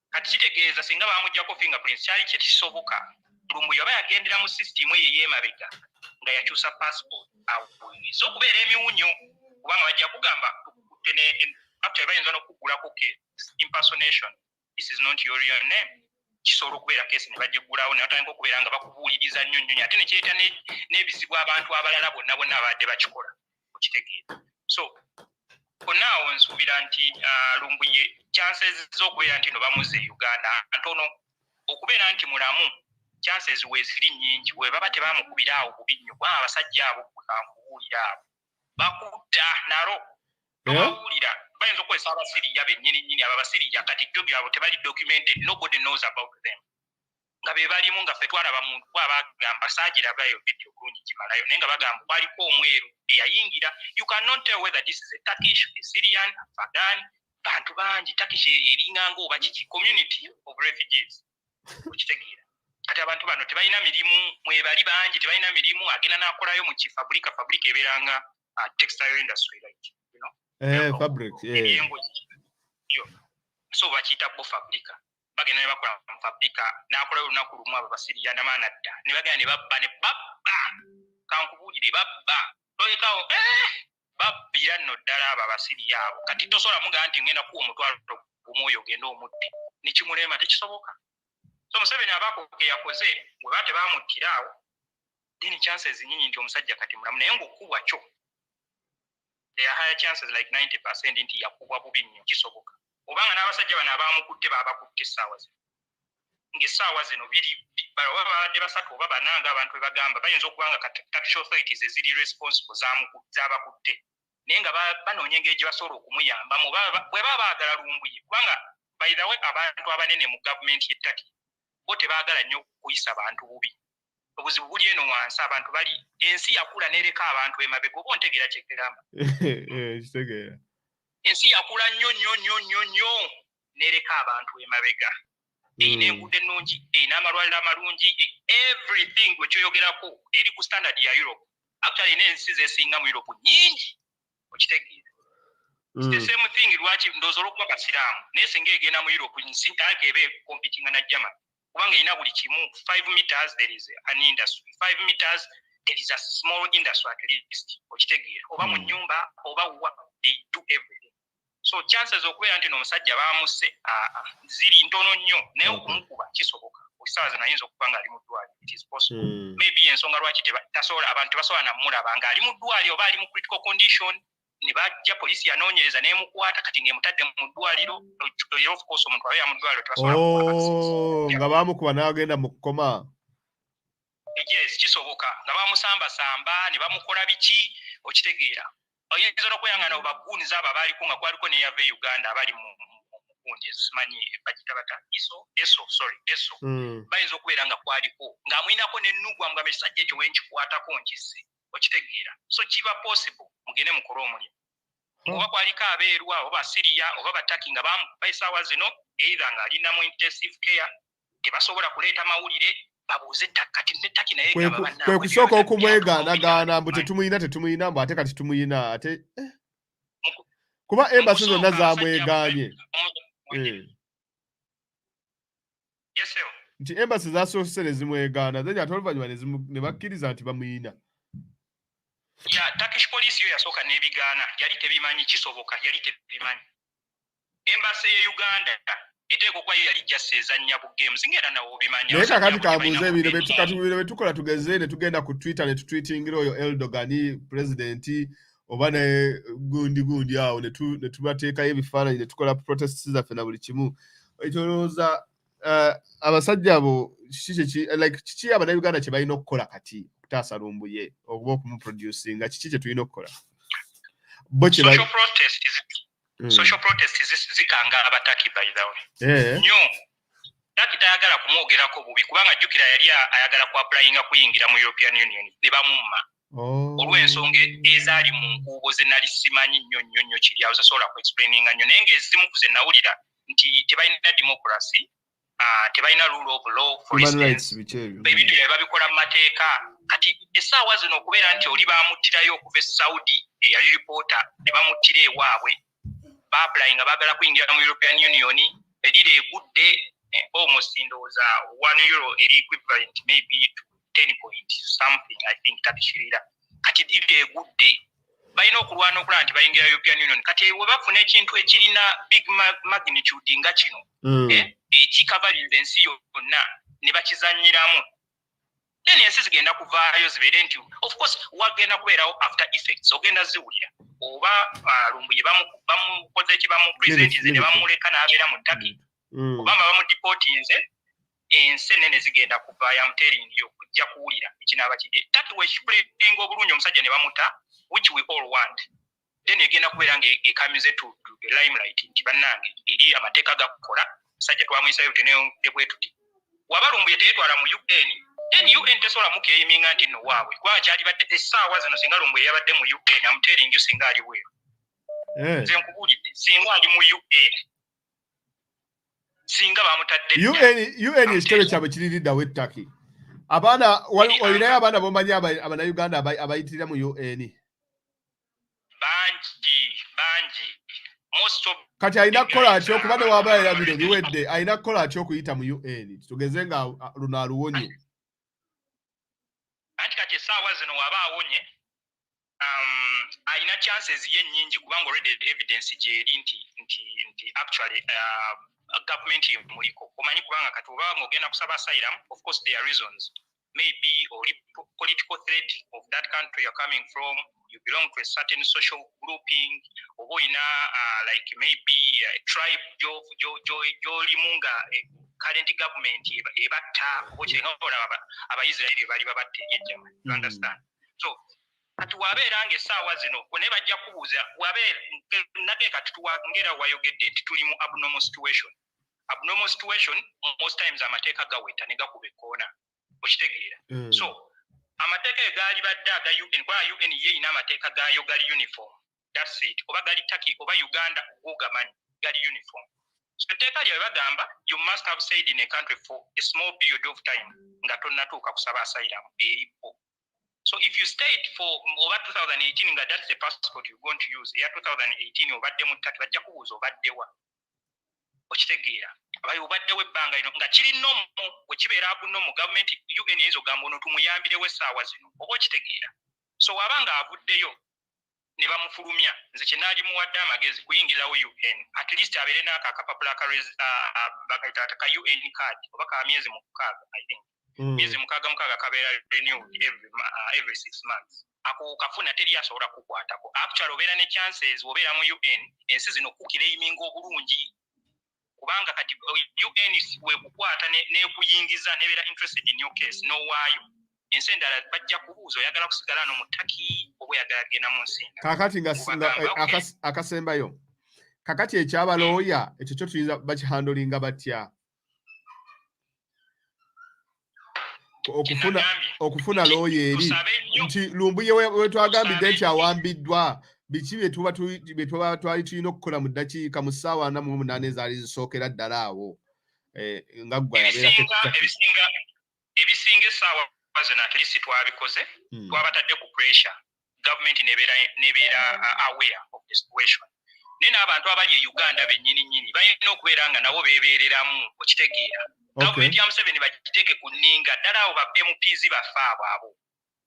Kati kitegeeza singa bamuggyako fingerprints kyali kye kisoboka. Lumbuye aba yagendera mu system eyo ey'emabega nga yakyusa passport awuyinza okubeera emiwunyo kubanga bajja kugamba after bayinza n'okugulako impersonation. This is not your real name. Kisobola okubeera kesi ne bagigulawo ne batandika okubeera nga bakubuuliriza nnyo nnyo ate ne kireeta n'ebizibu abantu abalala bonna abadde bakikola okitegeera. So konaawo nsuubira nti Lumbuye chances z'okubeera nti no bamuze Uganda ntono okubeera nti mulamu chances weeziri nnyingi we baba tebamukubira awo bubi nnyo kubanga abasajja abo kankubuulira abo bakutta nalo tobawulira bayinza okukozesa abasiriya bennyini abo abasiriya kati jjo byabo tebali documented, nobody knows about them nga be balimu nga ffe twalaba muntu abagamba saagirabayo video bulungi kimalayo naye nga bagamba kwaliko omweru eyayingira. You cannot tell whether this is a Turkish, a Syrian, Afghan, bantu bangi Turkish eringanga oba kiki community of refugees okitegeera. Kati abantu bano tebalina mirimu mwebali bangi tebalina mirimu agenda n'akolayo mu kifabrika ebeeranga textile industry like you know fabric so bakiyita bo fabrika bagenda ne bakola mu fabrika n'akolayo olunaku lumu abo basiriya namaana dda ne bagenda ne babba kankubuulire babba tolekawo babbira nno ddala abo abasiriya abo kati tosobola mugamba nti ngenda kuwa omutwalo omwoyo ogenda omudde nekimulema tekisoboka. So Museveni abako ke yakoze bwe bate bamuttira awo dini chances nyinyi nti omusajja kati mulamu naye ng'okubwa kyo there are higher chances like 90% nti yakubwa bubi nnyo kisoboka obanga n'abasajja bano abamukutte babakutte essaawa zino ng'essaawa zino baba babadde basatu oba bananga abantu be bagamba bayinza okubanga tax authorities eziri responsible z'abakutte naye nga banoonya engeri gye basobola okumuyambamu bwe baba baagala Lumbuye kubanga by the way abantu abanene mu gavumenti y'ettaki bo tebaagala nnyo kuyisa bantu bubi. Obuzibu buli eno wansi abantu bali ensi yakula nereka abantu emabega oba ontegeera kyekigamba. Kitegeera. Ensi yakula nnyo nereka abantu emabega. Eyina enguudo ennungi, eyina amalwaliro amalungi, everything gwe kyoyogerako eri ku standard ya Europe. Actually n'ensi zesinga mu Europe nyingi okitegeera. The same thing lwaki ndowooza olw'okuba basiraamu naye singa egenda mu Europe nsi ntaake ebe competing na Germany. Kubanga ina buli kimu 5 meters there is an industry 5 meters there is a small industry at least okitegeera oba mu nyumba oba what they do everything. So chances okubeera nti n'omusajja baamuse ziri ntono nnyo naye okumukuba kisoboka okusaawa zino ayinza okuba nga ali mu ddwaliro. It is possible maybe ensonga lwaki tasobola abantu basobola namulaba nga ali mu ddwaliro oba ali mu critical condition ne bajja polisi yanoonyereza n'emukwata kati ng'emutadde mu ddwaliro of course omuntu abeera mu ddwaliro tebasobola nga baamukuba n'agenda mu kkoma. Yes kisoboka nga baamusambasamba ne bamukola biki okitegeera. Oyinza n'okweyanga nabo baguuniza abo abaaliko nga kwaliko n'eyava e Uganda abali mu gundi simanyi bagita bata eso bayinza okubeera nga kwaliko ng'amuyinako n'ennugu amugambe ekisajja ekyo wenkikwatako nkisse okitegeera. So kiba possible mugende mukole omulimu oba kwaliko abeeru abo basiriya oba bataki nga bayisaawa zino either nga alina mu intensive care tebasobola kuleeta mawulire babuuze kati nettaki naye kwe kusooka okumwegaanagaana mbu tetumuyina mbu ate kati tumuyina ate kuba embasi zonna zamwegaanye nti embasi zasoose ne zimwegaana zenya ate oluvannyuma ne bakkiriza nti bamuyina. Ya Turkish police yo yasooka n'ebigaana yali tebimanyi kisoboka yali tebimanyi. Embasi ye Uganda eteeko kwa yali just ezannya bu games ngera nawo obimanya. Naye kakati kabuuze ebintu bye tukola tugeze ne tugenda ku Twitter ne tutweetingira oyo Erodgan president oba ne gundi awo ne tubateekayo ebifaananyi ne tukola protests zaffe na buli kimu ekirowooza abasajja abo kiki abannayuganda kye balina okukola kati okutaasa Lumbuye oba okumuproducinga kiki kye tulina okukola social protest zikanga abataki by the way nnyo taki tayagala kumwogerako bubi kubanga jjukira yali ayagala ku applyinga kuyingira mu European Union ne bamumma olw'ensonga ezaali mu nkuubo ze nali simanyi nnyo kiri awo zasobola ku explaininga nnyo naye ng'ezimu ku ze nawulira nti tebalina democracy tebalina rule of law for instance ebintu bye babikola mu mateeka kati essaawa zino okubeera nti oli baamuttirayo okuva e Saudi eyali reporter ne bamuttira ewaabwe baapplyinga baagala kuyingira mu European Union erira egudde almost ndowooza €1 eri equivalent maybe to 10 point something I think tabishirira kati erira egudde balina okulwana okulaba nti bayingira European Union kati we bafuna ekintu ekirina big magnitude nga kino ekikavalinze ensi yonna ne bakizanyiramu then ensi zigenda kuvaayo zibeere nti of course wagenda kubeerawo after effects ogenda ziwulira oba Lumbuye bamukoze eki bamupresentinze ne bamuleka n'abeera mu Turkey obama bamudipotinze ensi ennene zigenda kuvaayo amuteeringiyo kujja kuwulira ekinaaba kidde Turkey wekipulenga obulungi omusajja ne bamuta which we all want then egenda kubeera nga ekamize to the limelight nti bannange eri amateeka gakukola musajja twamwisayo tebwetuti waba Lumbuye teyetwala mu UN then UN tesobola mukeeyiminga nti nno waabwe kubanga kyali badde essaawa zino singa Lumbuye yabadde mu UN amuteeringiyo singa ali bweru nze nkubuulidde singa ali mu UN singa bamutadde UN ekitebe kyabwe kiririddawo ettaki abaana olinayo abaana bomanyi abannayuganda abayitirira mu UN bangi kati alina kukola atya okuba ne waba erabiro biwedde alina kukola atya okuyita mu UN tugeze nga luno aluwonye anti kati essaawa zino waba awonye alina chances ye nnyingi kubanga already evidence gyeri nti actually government emuliko omanyi kubanga kati oba ng'ogenda kusaba asylum of course there are reasons maybe or political threat of that country you're coming from you belong to a certain social grouping oba olina like maybe a tribe gy'olimu nga current government ebatta oba kyenga olaba abayisirairi bali babatta eryejjama you understand so kati wabeera ng'essaawa zino ne bajja kubuuza wabeera nateeka tuwangera wayogedde nti tuli mu abnormal situation most times amateeka gaweta ne gakuba ekkoona okitegeera so amateeka egaali badde aga UN kwa UN ye ina amateeka gaayo gali uniform that's it oba gali Turkey oba Uganda ogamanyi gali uniform so etteeka lye bagamba you must have stayed in a country for a small period of time nga tonnatuuka kusaba asylum eripo. So if you stayed for over 2018 nga that's the passport you're going to use ya 2018 obadde mu Turkey bajja kubuuza obaddewa okitegeera abayi obaddewo ebbanga lino nga kiri nnomu wekibeera abunnomu gavumenti UN ezo gamba ono tumuyambirewo essaawa zino oba okitegeera so wabanga avuddeyo ne bamufulumya nze kye naali muwadde amagezi kuyingirawo UN at least abeere n'ako akapapula bakayita ka UN card oba ka myezi mukaaga I think myezi mukaaga kabeera renewed every 6 months ako kafuna teri asobola kukwatako actually obeera ne chances obeera mu UN ensi zino kukireiminga obulungi kubanga kati UN wekukwata nekuyingiza nebeera interested in your case nowaayo ensi endala bajja kubuuza oyagala kusigala no mu Turkey oba oyagala genda mu nsi kakati akasembayo kakati ekyabalooya ekyo kyo tuyinza bakihandolinga batya okufuna looya eri nti Lumbuye wetwagambidde nti awambiddwa biki bye tuba twali tulina okukola mu ddakiika mu ssaawa 48 ezaali zisookera ddala awo nga ggwe yabeerako ebisinga essaawa zino at least twabikoze twabatadde ku pressure government nebeera aware of the situation naye n'abantu abali e Uganda bennyini balina okubeera nga nabo beebeereramu okitegeera gavumenti ya Museveni bagiteeke ku nninga ddala abo ba MPs baffe abo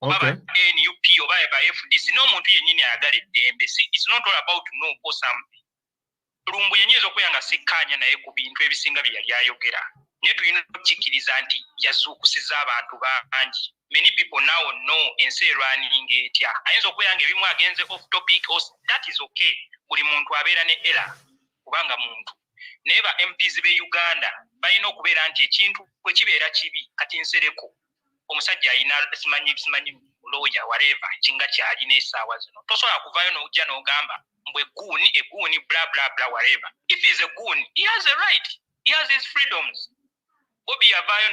oba ba NUP oba ba FDC n'omuntu yennyini ayagala eddembe it's not all about no or something Lumbuye yennyini okweyanga sikkaanya naye ku bintu ebisinga bye yali ayogera naye tulina okukikkiriza nti yazuukusiza abantu bangi. Many people now know ensi erwaninga etya. Ayinza okubeera nga ebimu agenze off topic, that is okay. Buli muntu abeera ne era kubanga muntu. Naye ba MPs be Uganda balina okubeera nti ekintu bwe kibeera kibi kati nsereko omusajja ayina simanyi lawyer whatever kinga kyalina essaawa zino. Tosobola kuvaayo n'ojja n'ogamba mbwe eguuni bla bla bla whatever. If he is a goon, he has a right. He has his freedoms. Bobby yavaayo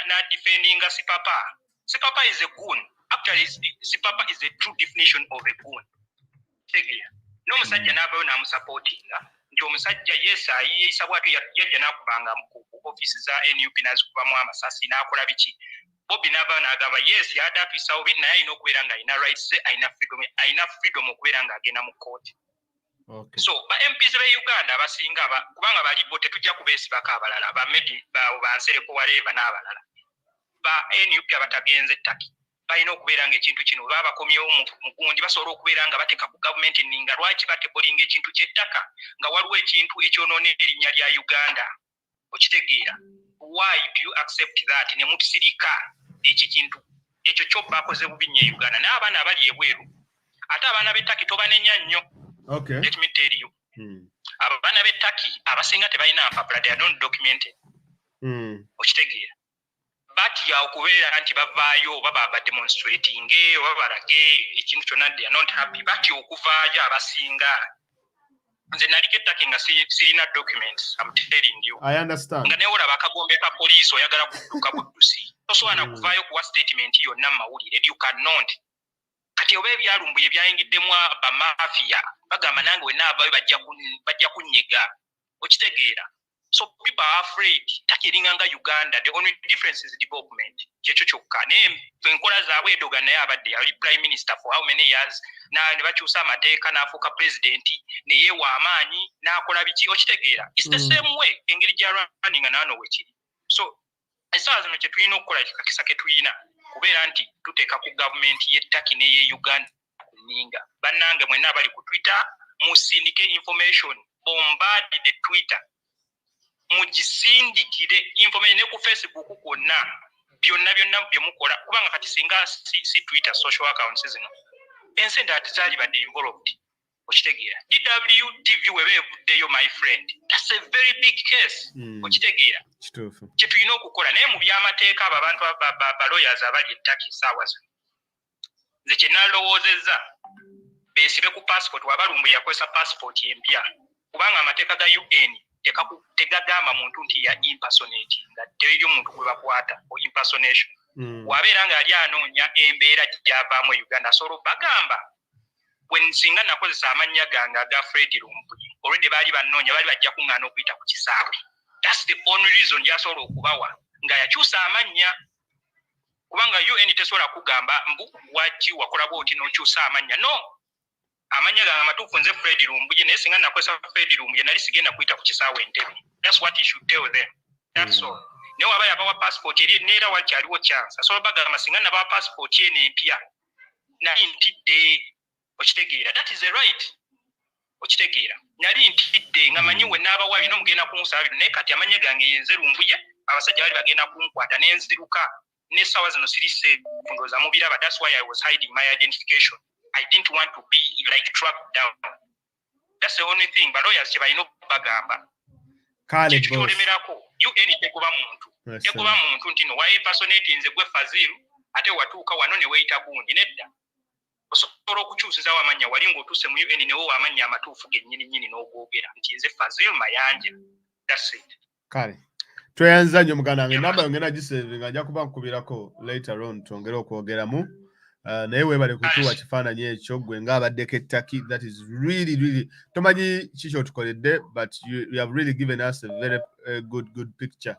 na defending Sipapa. Sipapa is a goon. Actually, Sipapa is the true definition of a goon. No musajja n'avaayo n'amusupportinga. Nti omusajja yes ayisa bwatu yajja n'akubanga mu office za NUP n'azikubamu amasasi n'akola biki. Bobby n'avaayo n'agamba yes yadapisawo naye alina okubeera nga alina rights, alina freedom okubeera nga agenda mu court. Okay. So ba MPs be Uganda abasinga kubanga bali bo tetujja kubeesibako abalala ba medi ba nsereko whatever n'abalala. Ba NUP abatagenze ttaki balina okubeera nga ekintu kino babakomyewo mu gundi basobola okubeera nga bateeka ku gavumenti ninga lwaki batebolinga ekintu ky'ettaka nga waliwo ekintu ekyonoona erinnya lya Uganda. Okitegeera. Why do you accept that ne mutusirika ekintu ekyo kyo bakoze bubi nnyo Uganda n'abaana abali ebweru ate abaana b'ettaki tobanenya nnyo. Okay. Let me tell you. Abaana b'ettaki abasinga tebalina mpapula, they are not documented. Okitegeera. Batya okubeera nti bavaayo baba demonstrating oba balage ekintu kyonna they are not happy. Batya okuvaayo abasinga. Nze naliko ettaki nga sirina documents. I'm telling you. I understand. Nga ne olaba akagombe ka poliisi oyagala kudduka buddusi. Tosobola kuvaayo kuwa statement yonna mu mawulire. You cannot. Kati oba ebyalumbuye byayingiddemu bamafia bagamba nange wenaavaayo bajja kunyiga. Okitegeera. So people are afraid. Takiringanga Uganda. The only difference is development. Kyekyo kyokka. Naye enkola zaabwe Erodgan naye abadde yali prime minister for how many years? Ne bakyusa amateeka n'afuuka president ne yeewa amaanyi n'akola biki. Okitegeera. It's the same way engeri gy'alwanning naano wekiri. So essaawa zino kye tulina okukola kikakisa ke tulina kubeera nti tuteeka ku gavumenti y'ettaki n'eye Uganda kuninga. Bannange mwenna bali ku Twitter musindike information. Bombard the Twitter. Mugisindikire information ne ku Facebook kwonna byonna bye mukola kubanga kati singa si Twitter social accounts zino ensi endala tezali badde involved. Okitegeera. DW TV webe evuddeyo my friend, that's a very big case. Okitegeera. Kituufu. Kye tulina okukola naye mu by'amateeka abo abantu ba lawyers abali ettaki essaawa zino nze kye nalowoozezza beesibe ku passport wabalumbu yakozesa passport empya kubanga amateeka ga UN tegagamba muntu nti ya impersonate nga teri omuntu gwe bakwata o impersonation. Wabeera nga ali anoonya embeera gy'avaamu Uganda solo bagamba when singa nakozesa amannya gange aga Fred Lumbuye already baali bannoonya bali bajja kuŋŋaana okuyita ku kisaawe. That's the only reason gyasobola okubawa nga yakyusa amannya kubanga UN tesobola kugamba mbu waki wakola bwoti n'okyusa amannya. No, amanya gange amatuufu nze Fred Lumbuye naye singa nakozesa Fred Lumbuye nali sigenda kuyita ku kisaawe Entebbe. That's what he should tell them. That's all. Naye waba yabawa passport eri neera wakyaliwo chance asobola bagamba singa nabawa passport eno empya nali ntidde. Okitegeera. That is a right. Okitegeera. Nali ntidde nga manyi we n'abawa bino mugenda kunsaba bino naye kati amanya gange yenze Lumbuye abasajja bali bagenda kunkwata n'enziruka n'essaawa zino sirise kundooza mubiraba. That's why I was hiding my identification. I didn't want to be like tracked down. That's the only thing. But lawyers kye balina okubagamba. Kale boss. Kyolemerako. UN tegoba muntu. Tegoba muntu nti no wayi personate nze gwe Fazilu ate watuuka wano ne weyita gundi nedda. Osobola okukyusiza wamanya wali ng'otuuse mu UN ne wo amanya amatuufu gennyini n'ogwogera nti nze Fazilu Mayanja. That's it. Kale. Tweyanza nnyo muganda wange namba yongera gisave nga ajja kuba nkubirako later on twongere okwogeramu. Naye weebale kutuwa kifaananyi ekyo gwe ng'abaddeko ettaki. That is really tomanyi kiki otukoledde but you have really given us a very good picture.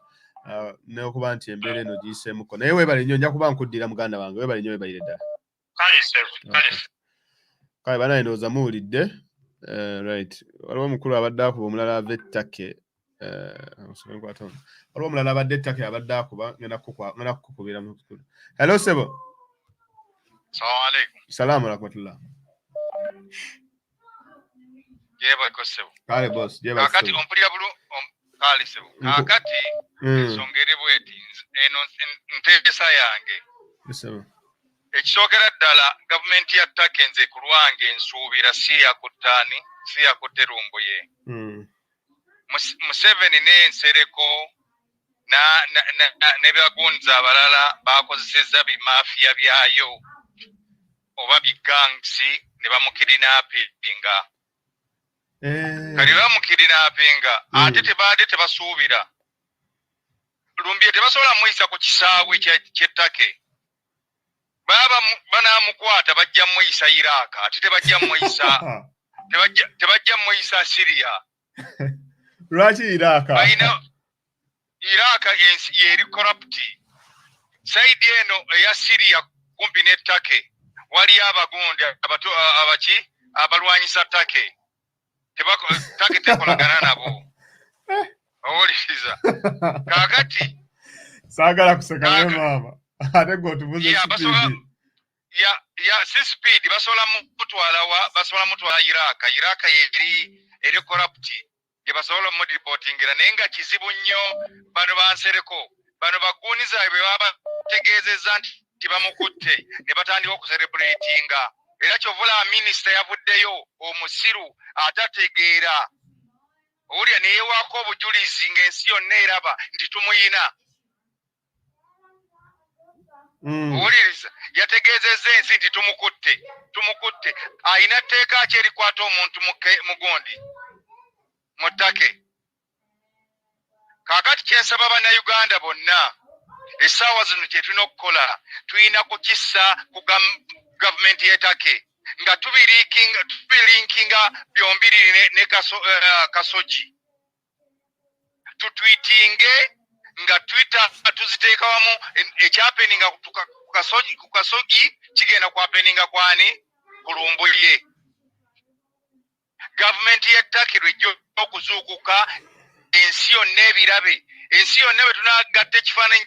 N'okuba nti embeera eno giyiseemuko naye weebale nnyo nja kuba nkuddira muganda wange weebale nnyo weebalire ddala. Kale banaye ndowooza muwulidde. Right. Waliwo omukulu abadde akuba omulala ava ettake. Waliwo omulala abadde ettake abadde akuba ngenda kukukubira mu kukulu. Hello Sebo. Assalamu alaikum. Salamu rahmatullah. Jeba ko Sebo. Kale boss, jeba. Kakati ompulira bulu kale Sebo. Kakati ensonga eri bweti eno nteesa yange ekisookera ddala gavumenti ya ttaka nze ku lwange nsuubira si yakutte Lumbuye. Museveni n'ensereko ne bagunza abalala bakozesezza bimafiya byayo oba bigangsi ne bamukidinaapinga. Kali bamukidinaapinga ate tebaadde tebasuubira Lumbuye tebasobola muyisa ku kisaawe ky'ettake. Baba banaamukwata bajja muyisa Iraq ate tebajja muyisa Syria. Lwaki Iraq? Iraq yeri corrupt. Saidi eno eya Syria kumpi n'ettake waliyo abagundi abalwanyisa ttake. Ttake tekolagana nabo. Owuliriza. Kaakati saagala kuseka naye maama. Ate gw'otubuze sipiidi. Si sipiidi basobola mutwala Iraq eri corrupt. Gye basobola mudipootingira naye nga kizibu nnyo bano bansereko. Bano bagguniza bwe baba bategeezezza nti bamukutte ne batandika okuserebulatinga. Era kyovula minisita yavuddeyo omusiru atategeera. Owulira ne yeewaako obujulizi ng'ensi yonna eraba nti tumuyina. Owuliriza yategeezezza ensi nti tumukutte. Ayina tteeka ki erikwata omuntu mugondi mu ttake. Kaakati kyensaba bannayuganda bonna essaawa zino kye tulina okukola tulina kukissa ku gavumenti y'ettake nga tubirinkinga byombiri ne Kasoji. Tutwitinge nga Twitter tuziteeka wamu ekyapeninga ku Kasoji kigenda kwapeninga kwani ku Lumbuye. Gavumenti y'ettake lwejja okuzuukuka ensi yonna ebirabe. Ensi yonna bwe tunagatta ekifaananyi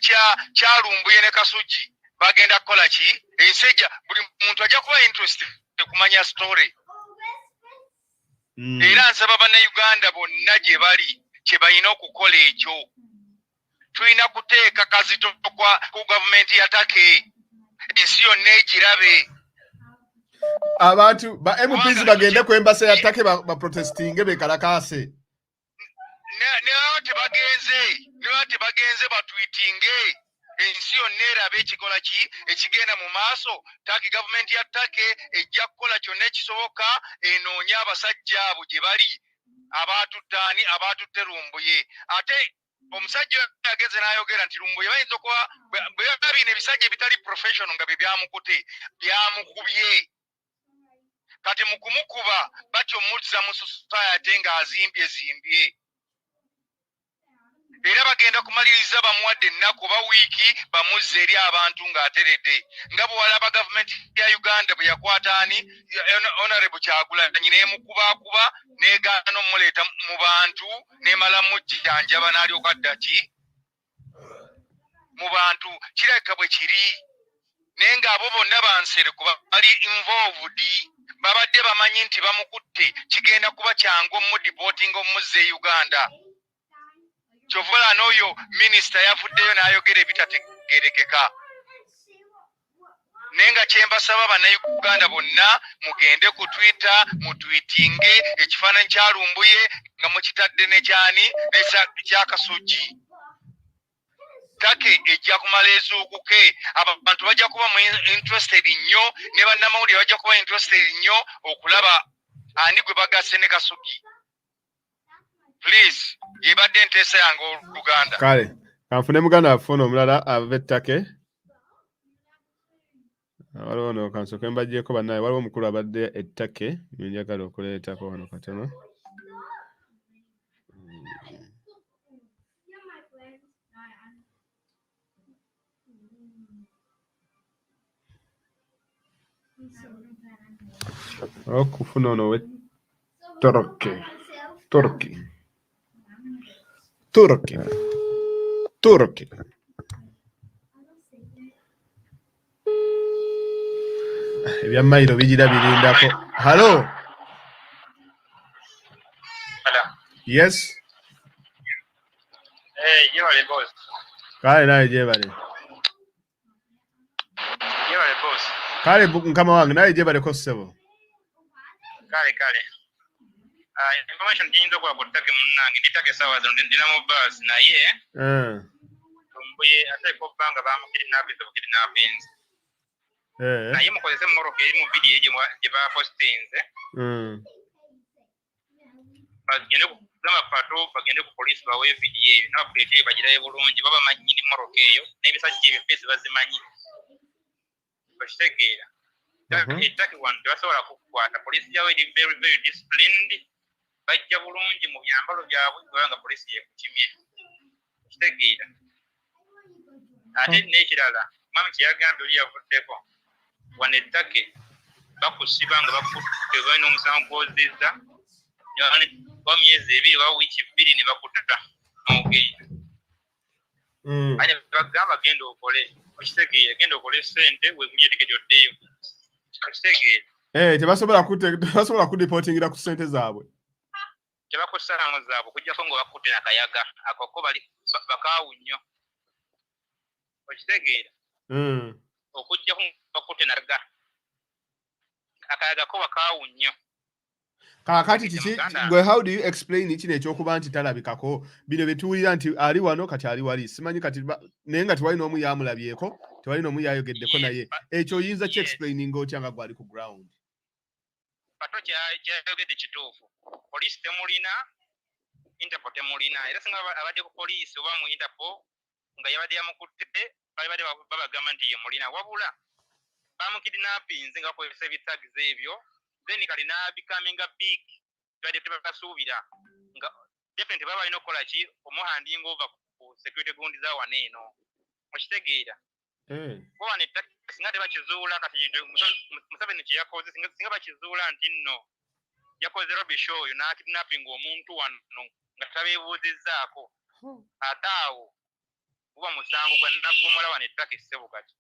kya Lumbuye ne Kasoji bagenda kukola ki? Ensi ejja buli muntu ajja kuba interest kumanya story. Era nsaba bannayuganda bonna gye bali kye balina okukola ekyo. Tulina kuteeka kazito ku gavumenti ya ttake ensi yonna egirabe. Abantu ba MPs bagende ku embasa ya ttake baprotestinge bekalakaase. Ne tebagenze batwitinge ensi yonna erabe ekikola ki ekigenda mu maaso. Ttake gavumenti ya ttake ejja kukola kyonna ekisoboka enoonye abasajja abo gye bali abaatutte Lumbuye. Ate omusajja yageze n'ayogera nti Lumbuye bayinza okuba bwe babina ebisajja ebitali professional nga byamukute byamukubye. Kati mu kumukuba batyo muzza mu society ng'azimbye. Era bagenda kumaliriza bamuwadde ennaku oba wiiki bamuzza eri abantu ng'ateredde. Nga bwe walaba gavumenti ya Uganda bwe yakwata Honorable Kyagulanyi n'emukubaakuba n'egaana omuleeta mu bantu n'emala mujjanjaba n'alyoka adda ki mu bantu. Kirabika bwe kiri. Naye ng'abo bonna bansereko bali involved. Babadde bamanyi nti bamukutte kigenda kuba kyangu omudipootinga omuzza e Uganda. Kyovula n'oyo minisita yavuddeyo n'ayogera ebitategeerekeka. Naye nga kyembasaba bannayuganda bonna mugende ku Twitter mutwitinge ekifaananyi kya Lumbuye nga mukitadde ne kyani ekya Kasoji. Ttake ejja kumala ezuukuke. Abantu bajja kuba interested nnyo ne bannamawulire bajja kuba interested nnyo okulaba ani gwe bagasse ne Kasoji. Please, yebadde enteesa yange Oluganda. Kale, kanfune muganda afuna omulala ava ettake. Waliwo no kansoke mbajjeeko bannaye waliwo omukulu abadde ettake njagala okuleetako wano katono. Okufuna ono we Turkey. Ebyamayiro bigira birindako. Hello. Hello. Yes. Yebale boss. Kale naye jebale. Yebale boss. Kale mukama wange naye jebaleko ssebo. Kale. Information jinzo kwa kutake munange nditake sawa zo ndina mu bus naye. Lumbuye ate ko banga ba mukiri napins. Naye mukozese moroke eri mu video gye ba postinze. Bagende kugamba pato bagende ku police bawe video eyo n'abakulete bagirayo bulungi baba manyini moroke eyo n'ebisaki by'ebifeesi bazimanyi. Bashitegeera. Ettaki wano tebasobola kukwata poliisi yawe eri very very disciplined bajja bulungi mu byambalo byabwe kubanga poliisi yekukimye kitegeera ate n'ekirala mami kyeyagambye oli yavuddeko wano ettake bakusiba nga bakutte balina omusango gwozizza wa myezi 2 wa wiiki 2 ne bakutta n'ogenda ate bagamba genda okole okitegeera genda okole ssente wegulya etiketi oddeeyo tebasobola kudipotingira ku ssente zaabwe tebakussalamu zaabwe kujjako nga bakutte nakayaga akoko bali bakaawu nnyo okitegeera okujjako bakutte nakayaga akayaga ko bakaawu nnyo kakati kiki gwe how do you explain kino ekyokuba nti talabikako bino betuwulira nti ali wano kati ali wali simanyi kati naye nga tewali n'omu yamulabyeko tewali n'omu yayogeddeko naye ekyo oyinza ki explaining otya nga gwali ku ground pato kyayogedde kituufu poliisi temulina interpol temulina era singa abadde ku poliisi oba mu interpol nga yabadde yamukutte balibadde babagamba nti ye mulina wabula bamukidnappinze nga bakozesa ebitagiza ebyo then kali becoming big badde tebakasuubira nga definitely baba balina okukola ki omuhanding over ku security gundi za wano eno okitegeera kuba singa tebakizuula kati Museveni kye yakoze singa bakizuula nti nno yakoze rubbish oyo n'akidnapping omuntu wano nga tabeebuuzizzaako ate awo buba musango gwa naggomola wano ettaka essebo kati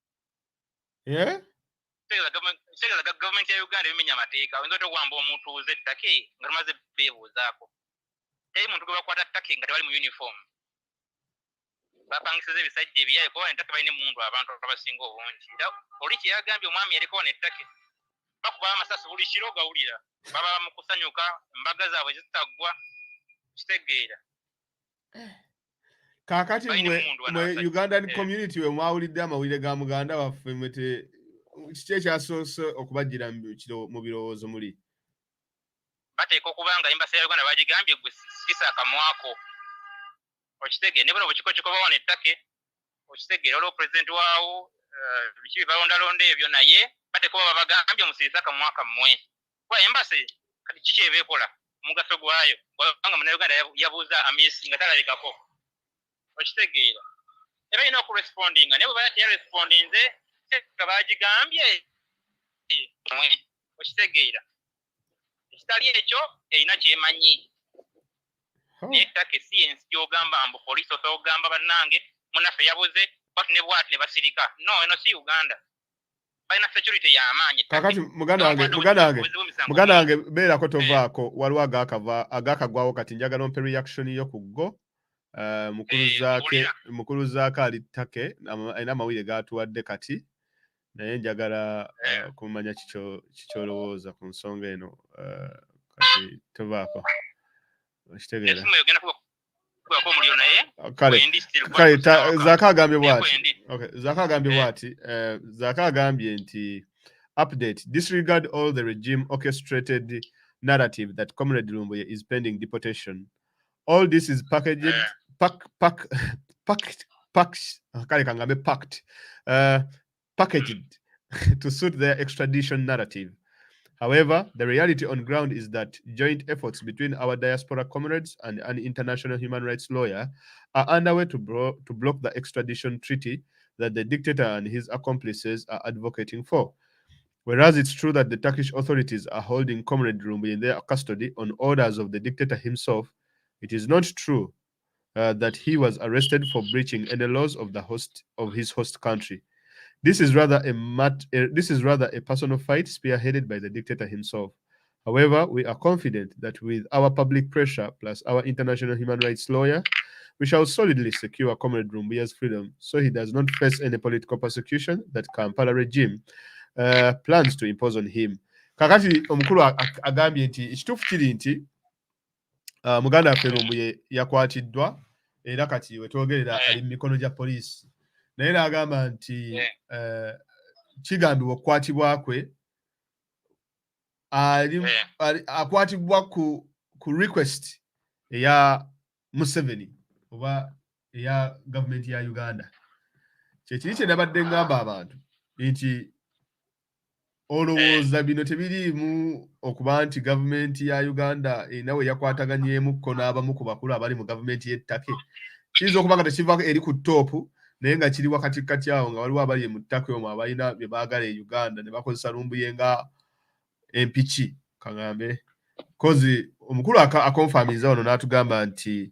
kitegeeza gavumenti ya Uganda ebimenya amateeka oyinza oti okuwamba omutuuze ettake nga tumaze beebuuzaako teri muntu gwe bakwata ttake nga tebali mu uniform bapangisiza ebisajja ebiyaye kuba ettake balina emundu abantu abasinga obungi era oli kyeyagambye omwami yaliko wano ettake bakuba amasasi buli kiro gawulira baba mu kusanyuka embaga zaabwe zitaggwa kitegeera kakati mwe Ugandan community we mwawulidde amawulire ga muganda waffe mwete kiki ekyasoose okubajjira mu birowoozo muli bateeka okuba nga embasa ya Uganda bagigambye gwe sisakamwako okitegeera ne buno bwekikokikoba wano ettake okitegeera olwo pulezidenti waawo biki bibalondalonda ebyo naye bateeka oba babagambye musirisaakamwaka mmwe kuba embasi kati kiki eba ekola omugaso gwayo kubanga munnayuganda yabuuza amisi nga talabikako okitegeera eba alina okurespondinga naye bwe baba teyarespondinze nga bagigambye okitegeera ekitali ekyo erina kyemanyi naye ettaka esiyensi gyogamba mbu poliisi osobola okugamba bannange munaffe yabuze bwati ne bwati ne basirika no eno si Uganda balina security y'amaanyi kakati muganda wange beerako tovaako waliwo agakagwawo kati njagala ompe reaction yo ku go mukulu zaake ali ttake alina amawulire gatuwadde kati naye njagala kumanya kikyolowooza ku nsonga eno kati tovaako okitegeera kale zaaka agambye bw'ati zaaka agambye nti update disregard all the regime orchestrated narrative that Comrade Lumbuye is pending deportation. All this is packaged to suit their extradition narrative. However, the reality on ground is that joint efforts between our diaspora comrades and an international human rights lawyer are underway to block the extradition treaty that the dictator and his accomplices are advocating for. Whereas it's true that the Turkish authorities are holding Comrade Lumbuye in their custody on orders of the dictator himself, it is not true that he was arrested for breaching any laws of his host country. This is rather a personal fight spearheaded by the dictator himself. However, we are confident that with our public pressure plus our international human rights lawyer, We shall solidly secure Comrade Lumbuye's freedom so he does not face any political persecution that Kampala regime plans to impose on him. Kakati omukulu agambye nti ekituufu kiri nti muganda waffe Lumbuye yakwatiddwa era kati wetwogerera ali mu mikono gya poliisi. Naye n'agamba nti kigambibwa okukwatibwa kwe akwatibwa ku request eya Museveni oba eya gavumenti ya Uganda. Kyekiri kye nabadde ngamba abantu nti olowooza bino tebiriimu okuba nti gavumenti ya Uganda nawe yakwataganyeemukko n'abamu ku bakulu abali mu gavumenti y'ettake. Kiyinza okuba nga tekiva eri ku ttoopu naye nga kiri wakati awo nga waliwo abali mu ttake omwo abalina bye baagala e Uganda ne bakozesa Lumbuye nga empiki kaŋŋambe. Kozi omukulu akonfamiza wano n'atugamba nti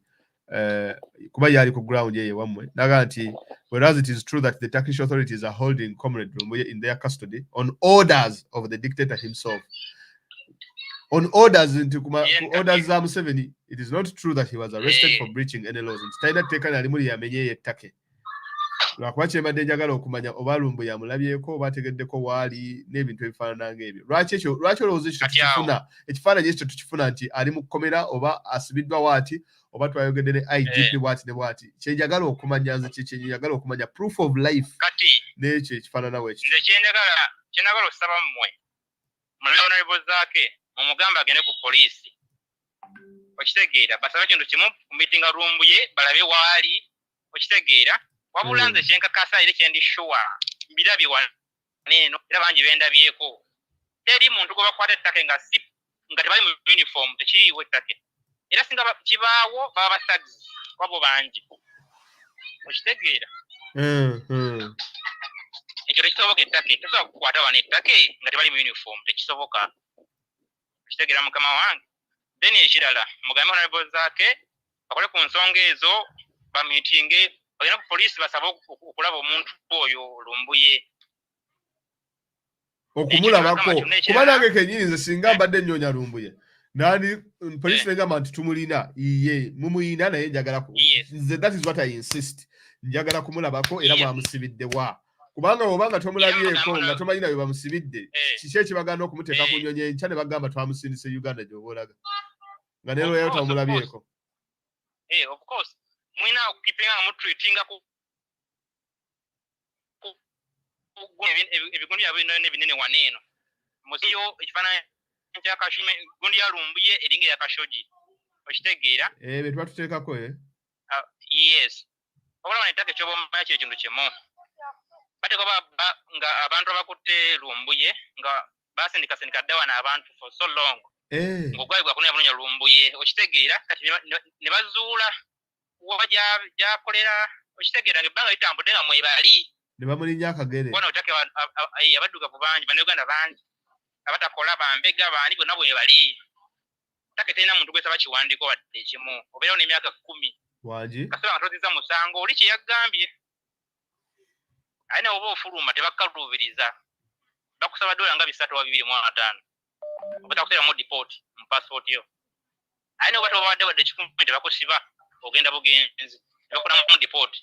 kuba yali ku ground ye wammwe naga nti whereas it is true that the Turkish authorities are holding Comrade Lumbuye in their custody on orders of the dictator himself. On orders orders za Museveni, it is not true that he was arrested for breaching any laws. Taina teka na limuli yamenye yettake. Lwakuba kyembadde njagala okumanya oba Lumbuye amulabyeko oba ategeddeko waali n'ebintu ebifaanana ng'ebyo. Lwaki olowooza ekyo tukifuna ekifaananyi ekyo tukifuna nti ali mu kkomera oba asibiddwa waati oba twayogedde ne IGP bwati ne bwati. Kyenjagala okumanya nze kyenjagala okumanya proof of life n'ekyo ekifaananawo ekyo. Nze kyenjagala osaba mmwe mu honorable zaake mumugamba agende ku poliisi okitegeera basabe kintu kimu ku mitinga Lumbuye balabe waali okitegeera wabula nze kyenkakasa era kyendi sure mbirabye waneeno era bangi bendabyeko teri muntu gwe bakwata ettake nga tebali mu uniform tekiriiwo ettake era singa kibaawo baba basagizi wabo bangi okitegeera ekyo tekisoboka ettake tosobola kukwata wano ettake nga tebali mu uniform tekisoboka okitegeera mukama wange. Then ekirala mugambe honorable zaake bakole ku nsonga ezo bamitinge bagenda ku poliisi basabe okulaba omuntu oyo Lumbuye okumulabako kuba nange kenyini nze singa mbadde nnyonya Lumbuye nani poliisi negamba nti tumulina iye mumuyina naye njagala nze that is what I insist njagala kumulabako era mwamusibidde wa kubanga obanga tomulabyeko nga tomanyi nawe bamusibidde kiki ekibagana okumuteeka ku nnyonyi enkya ne bagamba twamusindise Uganda gy'oba nga ne lweyo tomulabyeko. Of course mwina okukipinga nga mutreatinga ku ebigundi byabwe n'ebinene waneeno musiyo ekifaananyi kyakashume gundi ya Lumbuye eringa ya Kashoji okitegeera bye twatuteekako yes obulaba nettaka ekyobomanya kye kintu kimu bateekwa nga abantu abakutte Lumbuye nga basindikasindika dda wano abantu for so long ng'ogwayi gwakunonya bunonya Lumbuye okitegeera kati ne bazuula waba gyakolera okitegeera ng'ebbanga litambudde nga mwebali ne bamulinnya akagere bona otake abaddugavu bangi bannayuganda bangi abatakola bambega baani bonna bwebali ttaka terina muntu gwesaba kiwandiiko wadde ekimu obeerawo n'emyaka 10 wangi kasaba nga toziza musango oli kye yaggambye ayina oba ofuluma tebakkaluubiriza bakusaba dola nga 325 obutakuteeramu dipoti mu pasipoti yo ayina oba tobadde wadde ekikumi tebakusiba ogenda bugenzi tebakunamu dipoti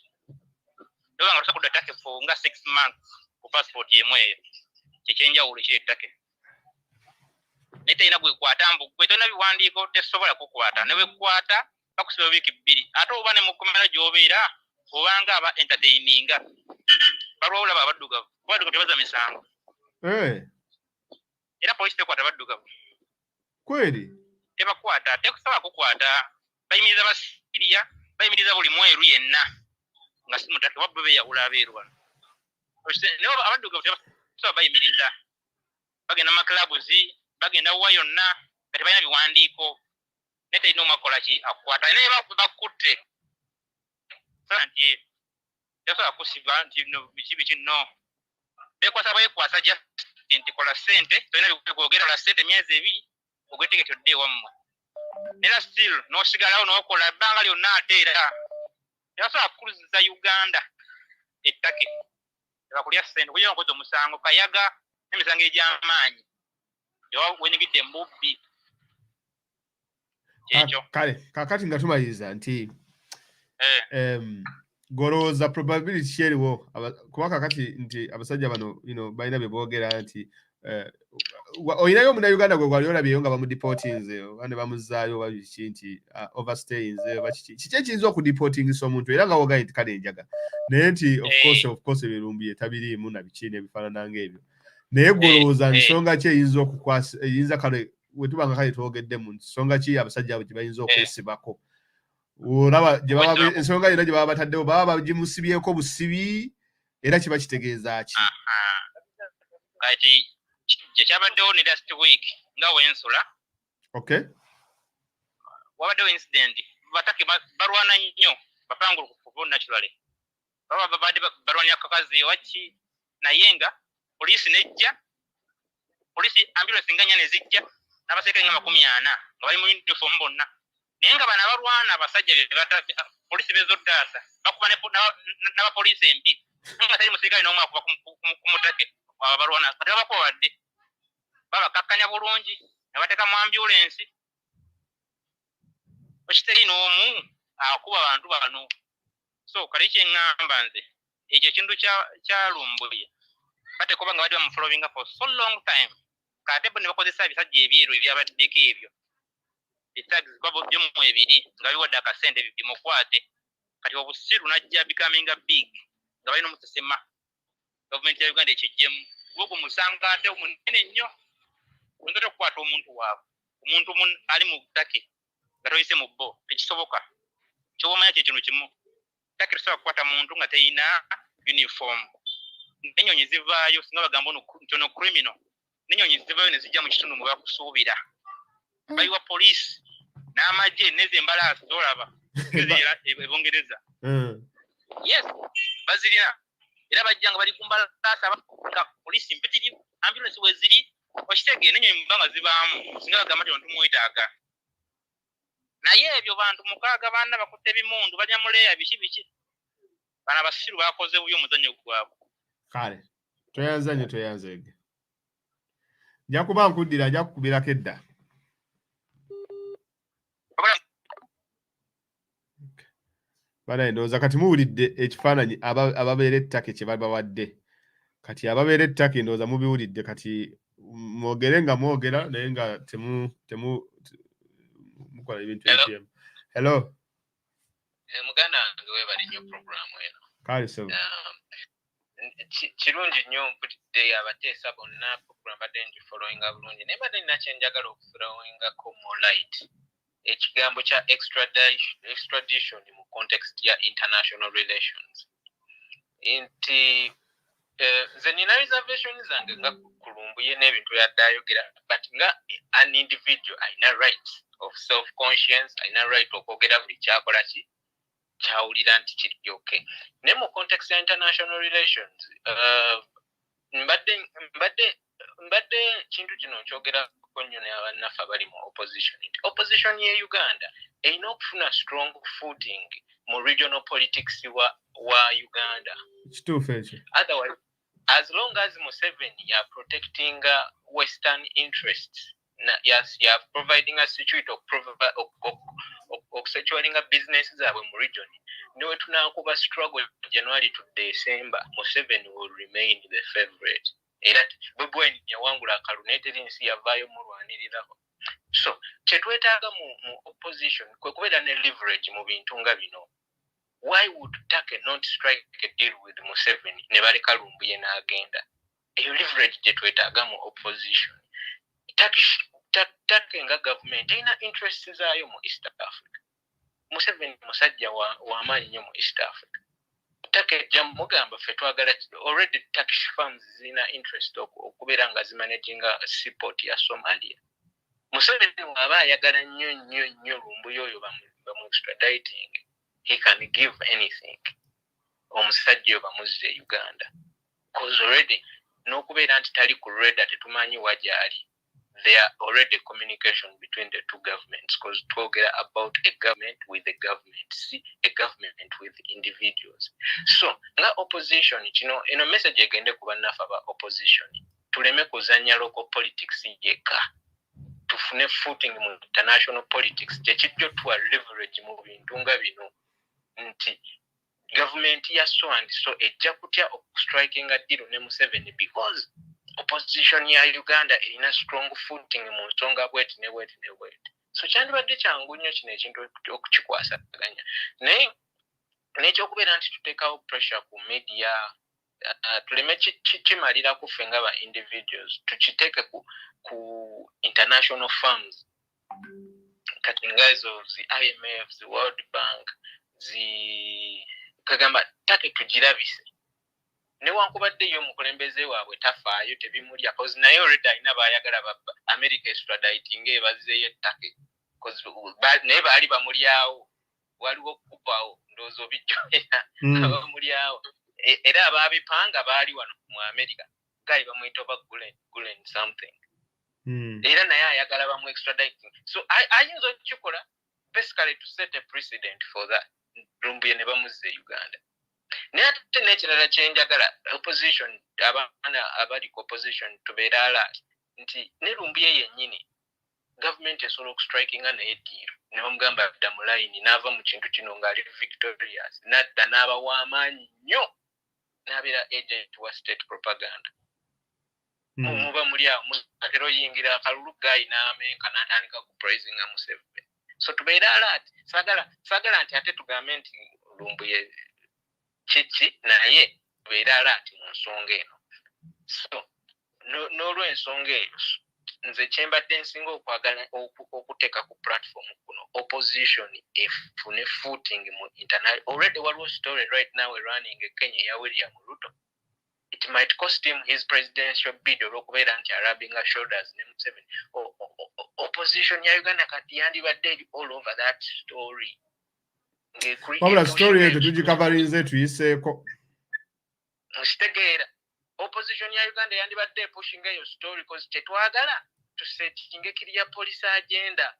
doba nga tosakudda ttake for nga 6 months ku pasipoti emu eyo kyekyenjawulo ekiri ettake naye terina gwekwata mbugwe tolina biwandiiko tesobola kukwata ne bwekwata bakusiba wiiki 2 ate oba ne mu kkomera gy'obeera obanga aba entertaininga balwawo olaba abaddugavu tebaza misango era poliisi tekwata baddugavu kweri tebakwata tekusobola kukwata bayimiriza basiriya bayimiriza buli mweru yenna nga si mutake wabbe beyawula abeeru wano naye abaddugavu tebasobola bayimiriza bagenda makalabuzi bagenda wa yonna nga tebalina biwandiiko naye terina omu akola ki akukwata naye bakutte nti tebasobola kusibwa nti biki no bekwasa just nti kola ssente tolina bikugogera la ssente emyezi 2 ogwetegeke odde ewammwe nera still n'osigalawo n'okola ebbanga lyonna ate era tebasobola kukuliza Uganda ettake tebakulya ssente kugira nkozi omusango kayaga n'emisango egy'amaanyi ewa wenyigidde embubbi kyekyo kale kakati nga tumaliriza nti golowooza probability kyeriwo kuba kakati nti abasajja bano balina bye boogera nti olinayo omunnayuganda gwe gwali olabyeyo nga bamudipotinze oba ne bamuzzaayo oba biki nti overstayinze oba kiki ekiyinza okudipotingisa omuntu era nga wogaye nti kale enjaga naye nti of course ebirumbi etabiriimu na biki n'ebifaanana ng'ebyo naye golowooza nsonga ki eyinza kale we tuba nga kale twogedde mu nsonga ki abasajja abo gye bayinza okwesibako olaba ensonga yonna gye baba bataddewo baba bagimusibyeko busibi era kiba kitegeeza ki kati kyekyabaddewo ne last week nga wensula wabaddewo incident batake balwana nnyo bapangulukufu naturally baba badde balwanya kakazi waki naye nga poliisi nejja poliisi ambulance nga nnya ne zijja n'abaserikale nga 40 nga bali mu uniform bonna naye nga bano abalwana abasajja poliisi bezoddaasa bakuba n'abapoliisi embi nga tali musirikale n'omu akuba ku mutake abalwana kati babakowadde babakakkanya bulungi ne bateeka mu ambulance ekiteri n'omu akuba abantu bano so kali kyeŋŋamba nze ekyo ekintu kya Lumbuye batekoba nga badde bamufollowinga for so long time kate bo ne bakozesa ebisajja ebyeru ebyabaddeko ebyo etags byomu ebiri nga biwadde akasente bimukwate kati obusiru najja becoming big nga balina omusesema gavumenti ya Uganda ekijjemu gwogo musanga ate omunene nnyo oyinza okukwata omuntu waabwe omuntu ali mu ttake nga toyise mu bbo tekisoboka kyobamanya kyekintu kimu ttake tesobola kukwata muntu nga teyina uniform n'ennyonyi zivaayo singa bagamba ntono criminal n'ennyonyi zivaayo ne zijja mu kitundu mwe bakusuubira bayiwa poliisi n'amagye neze embalaasi zolaba ebongereza yes bazirina era bajja nga bali ku mbalaasi nga poliisi mpitirivu ambulance we ziri okitegeera n'ennyonyi mu bbanga zibaamu singa bagamba nti ono tumwetaaga naye ebyo bantu 6 bana bakutte ebimundu balya muleeya biki bana abasiru bakoze bubi omuzannyo gwabwe kale toyanzanye nja kuba nkuddira nja kukubirako edda banaye ndowooza kati muwulidde ekifaananyi ababeera ettake kye babawadde kati ababeera ettake ndowooza mubiwulidde kati mwogere nga mwogera naye nga mukola ebintu ebyemu hello muganda wange weebale nnyo puroguramu eno kale so kirungi nnyo mpulidde abateesa bonna puroguramu badde ngifollowinga bulungi naye badde nina kyenjagala okufollowingako mu light ekigambo kya extradition mu context ya international relations nti nze nina reservation zange nga ku Lumbuye n'ebintu yadde ayogera but nga an individual alina right of self conscience alina right okwogera buli kyakola kyawulira nti kiri okay naye mu context ya international relations mbadde kintu kino nkyogera nnyo n'abannaffe abali mu opposition ye Uganda erina okufuna strong footing mu regional politics wa Uganda kituufu ekyo otherwise as long as Museveni ya protecting western interests yes ya providing a security of securing business zaabwe mu region niwe tunakuba struggle January to December Museveni will remain the favorite era bwebweni yawangula akalunete linsi yavaayo mulwaniriraho so kyetwetaaga mu opposition kwe kubeera ne leverage mu bintu nga bino why would Take not strike a deal with Museveni ne baleka Lumbuye n'agenda eyo leverage gyetwetaaga mu opposition Take nga government erina interest zaayo mu East Africa Museveni musajja w'amaanyi nnyo mu East Africa Take mugamba ffe twagala already Turkish firms zina interest okubeera nga zimanaginga seaport ya Somalia Museveni waba ayagala nnyo Lumbuye oyo bamu extraditing he can give anything omusajja oyo bamuzze Uganda because already n'okubeera nti tali ku radar tetumanyi wagyali there are already communication between the two governments because twogera about a government with a government see a government with individuals so nga opposition kino eno message egende ku bannaffe aba opposition tuleme kuzanya local politics yeka tufune footing mu international politics kyekijjo tuwa leverage mu bintu nga bino nti government ya so and so ejja kutya okustrikinga deal ne Museveni because opposition ya Uganda erina strong footing mu nsonga bweti ne bweti. So kyandibadde kyangu nnyo kino ekintu okukikwasaganya naye n'ekyokubeera nti tuteekawo pressure ku media tuleme kimalira kufe nga ba individuals tukiteeke ku international firms kati ngazo zi IMF zi World Bank kagamba take tugirabise newankubadde yo omukulembeze waabwe tafaayo tebimulya cause naye already alina baayagala America extraditing ebazizeyo ettake naye baali bamulyawo waliwo okukubawo ndowooza obijjoera abamulyawo era abaabipanga baali wano mu America gali bamuyita oba Gulen something era naye ayagala bamu extraditing so ayinza okukikola basically to set a precedent for that Lumbuye ne bamuzze Uganda naye ate n'ekirala kyenjagala opposition abaana abali ku opposition tubeera alert nti ne Lumbuye yennyini government esobola okustrikinga naye deal ne bamugamba adda mu line n'ava mu kintu kino ng'ali victorious n'adda n'aba w'amaanyi nnyo n'abeera agent wa state propaganda muba muli awo atera oyingira akalulu gayi n'amenka n'atandika ku praising Museveni so tubeera alert saagala nti ate tugambe nti Lumbuye kiki naye tubeera alert mu nsonga eno so n'olw'ensonga eyo nze kyembadde nsinga okwagala okuteeka ku platform kuno opposition efune footing mu international already waliwo story right now running Kenya ya William Ruto it might cost him his presidential bid olw'okubeera nti rubbing shoulders ne Museveni opposition ya Uganda kati yandibadde eri all over that story wabula story eyo tetugikavarinze tuyiseeko musitegeera opposition ya Uganda yandibadde pushing eyo story because tetwagala tusetinge kiriya police agenda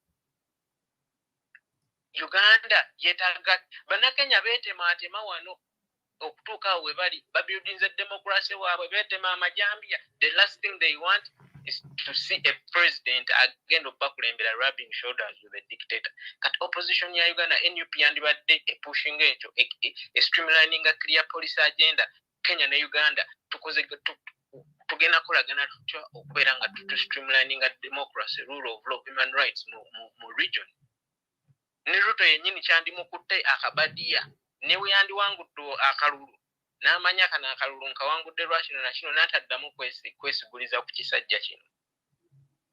Uganda yetaga bannakenya beetemaatema wano okutuuka awo we bali babuildinze democracy waabwe beetema amajambia the last thing they want is to see a president agenda okubakulembera rubbing shoulders with a dictator kati opposition ya Uganda NUP yandibadde pushing ekyo streamlining a clear police agenda Kenya ne Uganda tukoze tugenda kolagana tutya okubeera nga streamlining a democracy rule of law human rights mu region ne Ruto yennyini kyandimukutte akabadiya newe yandiwangudde akalulu n'amanya kana akalulu nkawangudde lwakino nakino n'ataddamu kwesiguliza ku kisajja kino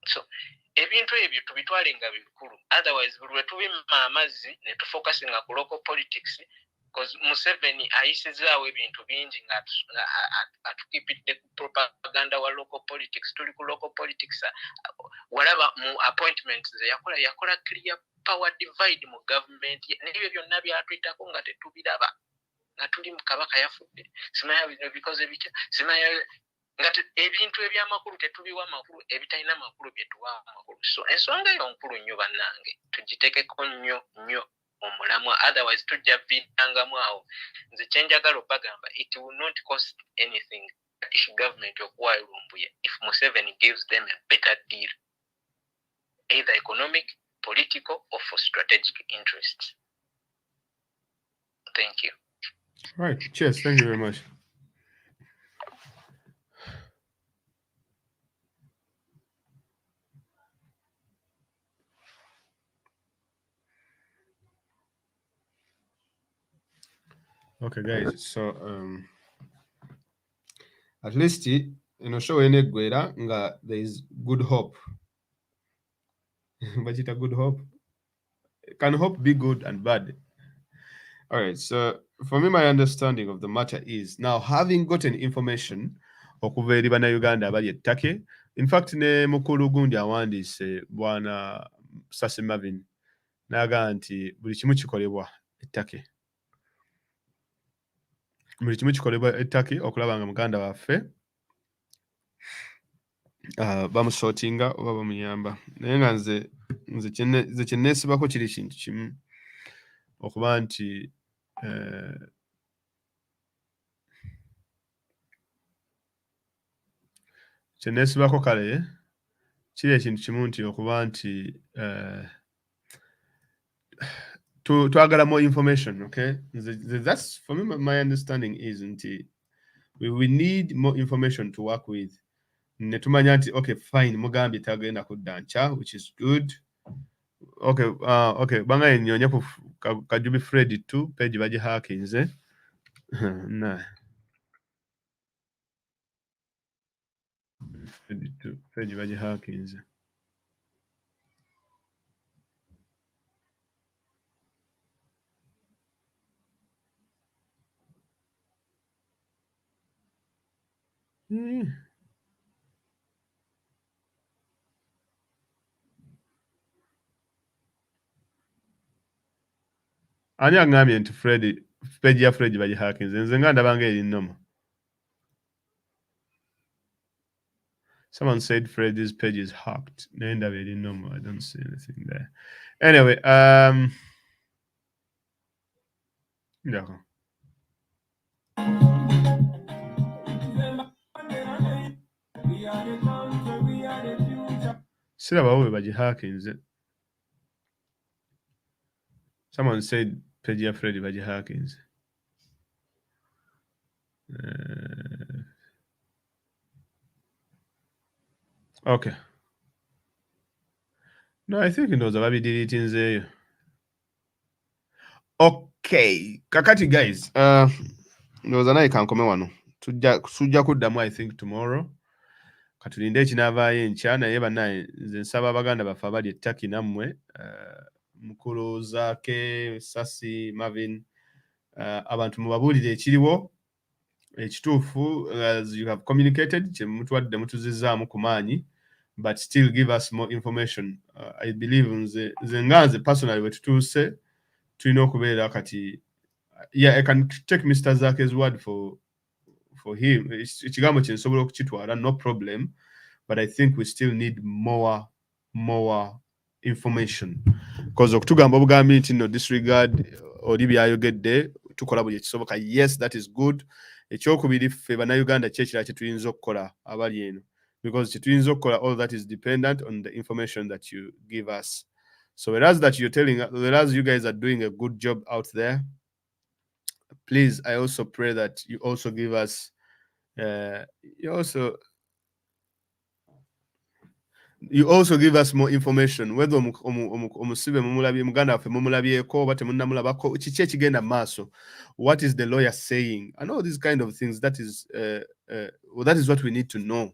so ebintu ebyo tubitwale nga bikulu otherwise buli lwe tubimma amazzi ne tufocusinga ku local politics because Museveni ayisizaawo ebintu bingi nga atukipidde ku propaganda wa local politics tuli ku local politics walaba mu appointments ze yakola clear power divide mu government n'ebyo byonna byatuyitako nga tetubiraba nga tuli mu kabaka yafudde simanya bino because ebitya simanya nga ebintu ebyamakulu tetubiwa makulu ebitalina makulu bye tuwa makulu so ensonga eyo nkulu nnyo bannange tugiteekeko nnyo omulamwa otherwise tujja vidangamu awo nze kyenjagala okubagamba it will not cost anything British government okuwa Lumbuye if Museveni gives them a better deal either economic political or for strategic interests. Thank you. Right. Cheers. Thank you very much. Okay, guys. So, at least show any gwera nga there is good hope. But it's a good hope. Can hope be good and bad? All right. So, for me, my understanding of the matter is now having gotten information okuva eri bana Uganda abali ettake. In fact, ne mukulu gundi awandiise bwana Sase Marvin naga nti buli kimu kikolebwa ettake. Buli kimu kikolebwa ettake okulaba nga muganda waffe bamusortinga oba bamuyamba. Naye nga nze kyenneesibako kiri kintu kimu okuba nti kyenneesibako kale kiri ekintu kimu nti okuba nti to agara more information, okay? That's for me. My understanding isn't it. We need more information to work with. Netumanya nti okay fine mugambi tagenda kuddancha, which is good. Okay, okay, banga yenyonya ku kajubi Fred tu page baje hackinze. Nah. Fred tu page baje hackinze. Ani angambye nti Fred page ya Fred baje hackinze. Nze nga ndabanga eri noma. Someone said Fred's page is hacked. I don't see anything there. Anyway, d'accord. Siraba baje hackinze. Someone said page ya Fred baje hackinze. Okay. No, I think it was about deleting there. Okay. Kakati guys. There naye kankome wano. Tujja kuddamu I think tomorrow. Katulinde ekinavaayo enkya naye bannaye nze nsaba abaganda baffe abali ettaki nammwe mukulu Zaake Sasi Marvin abantu mubabuulire ekiriwo ekituufu as you have communicated kye mutwadde mutuzizaamu ku maanyi but still give us more information. I believe nze nganze personally wetutuuse tulina okubeera kati yeah, I can take Mr. Zaake's word for him. Ekigambo kye nsobola okukitwala no problem, but I think we still need more information because okutugamba obugambi nti no disregard oli byayogedde tukola buli ekisoboka. Yes, that is good. Ekyokubiri ffe bannayuganda kyekira kye tuyinza okukola abali eno because kye tuyinza okukola all that is dependent on the information that you give us. So whereas you guys are doing a good job out there, please, I also pray that you also give us you also give us more information whether omusibe mumulabye muganda waffe mumulabyeko oba temunnamulabako kiki ekigenda maaso, what is the lawyer saying and all these kind of things. That is what we need to know.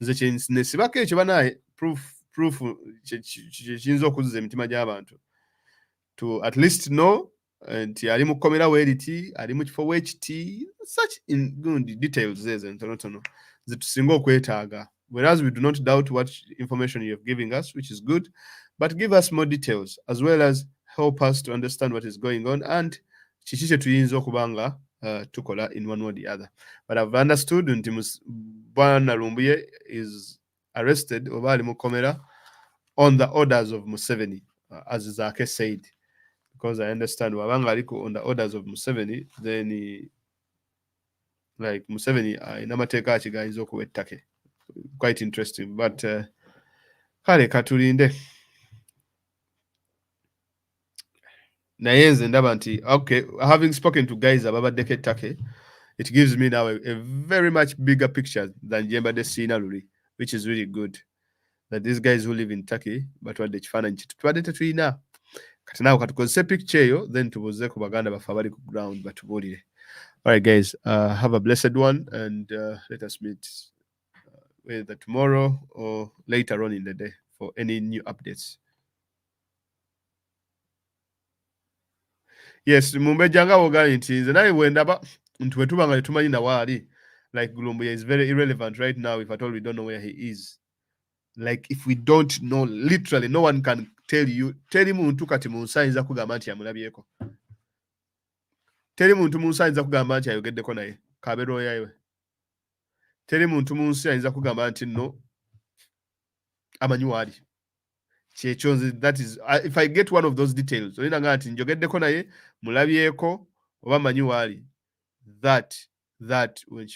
Nze nesibako ekyo banaye proof kiyinza okuzuza emitima gy'abantu to at least know nti ali mu kkomera weeriti ali mu kifo weekiti, such in good details ezo entonotono ze tusinga okwetaaga. Whereas we do not doubt what information you have giving us, which is good, but give us more details as well as help us to understand what is going on and kiki kye tuyinza okubanga tukola in one way or the other. But I've understood nti Bwana Lumbuye is arrested oba ali mu kkomera on the orders of Museveni, as Zaake said, because I understand wabanga aliko on the orders of Museveni, then like Museveni inamateeka akigayinza okuwa ettake. Quite interesting, but kale katulinde naye nze ndaba nti okay, having spoken to guys ababaddeko ettake, it gives me now a very much bigger picture than gyembadde siina luli, which is really good that these guys who live in Turkey batwadde ekifaananyi kye tubadde tetulina. Kati naawe katukozese picture eyo then tubuuze ku baganda baffe abali ku ground batubuulire. All right guys, have a blessed one and let us meet whether tomorrow or later on in the day for any new updates. Yes, mumbejanga wogani nti nze naye bwendaba nti wetubanga tetumanyi na waali, like Lumbuye is very irrelevant right now if at all we don't know where he is. Like if we don't know, literally no one can tell you. Teri muntu kati munsi ayinza kugamba nti amulabyeko. Teri muntu munsi ayinza kugamba nti ayogeddeko naye kabeero yawe. Teri muntu munsi ayinza kugamba nti no amanyi waali. That is if I get one of those details, olina nga nti njogeddeko naye mulabyeko oba manyi waali, that when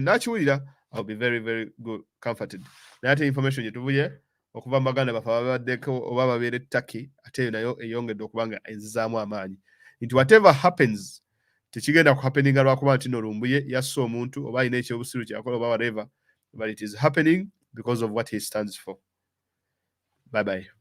nakiwulira I'll be very very good comforted. That information yetuvuye okuva Baganda bafa babaddeko oba babeera Turkey ate nayo eyongedde okuba nga enzizaamu amaanyi nti whatever happens tekigenda ku happeninga lwakuba nti no Lumbuye yasse omuntu oba alina ekyobusiru kyakola oba whatever, but it is happening because of what he stands for. Bye bye.